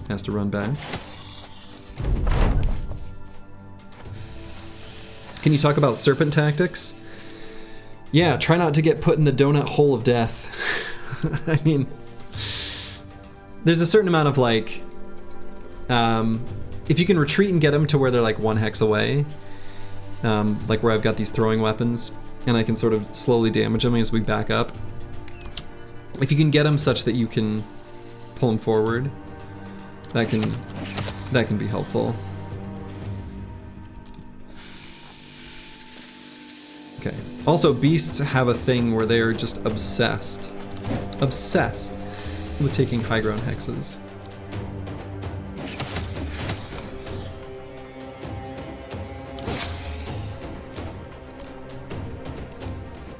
Speaker 1: Has to run back. Can you talk about serpent tactics? Yeah, try not to get put in the donut hole of death. I mean, there's a certain amount of like, if you can retreat and get them to where they're like 1 hex away, like where I've got these throwing weapons, and I can sort of slowly damage them as we back up. If you can get them such that you can pull them forward, that can be helpful. Okay. Also, beasts have a thing where they are just obsessed with taking high ground hexes.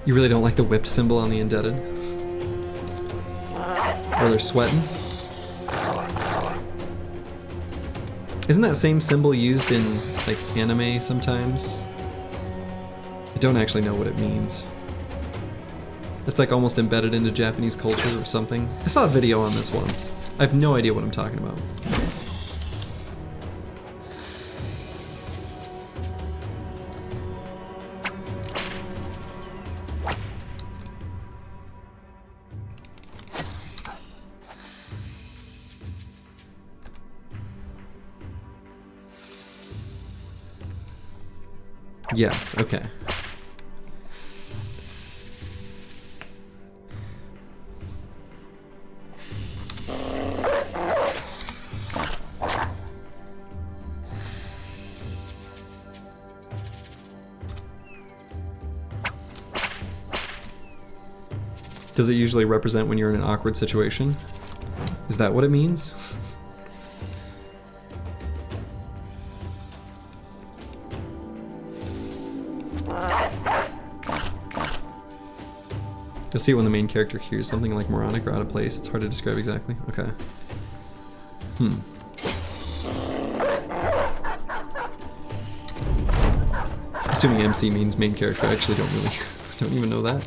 Speaker 1: You really don't like the whip symbol on the indebted? Or they're sweating? Isn't that same symbol used in like anime sometimes? I don't actually know what it means. It's like almost embedded into Japanese culture or something. I saw a video on this once. I have no idea what I'm talking about. Yes, okay. Does it usually represent when you're in an awkward situation? Is that what it means? You'll see it when the main character hears something like moronic or out of place. It's hard to describe exactly. Okay. Assuming MC means main character, I actually don't even know that.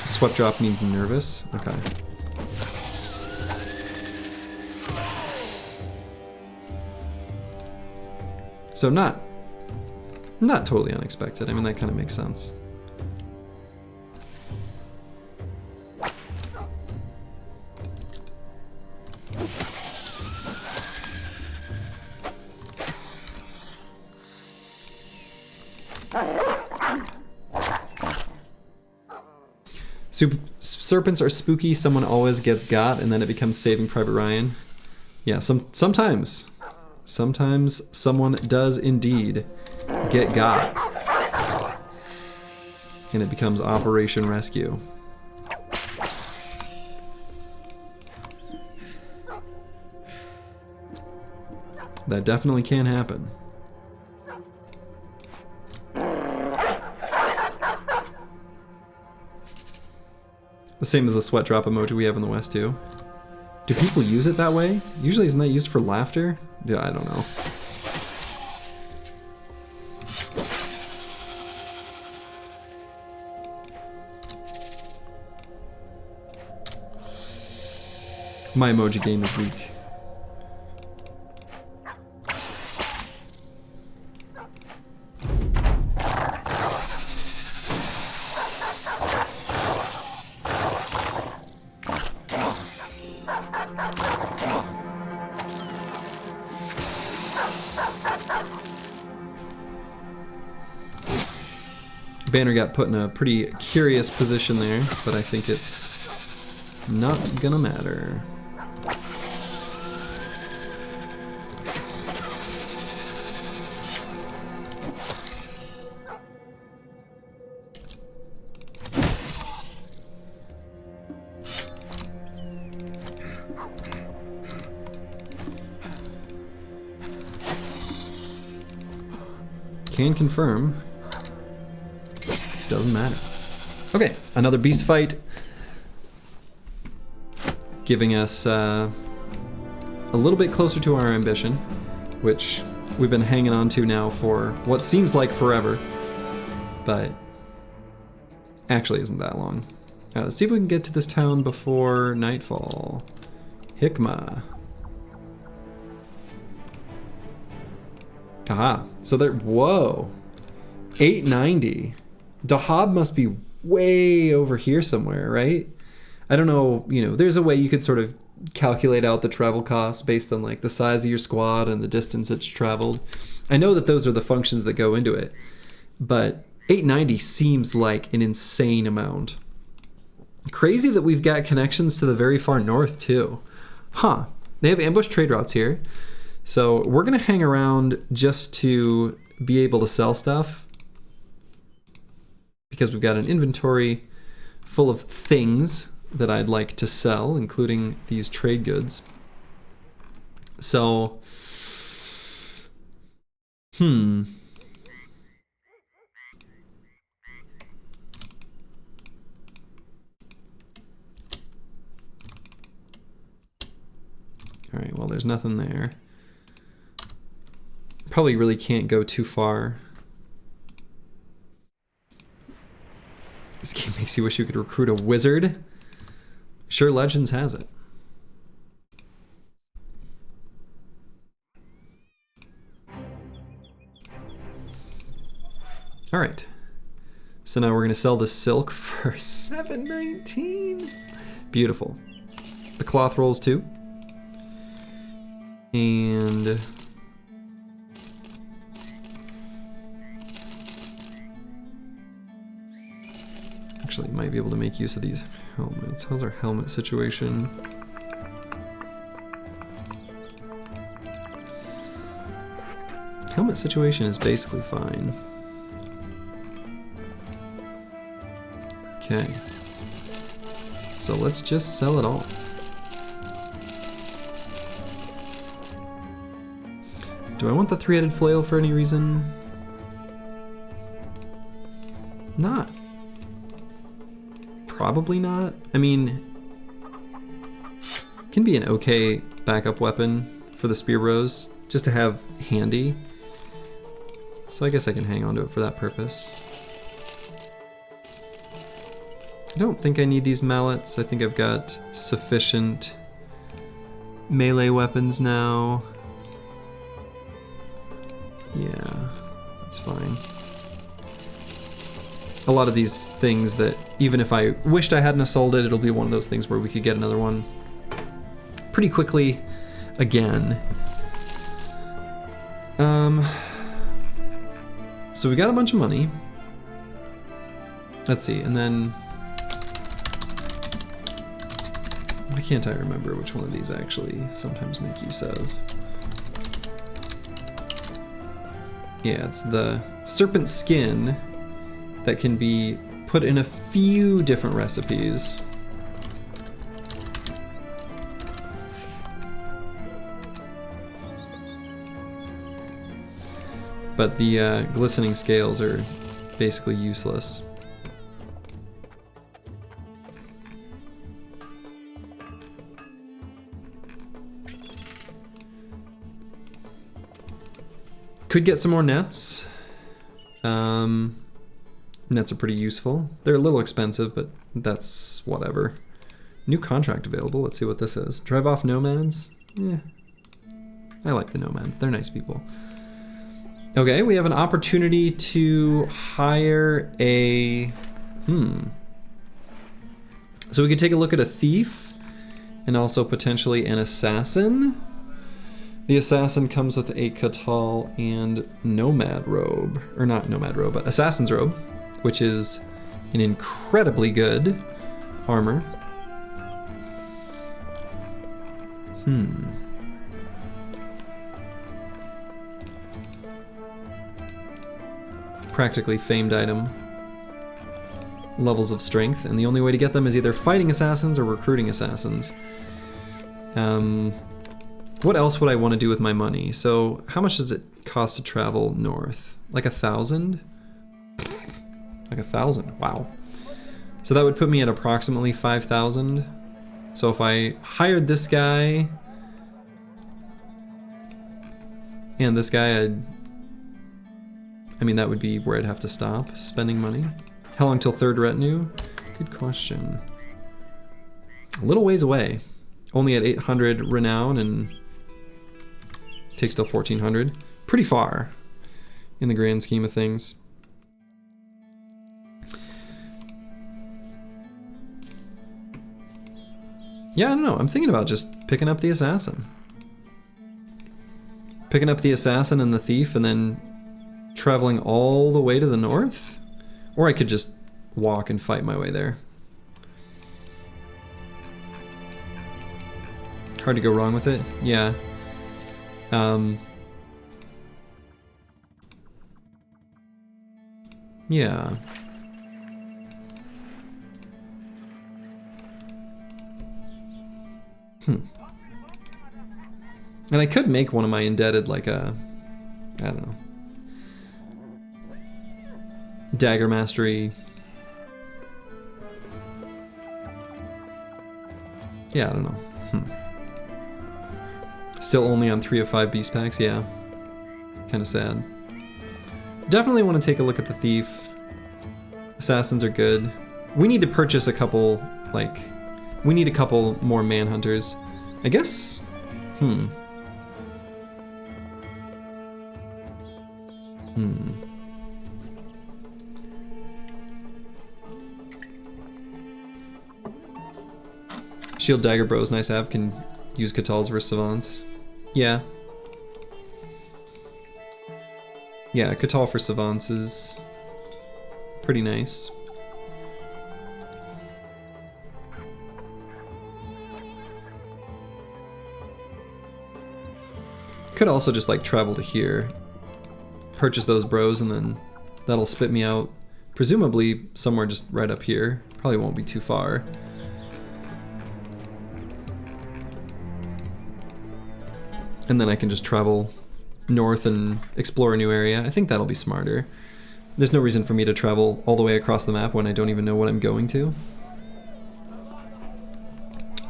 Speaker 1: Sweat drop means nervous. Okay. So not totally unexpected. I mean, that kind of makes sense. Serpents are spooky, someone always gets got, and then it becomes Saving Private Ryan. Yeah, sometimes. Sometimes someone does indeed get got. And it becomes Operation Rescue. That definitely can happen. The same as the sweat drop emoji we have in the West too. Do people use it that way? Usually isn't that used for laughter? Yeah, I don't know. My emoji game is weak. Banner got put in a pretty curious position there, but I think it's not gonna matter. Can confirm. Doesn't matter. Okay, another beast fight. Giving us a little bit closer to our ambition, which we've been hanging on to now for what seems like forever, but actually isn't that long. Let's see if we can get to this town before nightfall. Hikmah. Ah, so there, whoa. 890. Dahab must be way over here somewhere, right? I don't know, you know, there's a way you could sort of calculate out the travel costs based on like the size of your squad and the distance it's traveled. I know that those are the functions that go into it, but 890 seems like an insane amount. Crazy that we've got connections to the very far north too. Huh, they have ambush trade routes here. So we're gonna hang around just to be able to sell stuff, because we've got an inventory full of things that I'd like to sell, including these trade goods. So, All right, well, there's nothing there. Probably really can't go too far. This game makes you wish you could recruit a wizard. Sure, Legends has it. All right. So now we're going to sell the silk for $7.19. Beautiful. The cloth rolls too. And actually might be able to make use of these helmets. How's our helmet situation? Helmet situation is basically fine. Okay. So let's just sell it all. Do I want the three-headed flail for any reason? Not. Probably not. I mean, it can be an okay backup weapon for the spear bros, just to have handy. So I guess I can hang on to it for that purpose. I don't think I need these mallets. I think I've got sufficient melee weapons now. Yeah, that's fine. A lot of these things that, even if I wished I hadn't sold it, it'll be one of those things where we could get another one pretty quickly again. So we got a bunch of money. Let's see, and then... Why can't I remember which one of these actually sometimes make use of? Yeah, it's the serpent skin that can be put in a few different recipes. But the glistening scales are basically useless. Could get some more nets. Nets are pretty useful. They're a little expensive, but that's whatever. New contract available. Let's see what this is. Drive off nomads? Yeah. I like the nomads. They're nice people. Okay, we have an opportunity to hire a... So we could take a look at a thief and also potentially an assassin. The assassin comes with a Catal and nomad robe. Or not nomad robe, but assassin's robe, which is an incredibly good armor. Practically famed item. Levels of strength, and the only way to get them is either fighting assassins or recruiting assassins. What else would I want to do with my money? So how much does it cost to travel north? Like 1,000? Like 1,000, wow. So that would put me at approximately 5,000. So if I hired this guy and this guy, I mean, that would be where I'd have to stop spending money. How long till third retinue? Good question. A little ways away. Only at 800 renown and takes till 1400. Pretty far in the grand scheme of things. Yeah, I don't know. I'm thinking about just picking up the assassin. Picking up the assassin and the thief and then traveling all the way to the north? Or I could just walk and fight my way there. Hard to go wrong with it? Yeah. Yeah. And I could make one of my indebted like a, I don't know, dagger mastery. Yeah, I don't know. Still only on 3 of 5 beast packs, yeah. Kind of sad. Definitely want to take a look at the thief. Assassins are good. We need to purchase a couple, like, we need a couple more manhunters. I guess, Shield Dagger Bro is nice to have, can use Catals versus Savants. Yeah. Yeah, Catal for Savants is pretty nice. Could also just like travel to here, purchase those bros, and then that'll spit me out presumably somewhere just right up here. Probably won't be too far. And then I can just travel north and explore a new area. I think that'll be smarter. There's no reason for me to travel all the way across the map when I don't even know what I'm going to.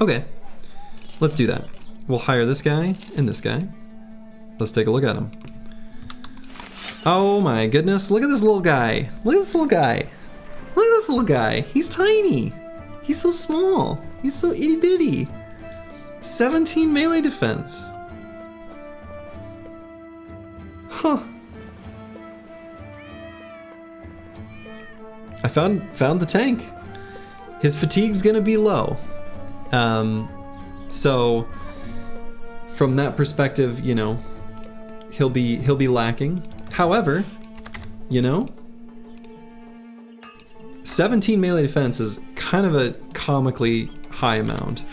Speaker 1: Okay, let's do that. We'll hire this guy and this guy. Let's take a look at him. Oh my goodness, look at this little guy. Look at this little guy. Look at this little guy. He's tiny. He's so small. He's so itty bitty. 17 melee defense. Huh. I found the tank. His fatigue's gonna be low. So from that perspective, you know, he'll be lacking. However, you know? 17 melee defense is kind of a comically high amount.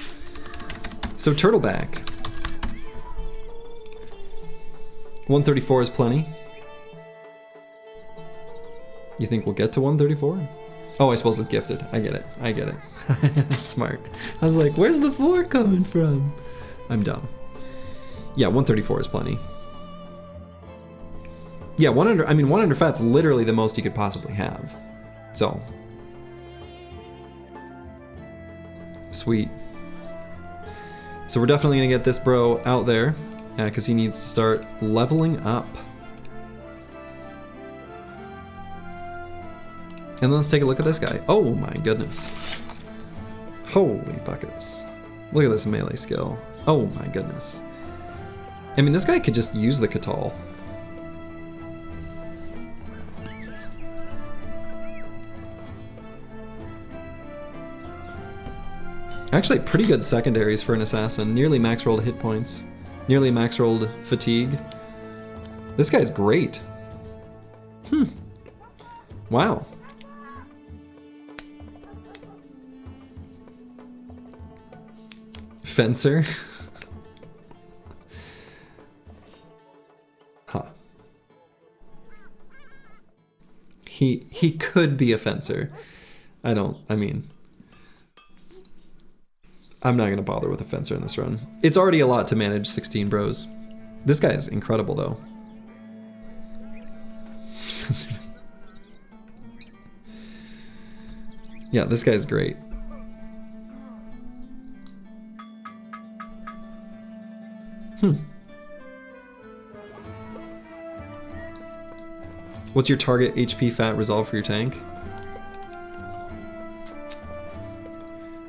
Speaker 1: So turtleback. 134 is plenty. You think we'll get to 134? Oh, I suppose with gifted. I get it. I get it. Smart. I was like, where's the 4 coming from? I'm dumb. Yeah, 134 is plenty. Yeah, 100. I mean, 100 fat's literally the most you could possibly have. So. Sweet. So we're definitely gonna get this bro out there, because he needs to start leveling up. And then let's take a look at this guy. Oh my goodness. Holy buckets. Look at this melee skill. Oh my goodness. I mean, this guy could just use the Katal. Actually, pretty good secondaries for an assassin. Nearly max rolled hit points. Nearly max rolled fatigue. This guy's great. Wow. Fencer. Huh. He could be a fencer. I mean, I'm not gonna bother with a fencer in this run. It's already a lot to manage 16 bros. This guy is incredible though. Yeah, this guy's great. What's your target HP fat resolve for your tank?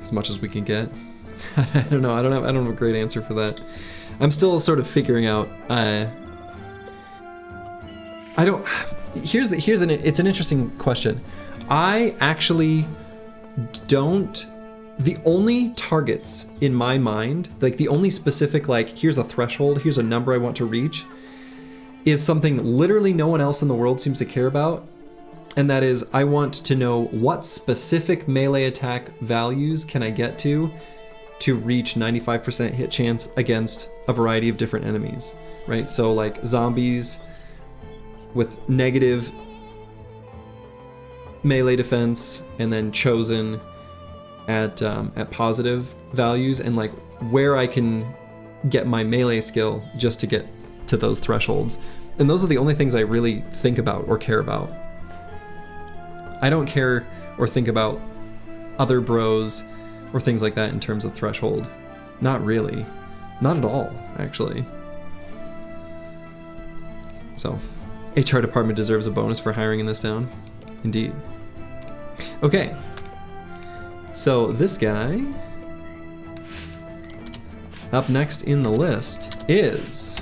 Speaker 1: As much as we can get. I don't know. I don't have a great answer for that. I'm still sort of figuring out. It's an interesting question. I actually don't. The only targets in my mind, like the only specific, like here's a threshold, here's a number I want to reach, is something literally no one else in the world seems to care about. And that is, I want to know what specific melee attack values can I get to reach 95% hit chance against a variety of different enemies, right? So like zombies with negative melee defense, and then chosen at positive values, and like where I can get my melee skill just to get to those thresholds. And those are the only things I really think about or care about. I don't care or think about other bros or things like that in terms of threshold. Not really. Not at all, actually. So, HR department deserves a bonus for hiring in this town. Indeed. Okay. So this guy, up next in the list is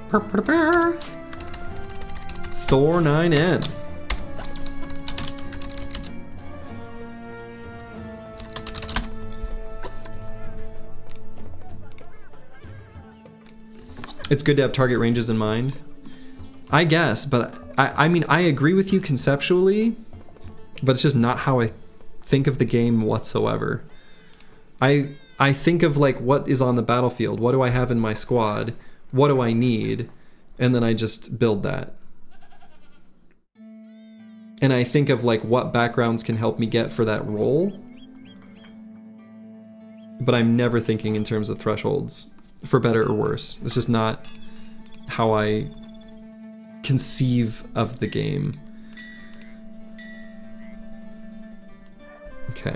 Speaker 1: Thor 9N. It's good to have target ranges in mind, I guess, but I mean, I agree with you conceptually, but it's just not how I think of the game whatsoever. I think of like what is on the battlefield, what do I have in my squad, what do I need, and then I just build that. And I think of like what backgrounds can help me get for that role, but I'm never thinking in terms of thresholds, for better or worse. It's just not how I conceive of the game. Okay.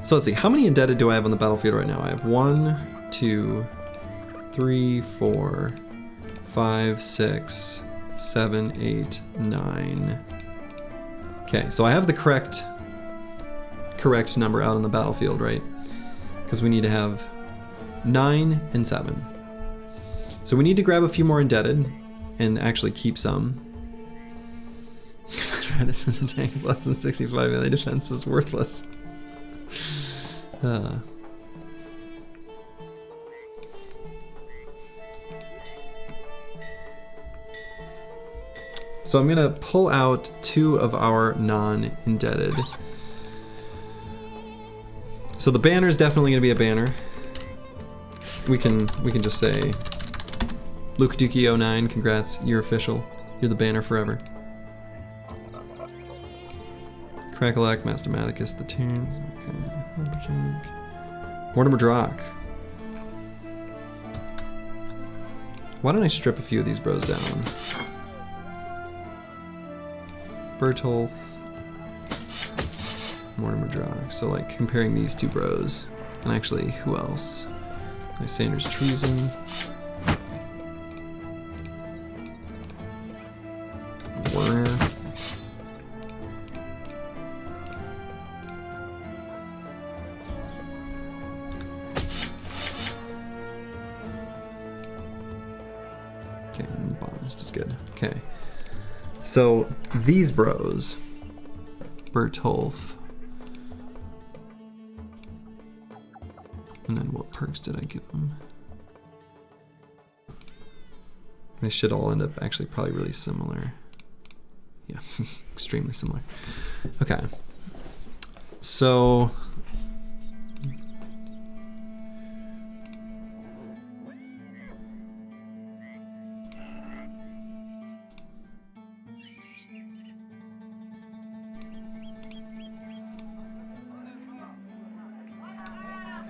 Speaker 1: So let's see, how many indebted do I have on the battlefield right now? I have 1, 2, 3, 4, 5, 6, 7, 8, 9. Okay, so I have the correct number out on the battlefield, right? Because we need to have 9 and 7. So we need to grab a few more indebted and actually keep some. Travis is a tank of less than 65 melee defense is worthless. So I'm gonna pull out 2 of our non-indebted. So the banner is definitely gonna be a banner. We can just say, Luke Dookie 09, congrats, you're official. You're the banner forever. Crackalack, Mastomaticus, the Terrans, okay. Lumberjack. Mortimer Drock. Why don't I strip a few of these bros down? Bertolf. Mortimer Drock. So like comparing these 2 bros. And actually, who else? Lysander's Treason. Werner. Okay, Botanist is good. Okay. So these bros. Bertolf. And then what perks did I give them? They should all end up actually probably really similar. Yeah, extremely similar. Okay. So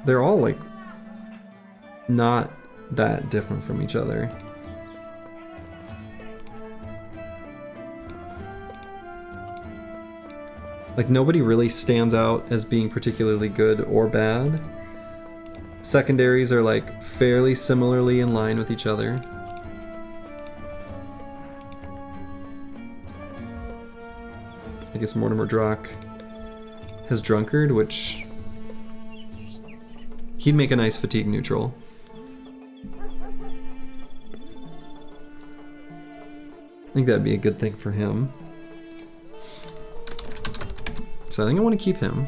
Speaker 1: they're all like not that different from each other. Like nobody really stands out as being particularly good or bad. Secondaries are like fairly similarly in line with each other. I guess Mortimer Drock has Drunkard, which he'd make a nice fatigue neutral. I think that'd be a good thing for him. So I think I want to keep him.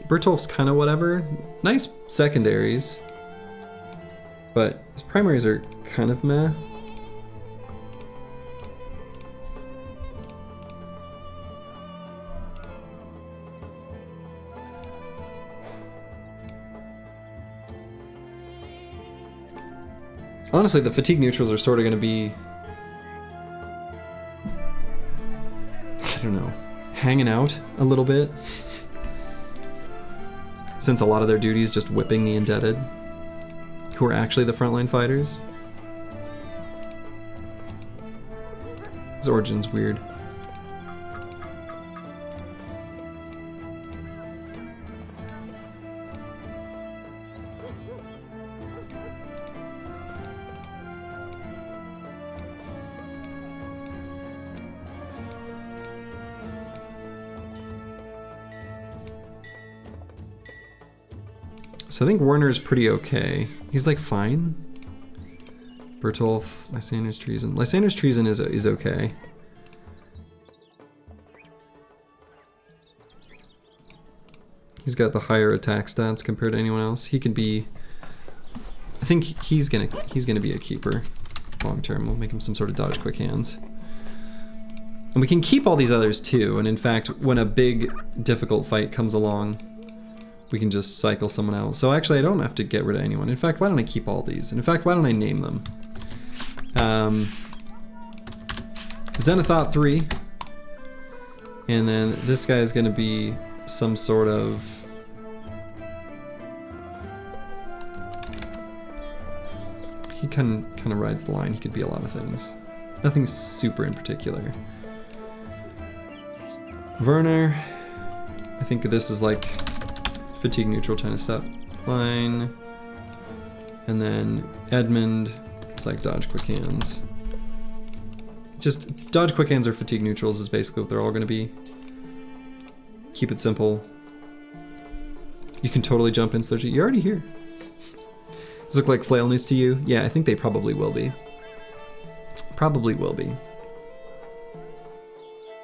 Speaker 1: Bertolf's kind of whatever. Nice secondaries. But his primaries are kind of meh. Honestly, the fatigue neutrals are sort of going to be, I don't know, hanging out a little bit. Since a lot of their duty is just whipping the indebted, who are actually the frontline fighters. His origin's weird. So I think Werner's pretty okay. He's like fine. Bertolf, Lysander's Treason. Lysander's Treason is okay. He's got the higher attack stats compared to anyone else. He could be, I think he's gonna be a keeper long term. We'll make him some sort of dodge quick hands. And we can keep all these others too, and in fact, when a big difficult fight comes along, we can just cycle someone out. So actually I don't have to get rid of anyone. In fact, why don't I keep all these? And in fact, why don't I name them? Xenothought 3. And then this guy is gonna be some sort of... He kind of rides the line. He could be a lot of things. Nothing super in particular. Werner. I think this is like fatigue neutral kind of set line. And then Edmund is like dodge quick hands. Just dodge quick hands or fatigue neutrals is basically what they're all gonna be. Keep it simple. You can totally jump in Slurgy. You're already here. Does it look like flail news to you? Yeah, I think they probably will be. Probably will be.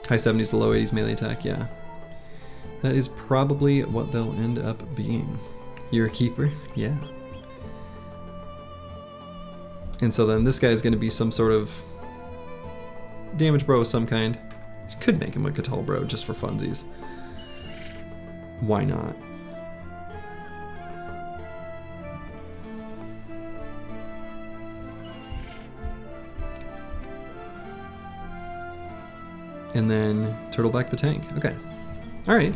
Speaker 1: High 70s to low 80s melee attack, yeah. That is probably what they'll end up being. You're a keeper? Yeah. And so then this guy is going to be some sort of damage bro of some kind. Could make him a Catal bro just for funsies. Why not? And then Turtleback the tank. Okay. Alright.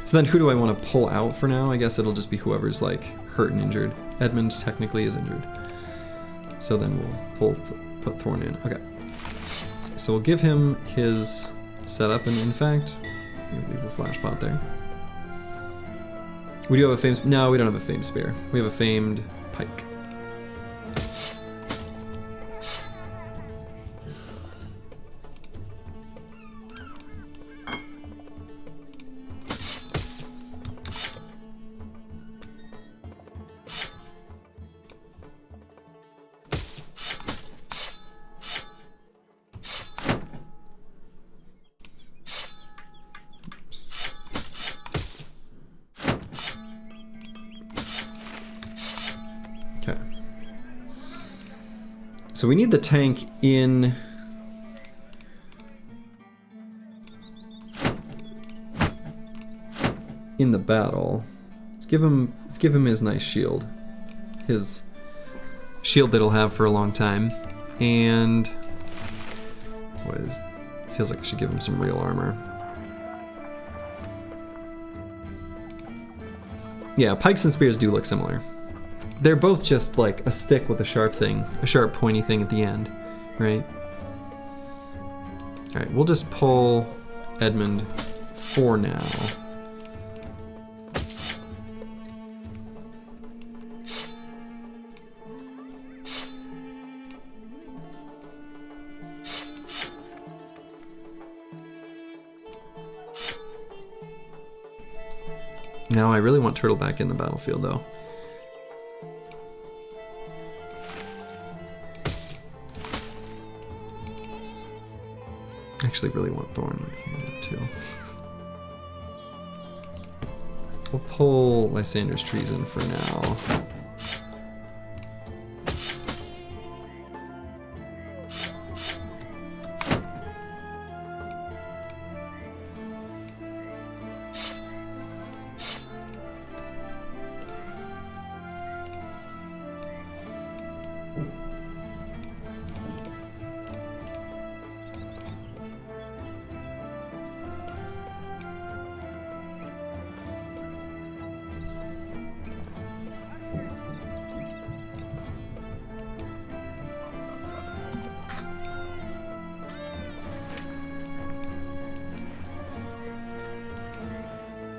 Speaker 1: So then who do I want to pull out for now? I guess it'll just be whoever's like hurt and injured. Edmund technically is injured. So then we'll put Thorn in. Okay. So we'll give him his setup, and in fact, we'll leave the flashbot there. We do have a famed... No, we don't have a famed spear. We have a famed pike. Okay. So we need the tank in... in the battle. Let's give him his nice shield. His shield that he'll have for a long time. And feels like I should give him some real armor. Yeah, pikes and spears do look similar. They're both just like a stick with a sharp thing, a sharp pointy thing at the end, right? All right, we'll just pull Edmund for now. Now I really want Turtleback in the battlefield though. Actually really want Thorn here too. We'll pull Lysander's Treason for now.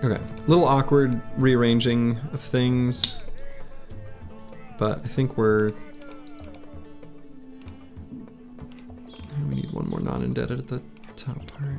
Speaker 1: Okay, a little awkward rearranging of things, but I think we need one more non-indebted at the top part.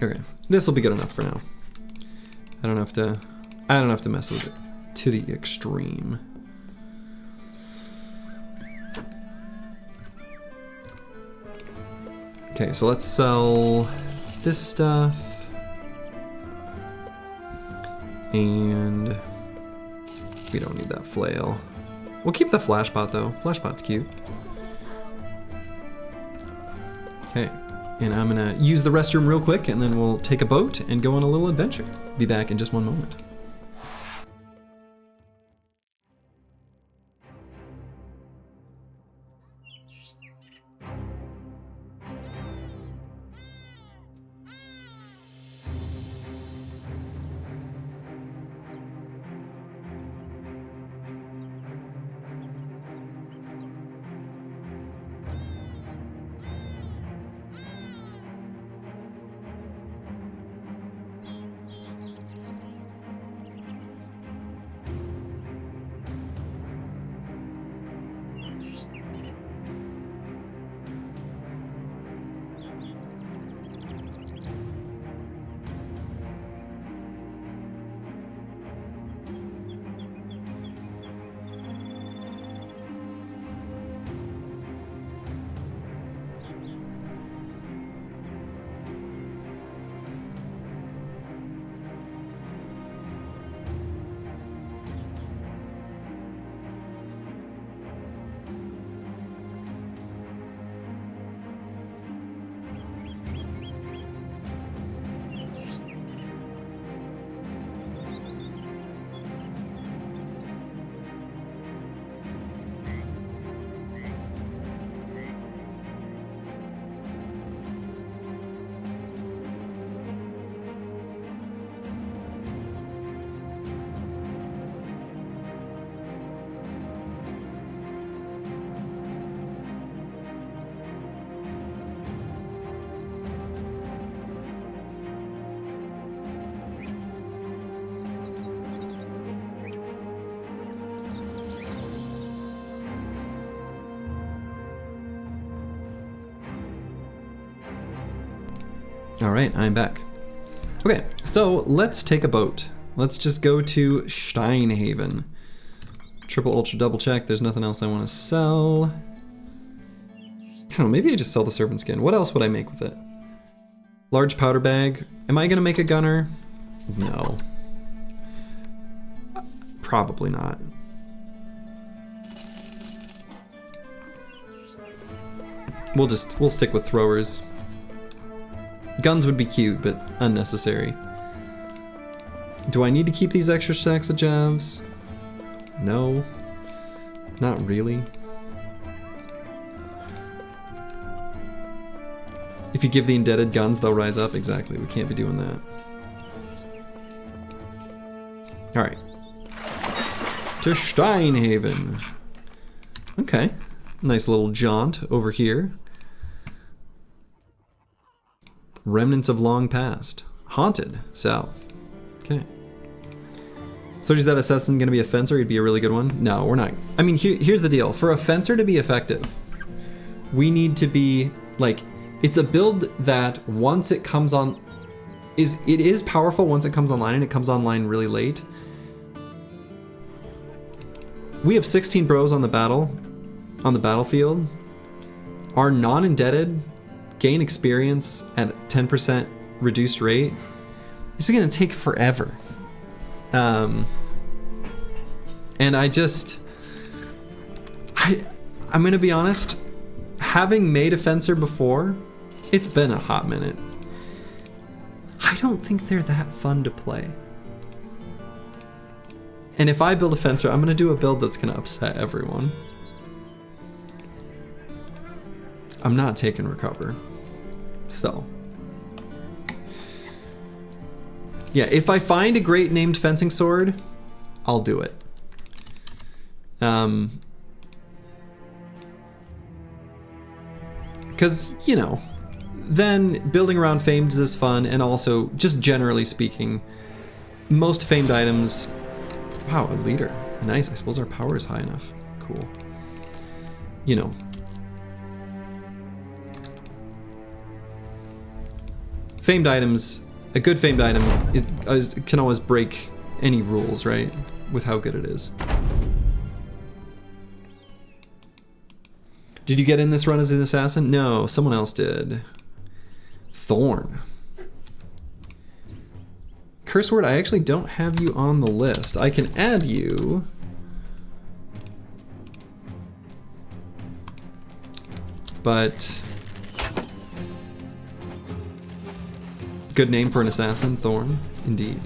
Speaker 1: Okay, this will be good enough for now. I don't have to mess with it to the extreme. Okay, so let's sell this stuff. And we don't need that flail. We'll keep the flashbot though. Flashbot's cute. Okay. And I'm gonna use the restroom real quick, and then we'll take a boat and go on a little adventure. Be back in just one moment. All right, I'm back. Okay, so let's take a boat. Let's just go to Steinhaven. Triple, ultra, double check. There's nothing else I want to sell. I don't know, maybe I just sell the serpent skin. What else would I make with it? Large powder bag. Am I gonna make a gunner? No. Probably not. We'll stick with throwers. Guns would be cute, but unnecessary. Do I need to keep these extra stacks of jabs? No. Not really. If you give the indebted guns, they'll rise up. Exactly, we can't be doing that. Alright. To Steinhaven. Okay. Nice little jaunt over here. Remnants of long past. Haunted, south. Okay. So is that assassin gonna be a fencer? He'd be a really good one? No, we're not. I mean, here's the deal. For a fencer to be effective, we need to be, like, it's a build that once it comes on, it is powerful once it comes online, and it comes online really late. We have 16 bros on the battlefield. Our non-indebted gain experience at 10% reduced rate. This is gonna take forever. And I'm gonna be honest, having made a fencer before, it's been a hot minute. I don't think they're that fun to play. And if I build a fencer, I'm gonna do a build that's gonna upset everyone. I'm not taking recover. So. Yeah, if I find a great named fencing sword, I'll do it. Because, you know, then building around famed is fun, and also, just generally speaking, most famed items... Wow, a leader. Nice, I suppose our power is high enough. Cool. You know. Famed items, a good famed item can always break any rules, right? With how good it is. Did you get in this run as an assassin? No, someone else did. Thorn. Curse word, I actually don't have you on the list. I can add you. But... good name for an assassin, Thorn, indeed.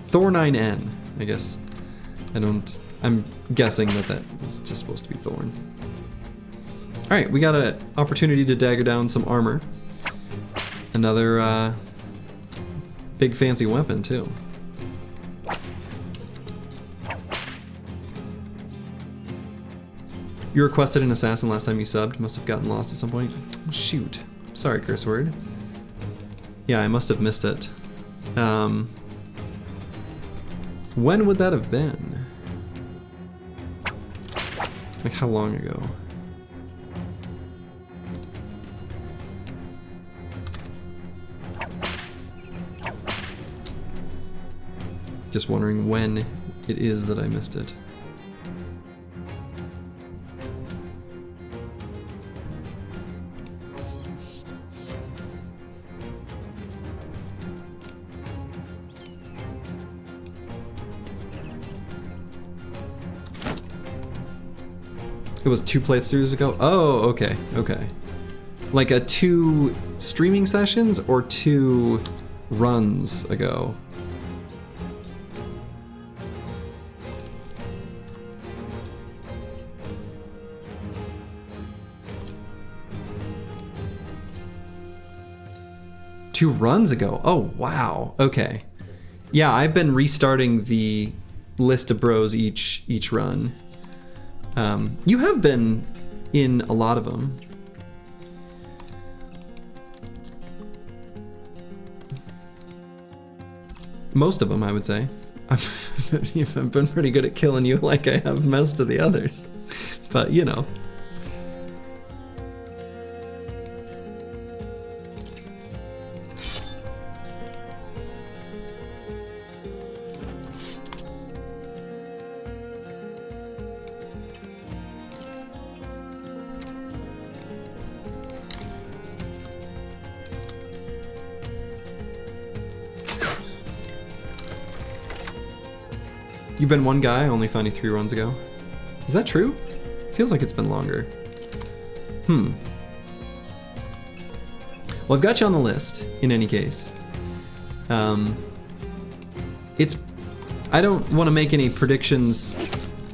Speaker 1: Thornine, I guess. I'm guessing that is just supposed to be Thorn. Alright, we got an opportunity to dagger down some armor. Another big fancy weapon, too. You requested an assassin last time you subbed. Must have gotten lost at some point. Shoot. Sorry, curse word. Yeah, I must have missed it. When would that have been? Like, how long ago? Just wondering when it is that I missed it. It was 2 playthroughs ago? Oh, okay, okay. Like a 2 streaming sessions or 2 runs ago? Two runs ago? Oh, wow, okay. Yeah, I've been restarting the list of bros each run. You have been in a lot of them. Most of them, I would say. I've been pretty good at killing you like I have most of the others. But, you know. You've been one guy, I only found you 3 runs ago. Is that true? Feels like it's been longer. Well, I've got you on the list, in any case. I don't want to make any predictions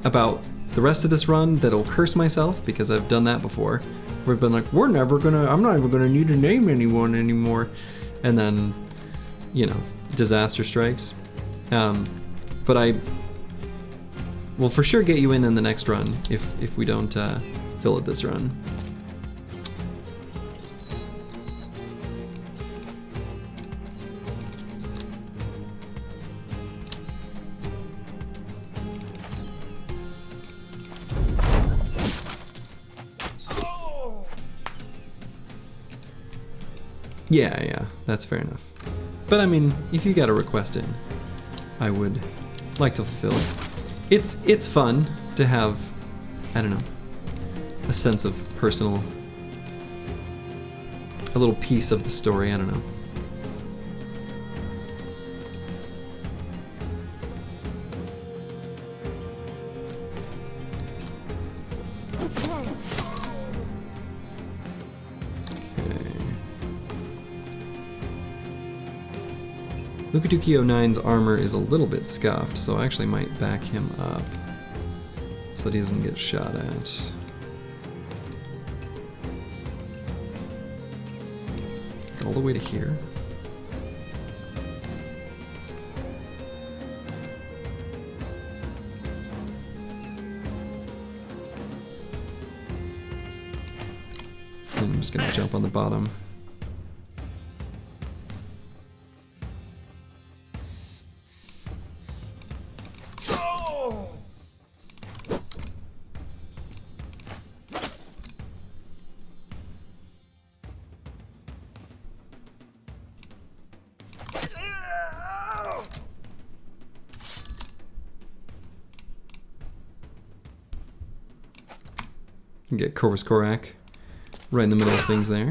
Speaker 1: about the rest of this run that'll curse myself, because I've done that before. We've been like, I'm not even gonna need to name anyone anymore. And then, you know, disaster strikes. But I will for sure get you in the next run if we don't fill it this run. Yeah, that's fair enough. But I mean, if you got a request in, I would like to fulfill it. It's fun to have, I don't know, a sense of personal, a little piece of the story, I don't know. Lukaduki 09's armor is a little bit scuffed, so I actually might back him up so that he doesn't get shot at. All the way to here. And I'm just gonna jump on the bottom. Get Corvus Korak right in the middle of things there.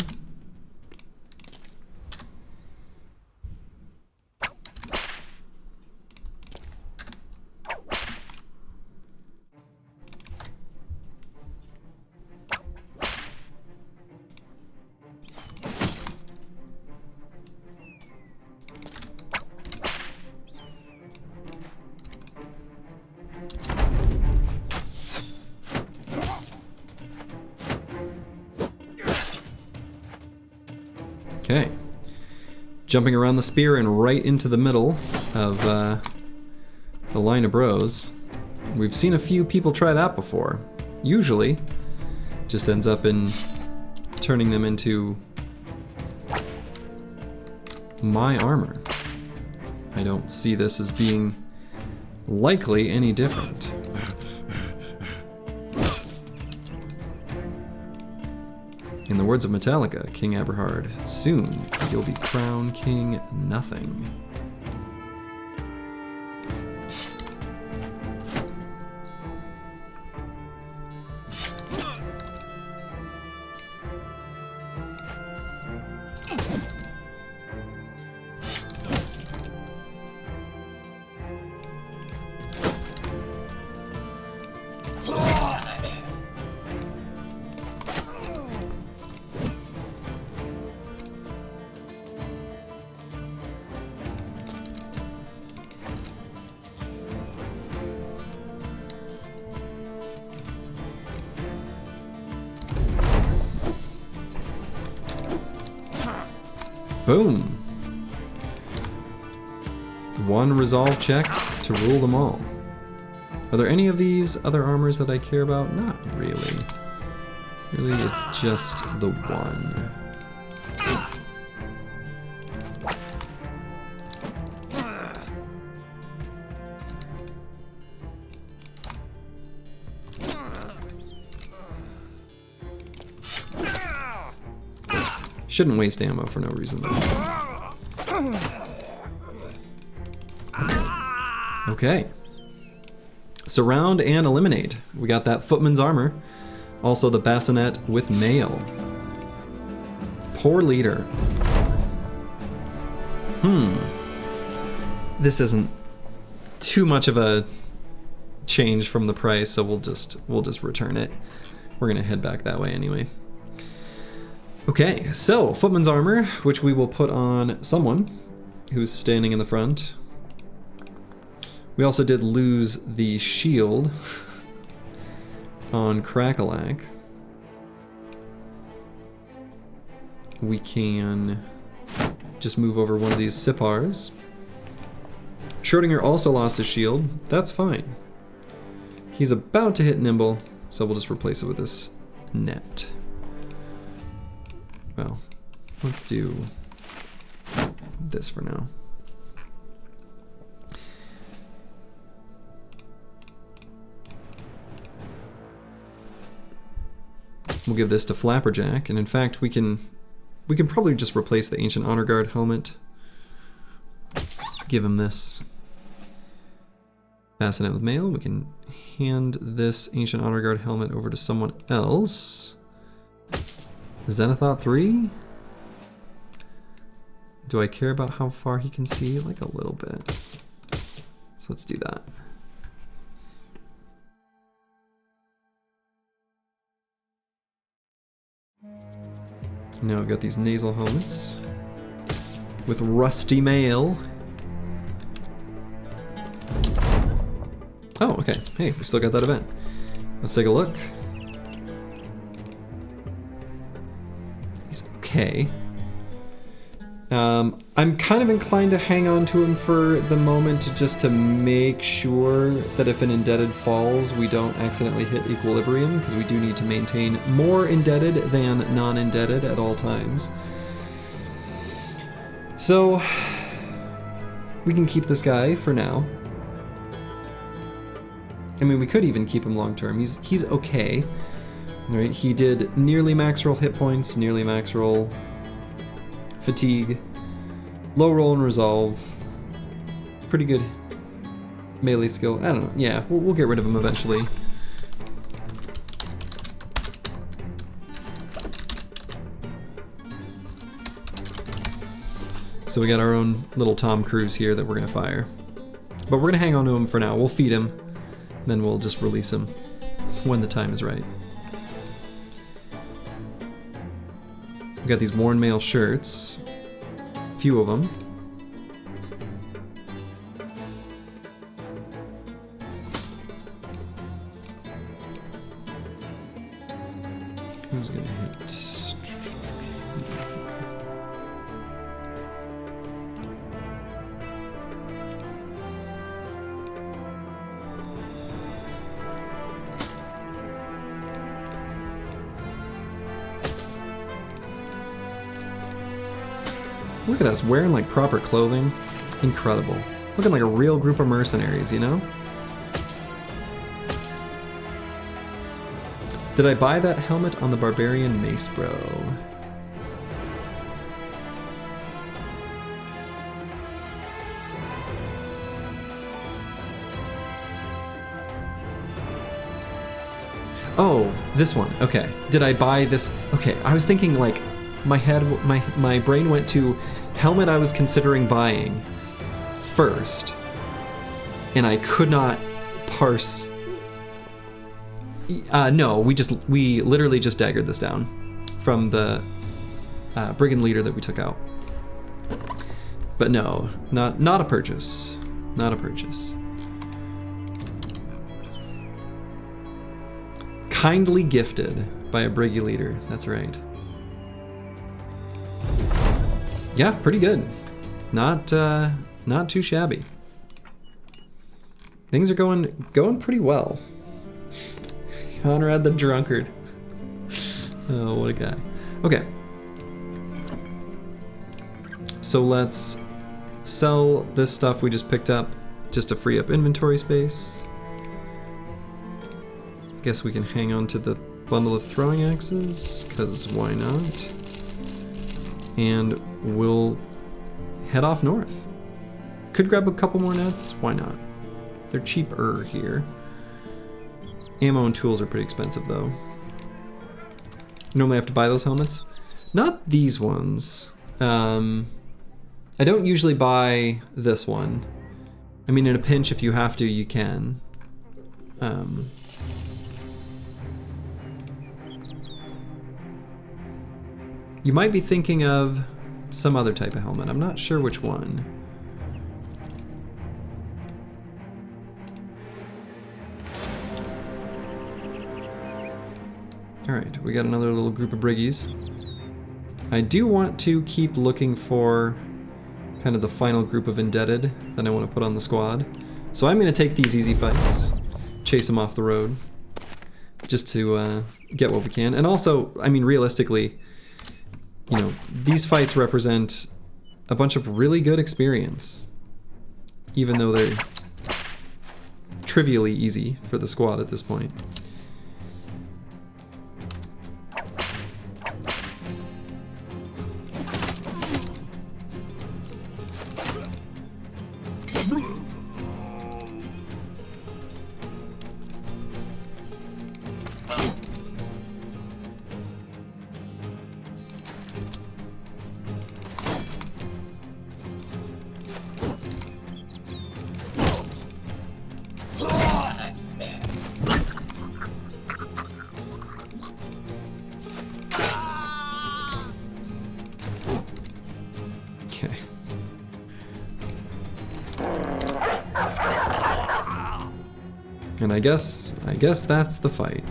Speaker 1: Okay, jumping around the spear and right into the middle of the line of bros. We've seen a few people try that before. Usually, just ends up in turning them into my armor. I don't see this as being likely any different. In the words of Metallica, King Eberhard, soon you'll be crowned King Nothing. Boom. One resolve check to rule them all. Are there any of these other armors that I care about? Not really. Really, it's just the one. Shouldn't waste ammo for no reason though. Okay. Surround and eliminate. We got that footman's armor. Also the bassinet with mail. Poor leader. This isn't too much of a change from the price, so we'll just return it. We're gonna head back that way anyway. Okay, so footman's armor, which we will put on someone who's standing in the front. We also did lose the shield on Crackalack. We can just move over one of these Sipars. Schrodinger also lost his shield. That's fine. He's about to hit Nimble, so we'll just replace it with this net. Well, let's do this for now. We'll give this to Flapperjack, and in fact we can probably just replace the Ancient Honor Guard helmet. Give him this. Fasten it with mail. We can hand this Ancient Honor Guard helmet over to someone else. Zenithot 3? Do I care about how far he can see? Like a little bit. So let's do that. Now we've got these nasal helmets with rusty mail. Oh, okay. Hey, we still got that event. Let's take a look. He's okay. I'm kind of inclined to hang on to him for the moment just to make sure that if an indebted falls, we don't accidentally hit equilibrium, because we do need to maintain more indebted than non-indebted at all times. So, we can keep this guy for now. I mean, we could even keep him long term. He's okay. Right? He did nearly max roll hit points, nearly max roll fatigue, low roll and resolve, pretty good melee skill. I don't know. Yeah, we'll get rid of him eventually. So we got our own little Tom Cruise here that we're gonna fire. But we're gonna hang on to him for now. We'll feed him, then we'll just release him when the time is right. We got these worn mail shirts, a few of them. Who's gonna hit? Look at us wearing like proper clothing. Incredible. Looking like a real group of mercenaries, you know? Did I buy that helmet on the Barbarian Mace Bro? Oh, this one. Okay. Did I buy this? Okay, I was thinking like my brain went to helmet I was considering buying first, and I could not parse. No, we literally just daggered this down from the brigand leader that we took out. But no, not a purchase. Not a purchase. Kindly gifted by a brigand leader. That's right. Yeah, pretty good. Not too shabby. Things are going pretty well. Conrad the Drunkard. Oh, what a guy. Okay. So let's sell this stuff we just picked up just to free up inventory space. I guess we can hang on to the bundle of throwing axes, because why not? And we'll head off north. Could grab a couple more nets, why not? They're cheaper here. Ammo and tools are pretty expensive though. Normally I have to buy those helmets. Not these ones. I don't usually buy this one. I mean, in a pinch, if you have to, you can. You might be thinking of some other type of helmet. I'm not sure which one. Alright, we got another little group of briggies. I do want to keep looking for kind of the final group of indebted that I want to put on the squad. So I'm going to take these easy fights, chase them off the road, just to get what we can. And also, I mean, realistically, you know, these fights represent a bunch of really good experience, even though they're trivially easy for the squad at this point. And I guess that's the fight.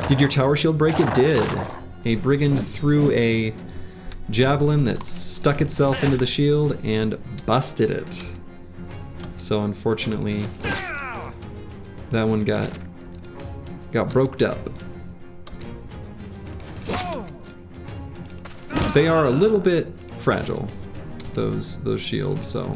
Speaker 1: Did your tower shield break? It did. A brigand threw a javelin that stuck itself into the shield and busted it. So unfortunately, that one got broked up. They are a little bit fragile, those shields, so.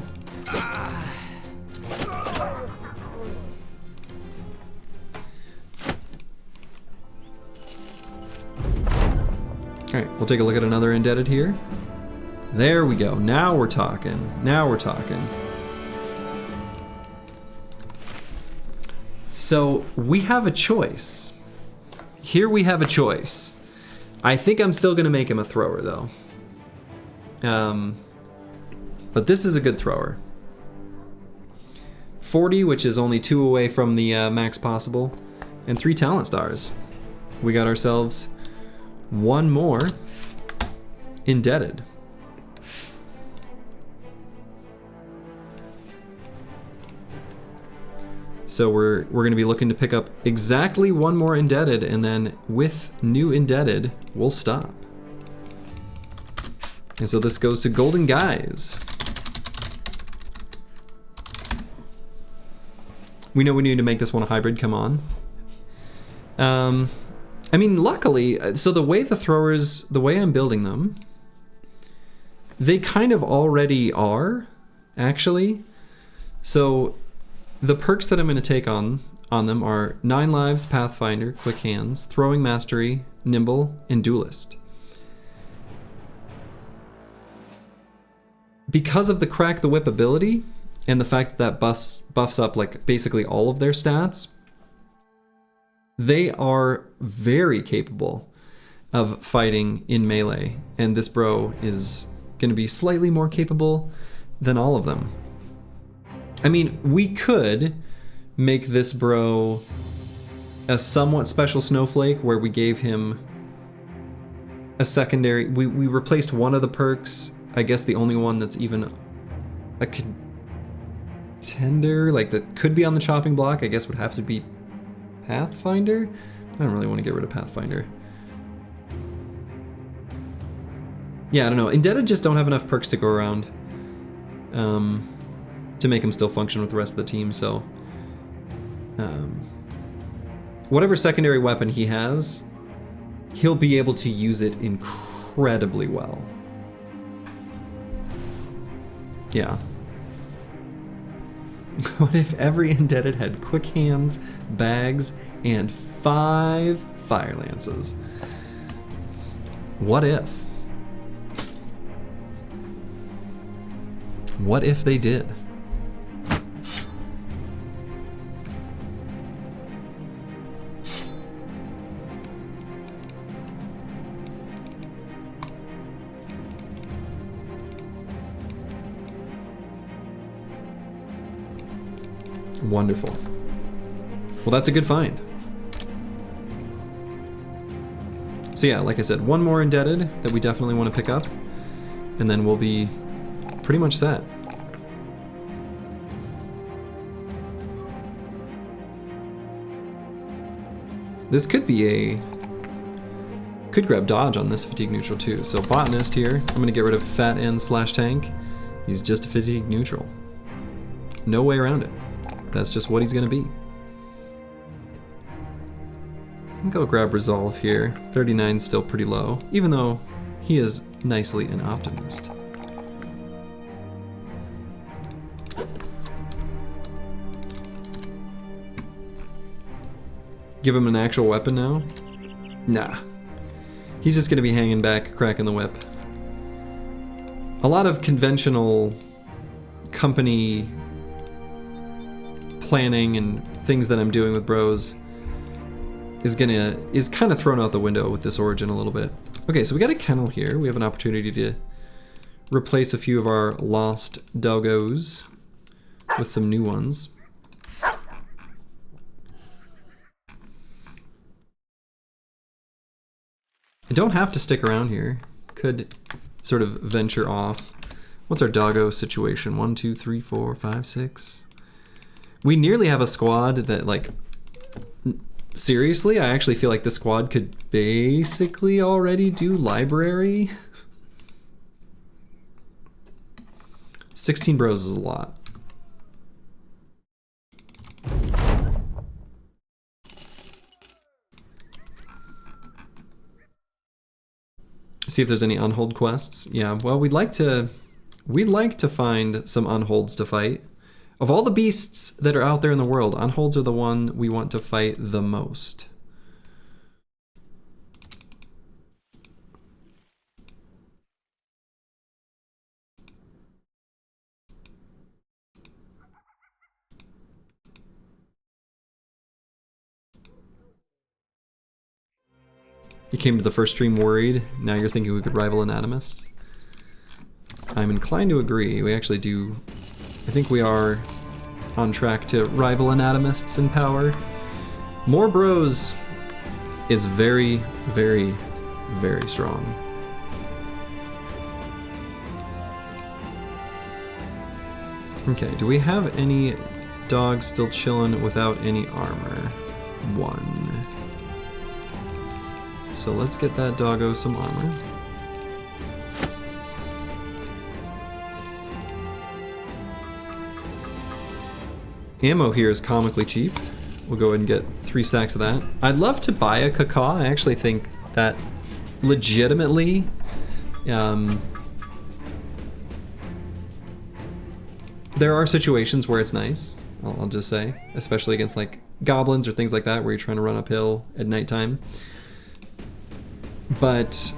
Speaker 1: Alright, we'll take a look at another indebted here. There we go. Now we're talking. Now we're talking. So we have a choice. Here we have a choice. I think I'm still going to make him a thrower, though. But this is a good thrower. 40, which is only 2 away from the max possible, and 3 talent stars. We got ourselves 1 more indebted. So we're going to be looking to pick up exactly 1 more indebted, and then with new indebted, we'll stop. And so this goes to Golden Guys. We know we need to make this one a hybrid, come on. I mean, luckily, so the way the throwers, the way I'm building them, they kind of already are, actually. So the perks that I'm going to take on them are 9 lives, Pathfinder, Quick Hands, Throwing Mastery, Nimble, and Duelist. Because of the Crack the Whip ability, and the fact that buffs up like basically all of their stats, they are very capable of fighting in melee, and this bro is going to be slightly more capable than all of them. I mean, we could make this bro a somewhat special snowflake where we gave him a secondary, we replaced one of the perks, I guess the only one that's even a contender, like that could be on the chopping block, I guess would have to be Pathfinder? I don't really want to get rid of Pathfinder. Yeah, I don't know. Indebted just don't have enough perks to go around to make him still function with the rest of the team, so whatever secondary weapon he has, he'll be able to use it incredibly well. Yeah. What if every indebted had quick hands, bags, and 5 fire lances? What if? What if they did? Wonderful. Well, that's a good find. So yeah, like I said, one more indebted that we definitely want to pick up, and then we'll be pretty much set. This could be a... could grab dodge on this fatigue neutral too. So botanist here, I'm gonna get rid of fat end slash tank. He's just a fatigue neutral. No way around it. That's just what he's gonna be. I think I'll grab resolve here. 39 is still pretty low, even though he is nicely an optimist. Give him an actual weapon now? Nah. He's just gonna be hanging back, cracking the whip. A lot of conventional company planning and things that I'm doing with bros is kind of thrown out the window with this origin a little bit. Okay, so we got a kennel here. We have an opportunity to replace a few of our lost doggos with some new ones. I don't have to stick around here. Could sort of venture off. What's our doggo situation? 1, 2, 3, 4, 5, 6. We nearly have a squad that, like, seriously, I actually feel like this squad could basically already do library. 16 bros is a lot. See if there's any unhold quests. Yeah, well, we'd like to find some unholds to fight. Of all the beasts that are out there in the world, unholds are the one we want to fight the most. You came to the first stream worried, now you're thinking we could rival Anatomist? I'm inclined to agree. We actually do. I think we are on track to rival Anatomists in power. More bros is very, very, very strong. Okay, do we have any dogs still chilling without any armor? One. So let's get that doggo some armor. Ammo here is comically cheap. We'll go ahead and get 3 stacks of that. I'd love to buy a caca. I actually think that legitimately there are situations where it's nice, I'll just say, especially against like goblins or things like that where you're trying to run uphill at nighttime. But,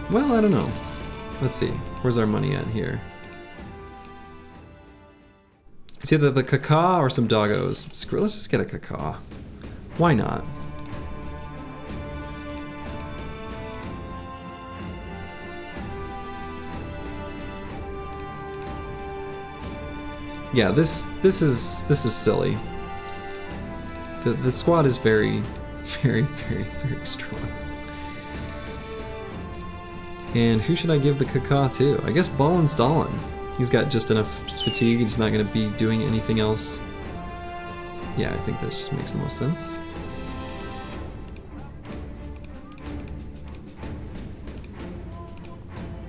Speaker 1: well, I don't know. Let's see, where's our money at here? It's either the caca or some doggos. Screw, let's just get a caca. Why not? Yeah, this is silly. The squad is very, very, very, very strong. And who should I give the caca to? I guess Ballin Stalin. He's got just enough fatigue, he's not going to be doing anything else. Yeah, I think this makes the most sense.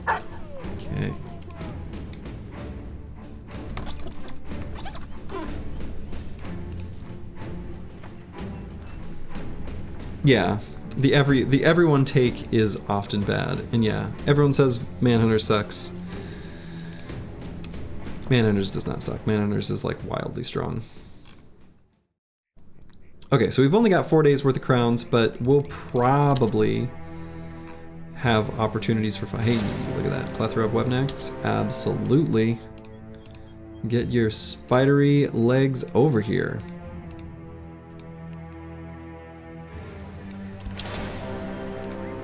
Speaker 1: Okay. Yeah, the everyone take is often bad, and yeah, everyone says Manhunter sucks. Manhunters does not suck. Manhunters is like wildly strong. Okay, so we've only got 4 days worth of crowns, but we'll probably have opportunities for hey, look at that. Plethora of weapon acts. Absolutely. Get your spidery legs over here.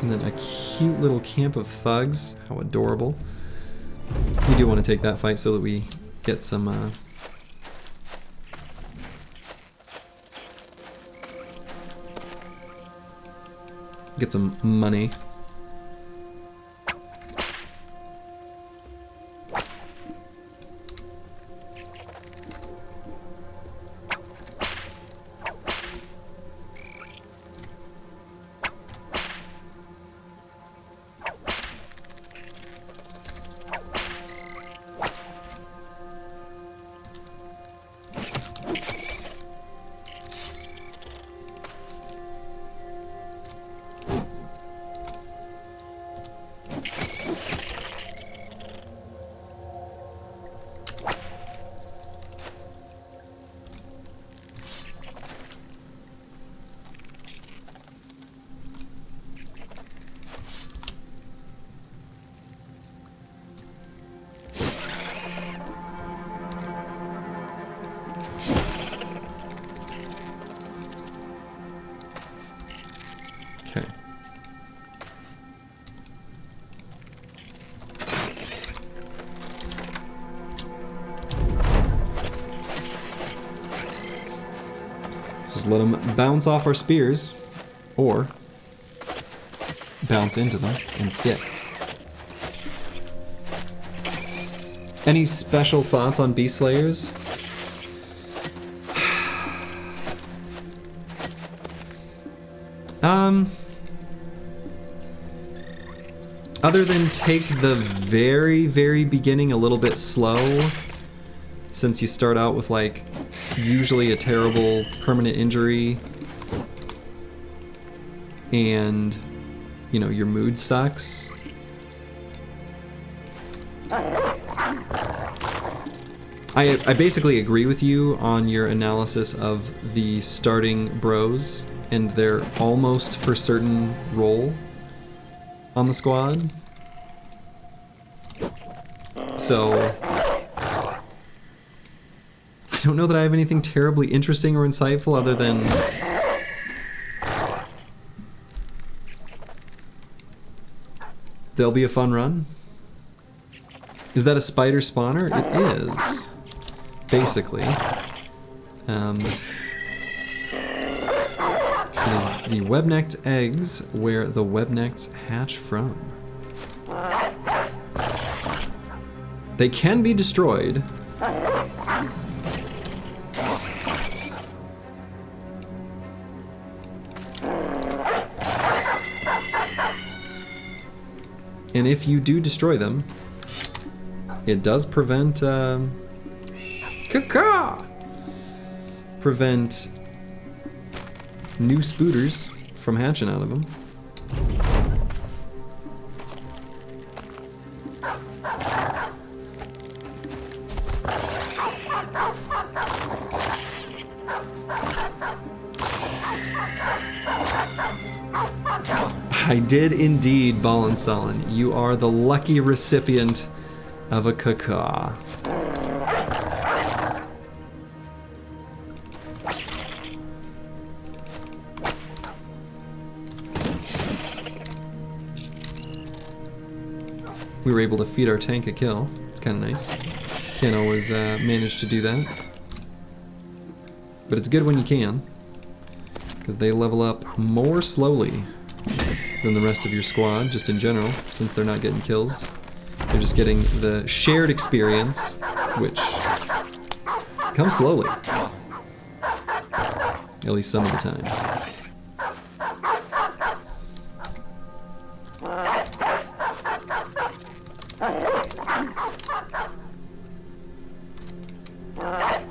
Speaker 1: And then a cute little camp of thugs. How adorable. We do want to take that fight so that we get some get some money. Okay. Just let them bounce off our spears, or bounce into them and skip. Any special thoughts on Beast Slayers? Other than take the very, very beginning a little bit slow, since you start out with like usually a terrible permanent injury and you know your mood sucks. I basically agree with you on your analysis of the starting bros and their almost for certain role on the squad. So I don't know that I have anything terribly interesting or insightful other than they'll be a fun run. Is that a spider spawner? It is, basically. It is the web-necked eggs where the web-necks hatch from. They can be destroyed. And if you do destroy them, it does prevent, prevent new spooters from hatching out of them. I did indeed, Ballenstallin. You are the lucky recipient of a caca. We were able to feed our tank a kill. It's kind of nice. Can't always manage to do that. But it's good when you can, because they level up more slowly than the rest of your squad, just in general, since they're not getting kills. They're just getting the shared experience, which comes slowly. At least some of the time.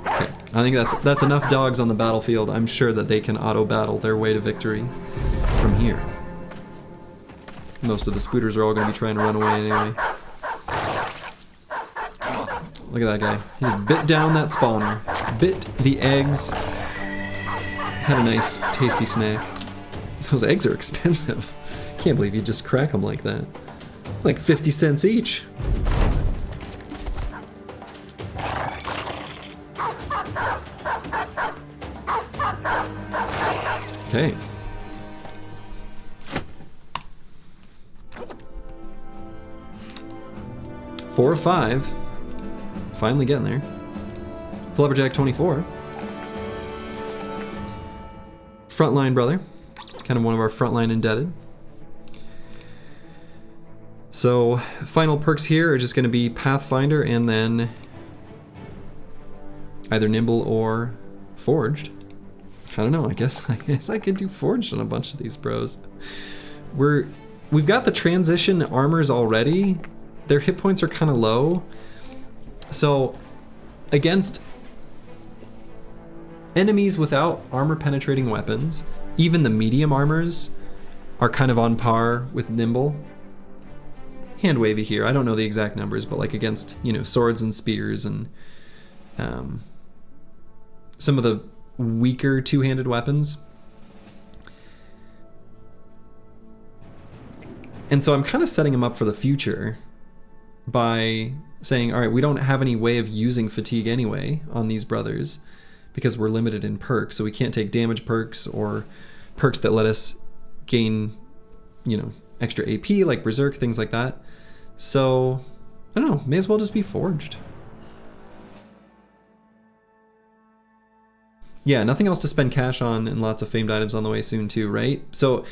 Speaker 1: Okay, I think that's enough dogs on the battlefield. I'm sure that they can auto-battle their way to victory from here. Most of the spooters are all going to be trying to run away anyway. Look at that guy. He just bit down that spawner. Bit the eggs. Had a nice, tasty snack. Those eggs are expensive. Can't believe you just crack them like that. Like 50 cents each. Okay. Four or five. Finally getting there. Flubberjack 24. Frontline brother. Kind of one of our frontline indebted. So final perks here are just going to be Pathfinder and then either Nimble or Forged. I don't know, I guess I could do Forged on a bunch of these bros. We've got the transition armors already. Their hit points are kind of low. So against enemies without armor penetrating weapons, even the medium armors are kind of on par with Nimble. Hand wavy here, I don't know the exact numbers, but like against, you know, swords and spears and some of the weaker two-handed weapons. And so I'm kind of setting him up for the future by saying, all right, we don't have any way of using fatigue anyway on these brothers because we're limited in perks, so we can't take damage perks or perks that let us gain, you know, extra AP like Berserk, things like that. So, I don't know, may as well just be Forged. Yeah, nothing else to spend cash on and lots of famed items on the way soon too, right? So,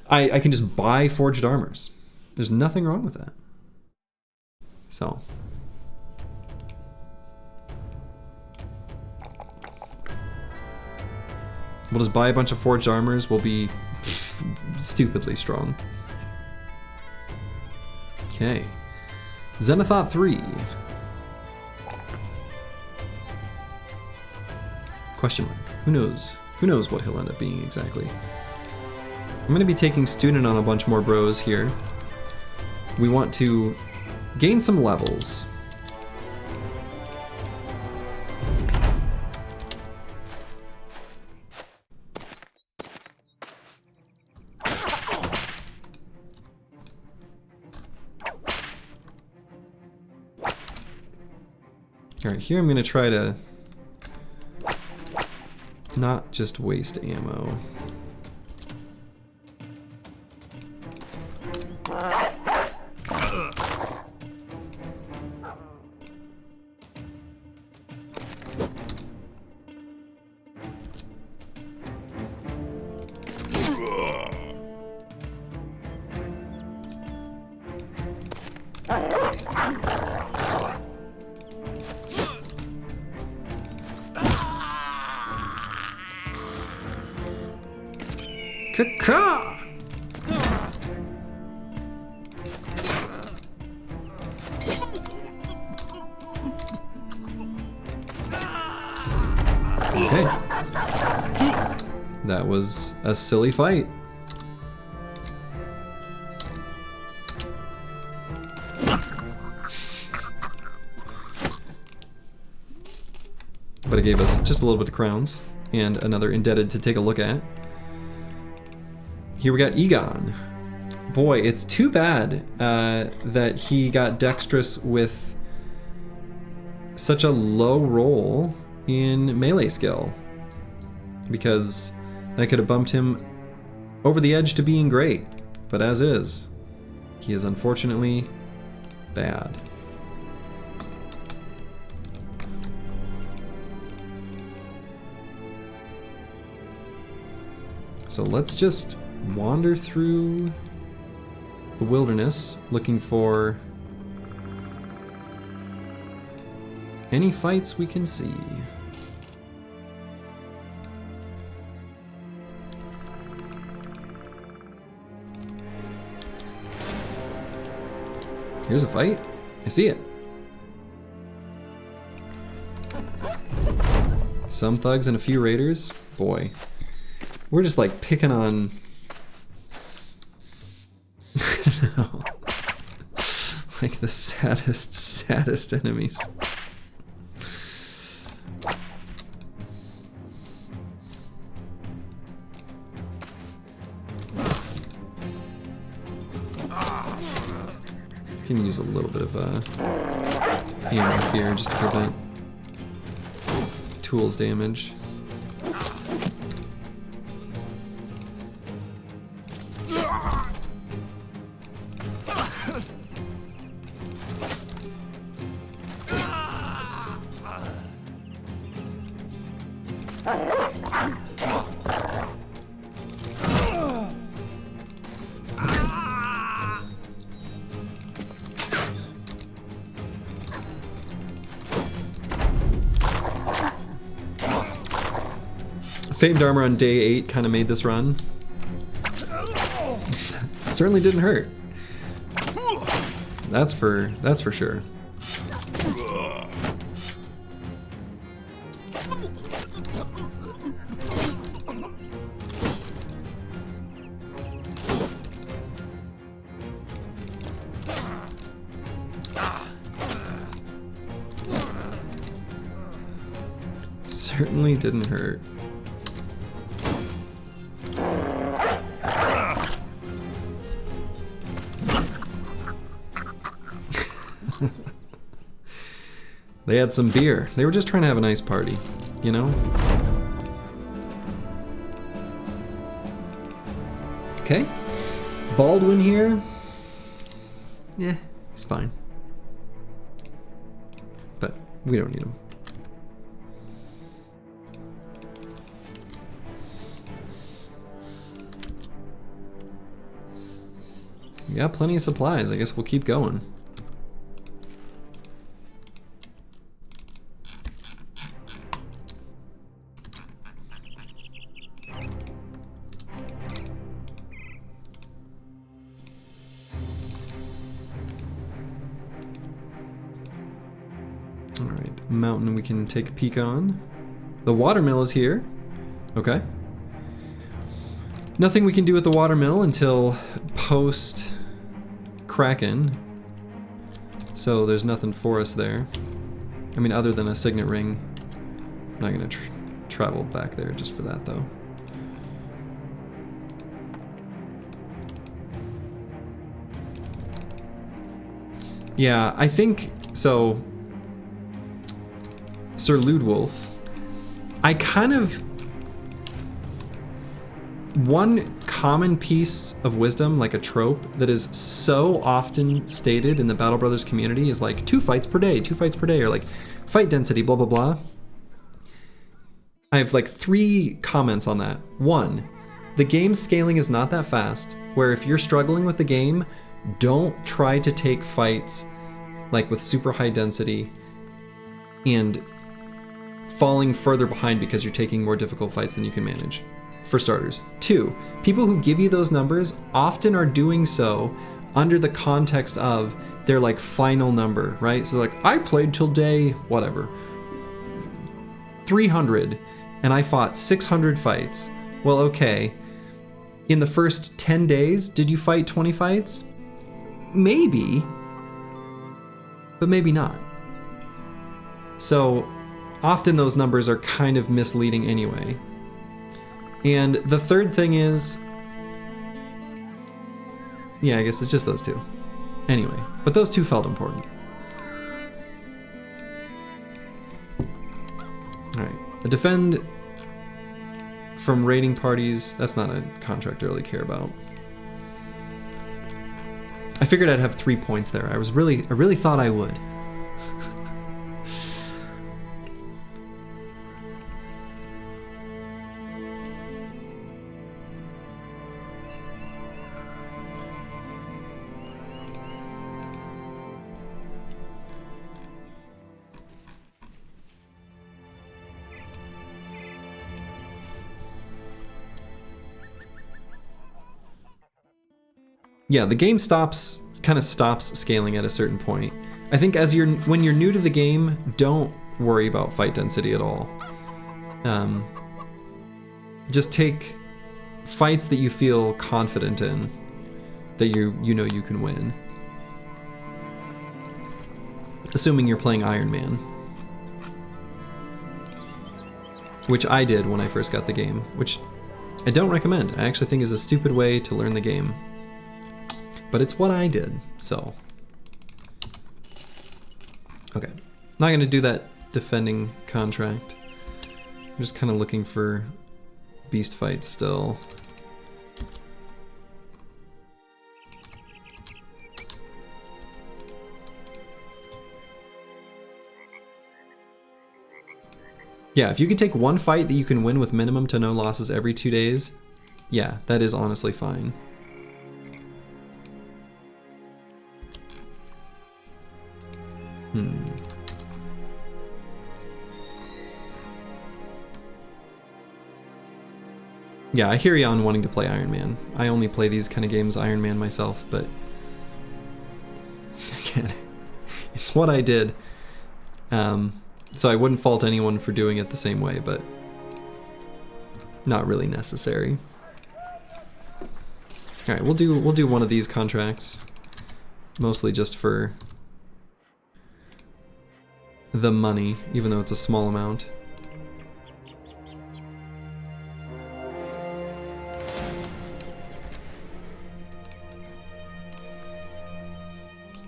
Speaker 1: I can just buy Forged armors. There's nothing wrong with that. So. We'll just buy a bunch of Forged armors, we'll be stupidly strong. Okay. Zenithot 3. Question mark. Who knows? Who knows what he'll end up being exactly? I'm going to be taking student on a bunch more bros here. We want to gain some levels. Alright, here I'm going to try to not just waste ammo. Caw! Okay. That was a silly fight. But it gave us just a little bit of crowns and another indebted to take a look at. Here we got Egon. Boy, it's too bad that he got dexterous with such a low roll in melee skill, because that could have bumped him over the edge to being great. But as is, he is unfortunately bad. So let's just wander through the wilderness looking for any fights we can see. Here's a fight. I see it. Some thugs and a few raiders. Boy, we're just like picking on I don't know. Like the saddest enemies. Can use a little bit of hammer here just to prevent tools damage. Famed Armor on day 8 kind of made this run. Certainly didn't hurt. That's for sure. Certainly didn't hurt. They had some beer. They were just trying to have a nice party, you know? Okay. Baldwin here. Yeah, he's fine. But we don't need him. We got plenty of supplies. I guess we'll keep going. Alright, mountain we can take a peek on. The watermill is here. Okay. Nothing we can do with the watermill until post Kraken. So there's nothing for us there. I mean, other than a signet ring. I'm not gonna travel back there just for that though. Yeah, I think so. Sir Ludwolf, I kind of, one common piece of wisdom, like a trope that is so often stated in the Battle Brothers community is like 2 fights per day, 2 fights per day, or like fight density, blah, blah, blah. I have like 3 comments on that. 1, the game's scaling is not that fast, where if you're struggling with the game, don't try to take fights like with super high density and falling further behind because you're taking more difficult fights than you can manage, for starters. 2, people who give you those numbers often are doing so under the context of their like final number, right? So like, I played till day, whatever, 300, and I fought 600 fights. Well, okay, in the first 10 days, did you fight 20 fights? Maybe, but maybe not. So often those numbers are kind of misleading anyway. And the third thing is, yeah, I guess it's just those 2. Anyway, but those 2 felt important. Alright, defend from raiding parties, that's not a contract I really care about. I figured I'd have 3 points there. I really thought I would. Yeah, the game kind of stops scaling at a certain point. I think when you're new to the game, don't worry about fight density at all. Just take fights that you feel confident in, that you know you can win. Assuming you're playing Iron Man. Which I did when I first got the game, which I don't recommend. I actually think is a stupid way to learn the game. But it's what I did, so. Okay, not gonna do that defending contract. I'm just kind of looking for beast fights still. Yeah, if you could take 1 fight that you can win with minimum to no losses every 2 days, yeah, that is honestly fine. Yeah, I hear you on wanting to play Iron Man. I only play these kind of games Iron Man myself, but again, it's what I did. So I wouldn't fault anyone for doing it the same way, but not really necessary. All right, we'll do one of these contracts, mostly just for the money, even though it's a small amount.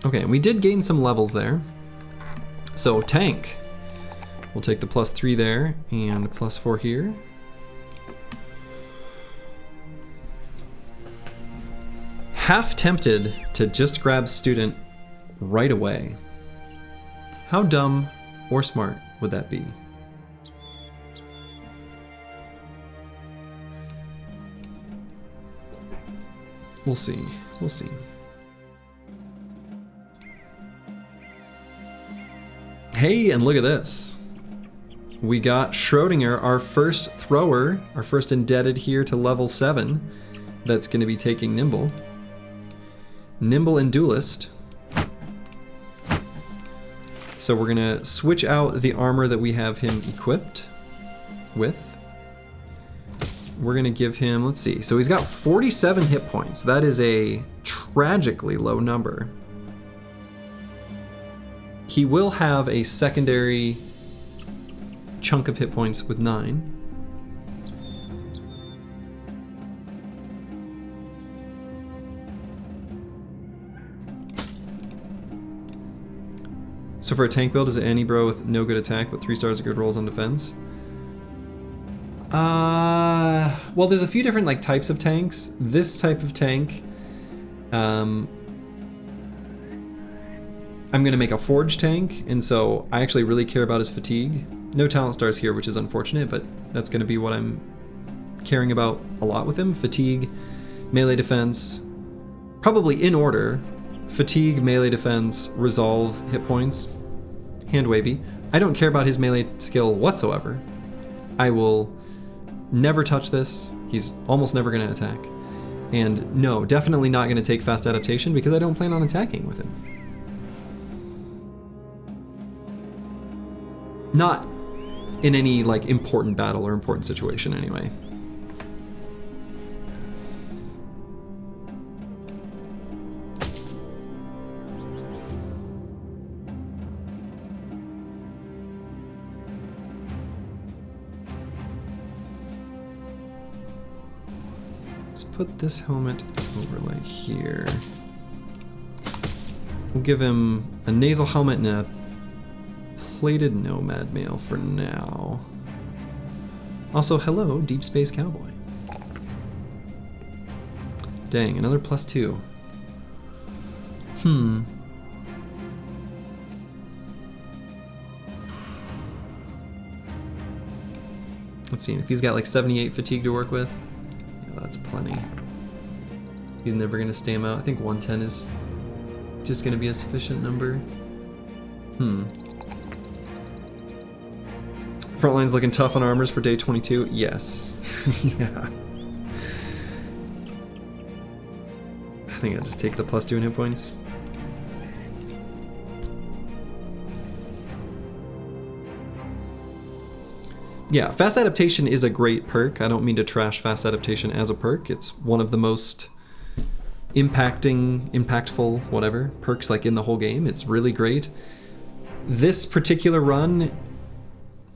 Speaker 1: Okay, we did gain some levels there. So tank, we'll take the +3 there and +4 here. Half tempted to just grab student right away. How dumb or smart would that be? We'll see, we'll see. Hey, and look at this. We got Schrodinger, our first thrower, our first indebted here to level 7. That's going to be taking Nimble. Nimble and Duelist. So we're going to switch out the armor that we have him equipped with. We're going to give him, let's see, so he's got 47 hit points. That is a tragically low number. He will have a secondary chunk of hit points with 9. So for a tank build, is it any bro with no good attack but 3 stars of good rolls on defense? Well, there's a few different like types of tanks. This type of tank, I'm gonna make a forge tank, and so I actually really care about his fatigue. No talent stars here, which is unfortunate, but that's gonna be what I'm caring about a lot with him. Fatigue, melee defense, probably in order. Fatigue, melee defense, resolve, hit points, hand wavy. I don't care about his melee skill whatsoever. I will never touch this. He's almost never gonna attack. And no, definitely not gonna take fast adaptation because I don't plan on attacking with him. Not in any like important battle or important situation anyway. Let's put this helmet overlay here. We'll give him a nasal helmet and a plated nomad mail for now. Also, hello, Deep Space Cowboy. Dang, another +2. Let's see, if he's got like 78 fatigue to work with, yeah, that's plenty. He's never gonna stay him out. I think 110 is just gonna be a sufficient number. Frontline's looking tough on armors for day 22. Yes. Yeah. I think I'll just take the +2 in hit points. Yeah, fast adaptation is a great perk. I don't mean to trash fast adaptation as a perk. It's one of the most impactful, whatever, perks like in the whole game. It's really great. This particular run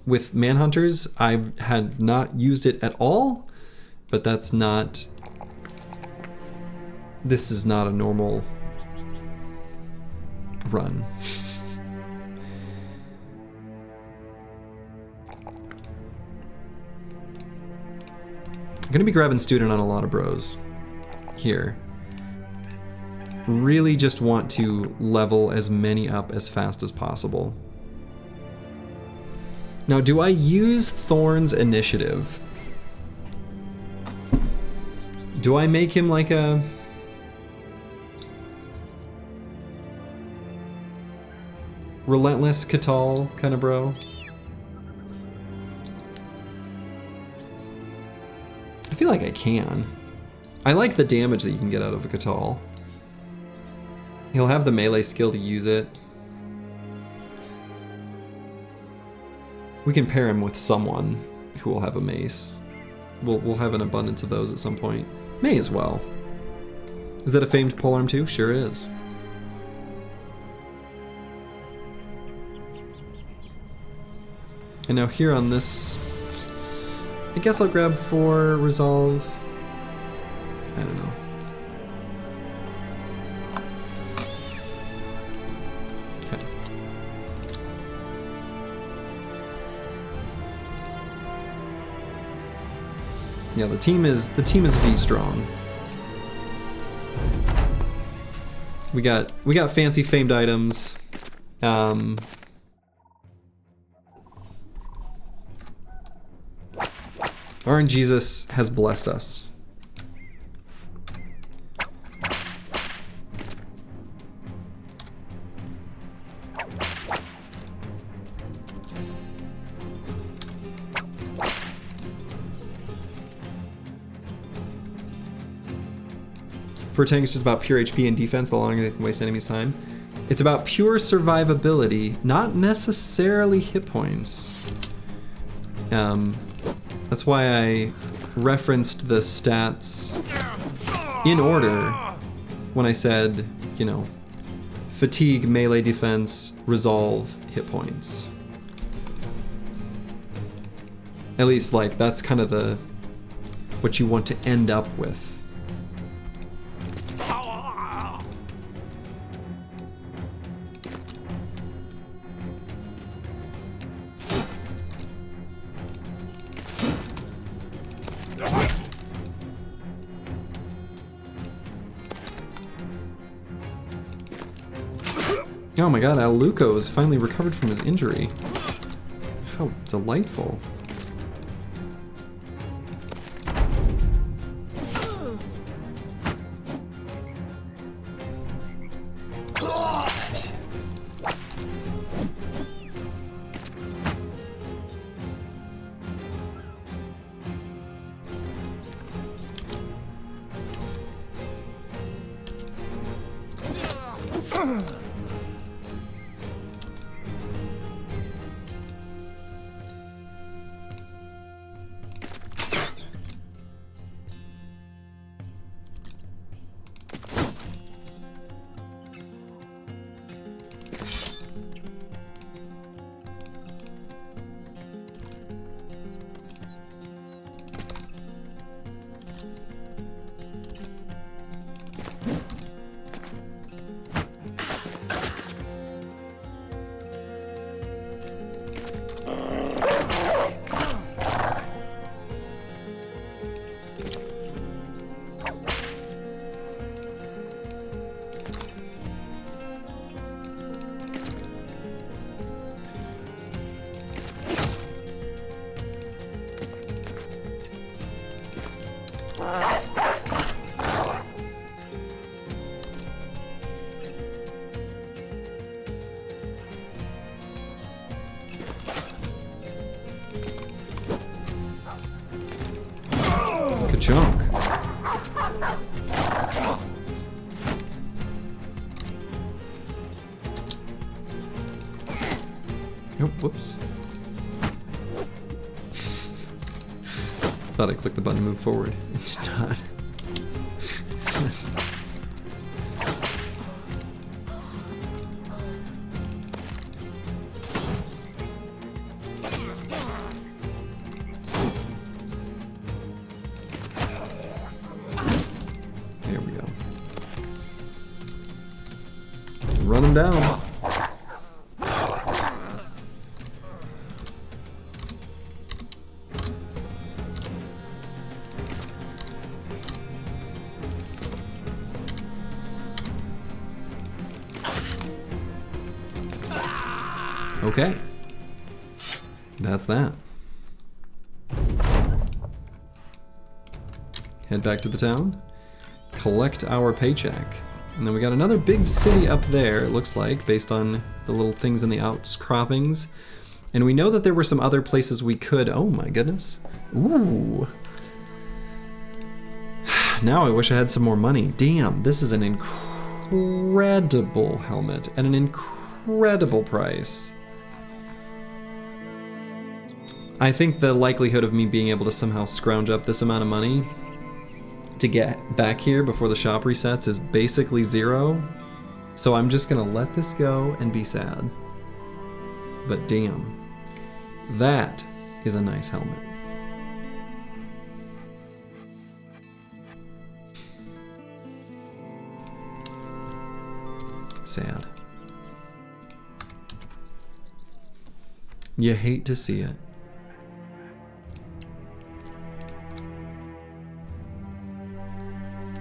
Speaker 1: with Manhunters, I had not used it at all, but that's not... This is not a normal run. I'm gonna be grabbing student on a lot of bros here. Really just want to level as many up as fast as possible. Now, do I use Thorn's initiative? Do I make him like a... Relentless Catal kind of bro? I feel like I can. I like the damage that you can get out of a Catal. He'll have the melee skill to use it. We can pair him with someone who will have a mace. We'll have an abundance of those at some point. May as well. Is that a famed polearm too? Sure is. And now here on this, I guess I'll grab 4 resolve. I don't know. Okay. Yeah, the team is V strong. We got fancy famed items. RNGesus has blessed us. For a tank, it's just about pure HP and defense, the longer they can waste enemies' time. It's about pure survivability, not necessarily hit points. That's why I referenced the stats in order when I said, you know, fatigue, melee defense, resolve, hit points. At least, like, that's kind of what you want to end up with. Oh my god, Aluko has finally recovered from his injury. How delightful. Junk. Oh, whoops. Thought I clicked the button to move forward. It did not. Yes. Run him down. Okay. That's that. Head back to the town. Collect our paycheck. And then we got another big city up there, it looks like, based on the little things in the outcroppings. And we know that there were some other places we could... Oh my goodness. Ooh. Now I wish I had some more money. Damn, this is an incredible helmet at an incredible price. I think the likelihood of me being able to somehow scrounge up this amount of money to get back here before the shop resets is basically 0. So I'm just gonna let this go and be sad. But damn, that is a nice helmet. Sad. You hate to see it.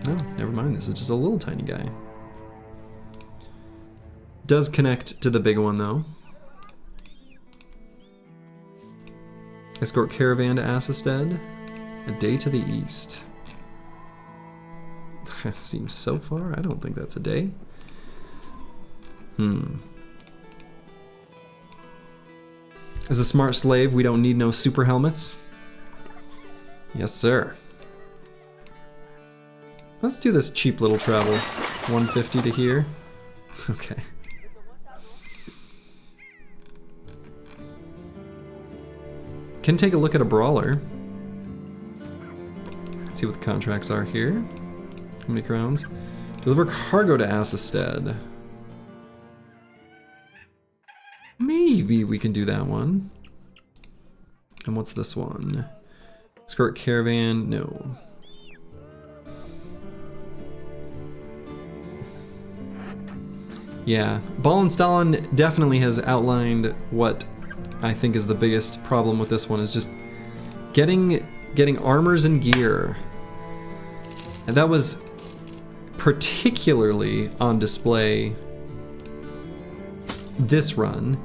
Speaker 1: Oh, never mind, this is just a little tiny guy. Does connect to the big one though. Escort caravan to Assestead. A day to the east. That seems so far. I don't think that's a day. As a smart slave, we don't need no super helmets. Yes, sir. Let's do this cheap little travel. 150 to here. Okay. Can take a look at a brawler. Let's see what the contracts are here. How many crowns? Deliver cargo to Assestead. Maybe we can do that one. And what's this one? Escort caravan? No. Yeah, Ball and Stalin definitely has outlined what I think is the biggest problem with this one, is just getting armors and gear. And that was particularly on display this run.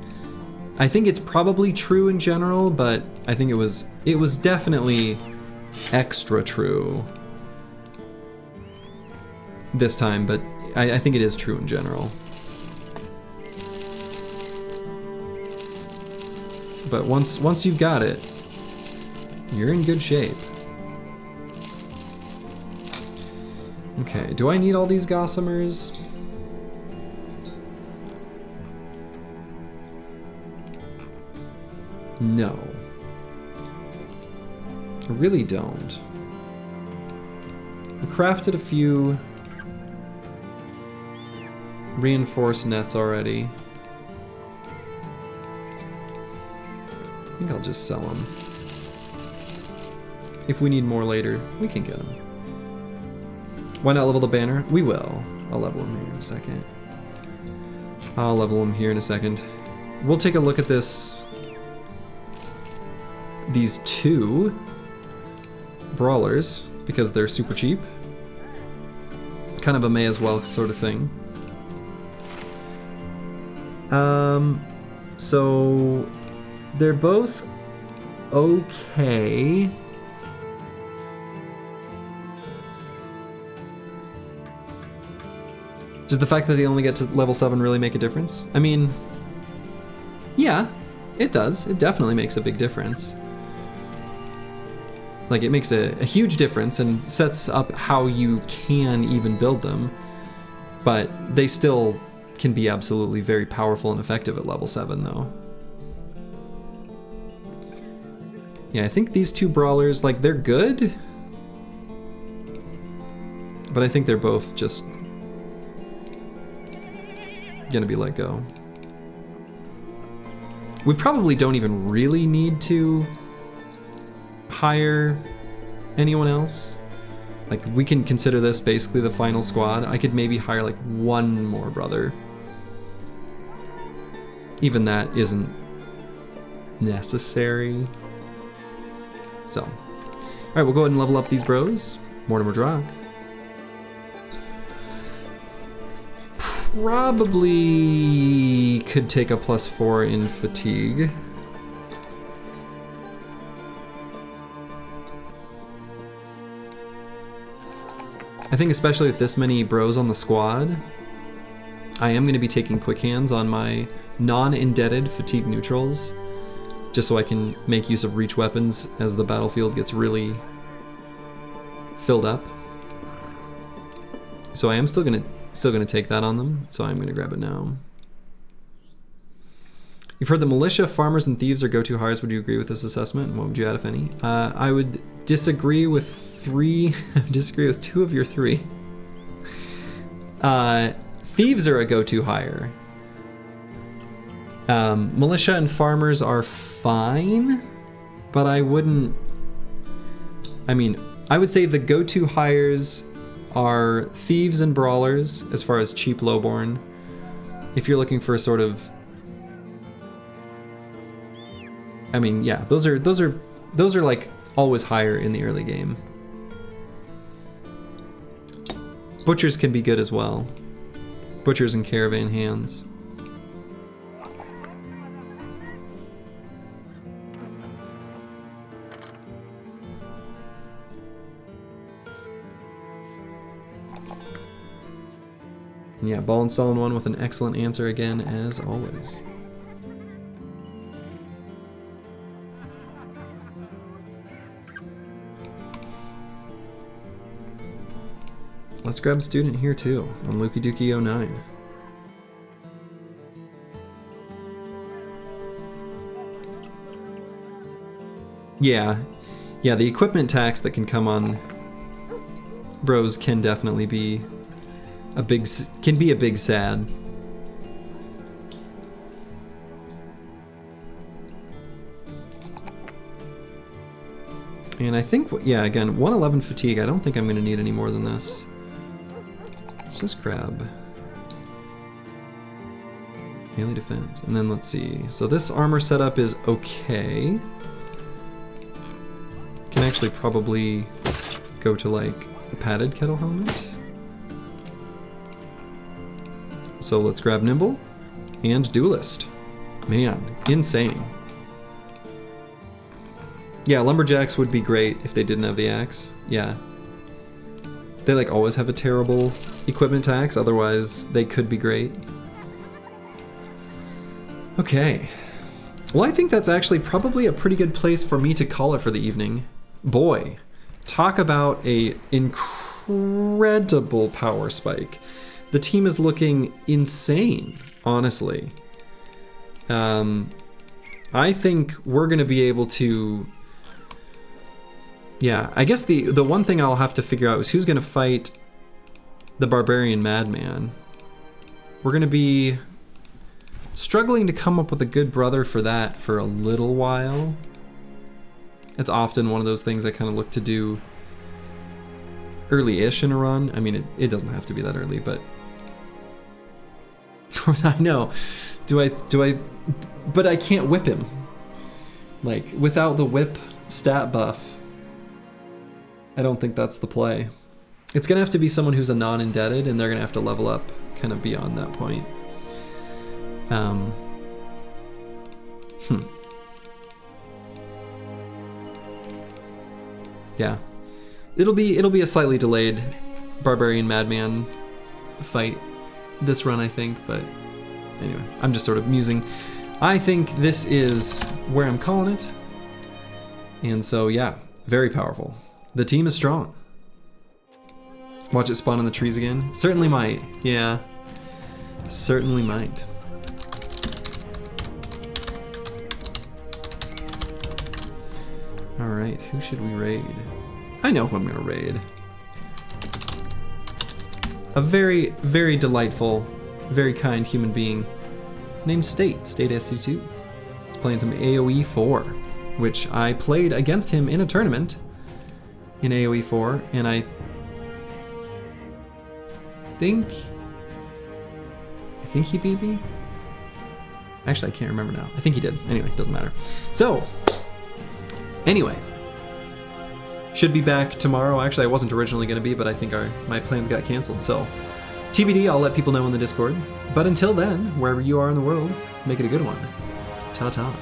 Speaker 1: I think it's probably true in general, but I think it was definitely extra true this time, but I think it is true in general. But once you've got it, you're in good shape. Okay, do I need all these Gossomers? No. I really don't. I crafted a few reinforced nets already. I think I'll just sell them. If we need more later, we can get them. Why not level the banner? We will. I'll level them here in a second. I'll level them here in a second. We'll take a look at this. These two brawlers, because they're super cheap. Kind of a may as well sort of thing. So they're both okay. Does the fact that they only get to level 7 really make a difference? I mean, yeah, it does. It definitely makes a big difference. Like, it makes a huge difference and sets up how you can even build them, but they still can be absolutely very powerful and effective at level 7 though. Yeah, I think these two brawlers, like, they're good, but I think they're both just gonna be let go. We probably don't even really need to hire anyone else. Like, we can consider this basically the final squad. I could maybe hire like one more brother. Even that isn't necessary. So, all right, we'll go ahead and level up these bros. Mortimer Drock. Probably could take a +4 in fatigue. I think especially with this many bros on the squad, I am going to be taking quick hands on my non-indebted fatigue neutrals, just so I can make use of reach weapons as the battlefield gets really filled up. So I am still gonna take that on them. So I'm gonna grab it now. You've heard the militia, farmers, and thieves are go-to hires. Would you agree with this assessment? What would you add, if any? I would disagree with disagree with 2 of your 3. Thieves are a go-to hire. Militia and farmers are fine, but I wouldn't. I mean, I would say the go-to hires are thieves and brawlers as far as cheap lowborn. If you're looking for a sort of, I mean, yeah, those are like always higher in the early game. Butchers can be good as well. Butchers and caravan hands. And yeah, Ball and Stalin 1 with an excellent answer again, as always. Let's grab a student here too, on Lukey Dookie 09. Yeah, the equipment tax that can come on bros can definitely be a big sad. And I think, yeah, again, 111 fatigue. I don't think I'm going to need any more than this. Let's just grab melee defense, and then let's see. So this armor setup is okay. Can actually probably go to like the padded kettle helmet. So let's grab Nimble and Duelist. Man, insane. Yeah, Lumberjacks would be great if they didn't have the axe. Yeah. They like always have a terrible equipment tax, otherwise they could be great. Okay. Well, I think that's actually probably a pretty good place for me to call it for the evening. Boy, talk about a incredible power spike. The team is looking insane, honestly. I think we're gonna be able to, yeah, I guess the one thing I'll have to figure out is who's gonna fight the Barbarian Madman. We're gonna be struggling to come up with a good brother for that for a little while. It's often one of those things I kind of look to do early-ish in a run. I mean, it doesn't have to be that early, but I know. Do I, but I can't whip him. Like, without the whip stat buff, I don't think that's the play. It's gonna have to be someone who's a non-indebted, and they're gonna have to level up kind of beyond that point. Yeah, it'll be a slightly delayed Barbarian Madman fight this run, I think, but anyway, I'm just sort of musing. I think this is where I'm calling it, and so yeah, very powerful. The team is strong. Watch it spawn in the trees again? Certainly might, yeah, certainly might. Alright, who should we raid? I know who I'm gonna raid. A very, very delightful, very kind human being named State SC2. He's playing some AoE 4, which I played against him in a tournament in AoE 4, and I think he beat me? Actually, I can't remember now. I think he did. Anyway, doesn't matter. So, anyway, should be back tomorrow. Actually, I wasn't originally going to be, but I think my plans got canceled. So, TBD, I'll let people know in the Discord. But until then, wherever you are in the world, make it a good one. Ta-ta.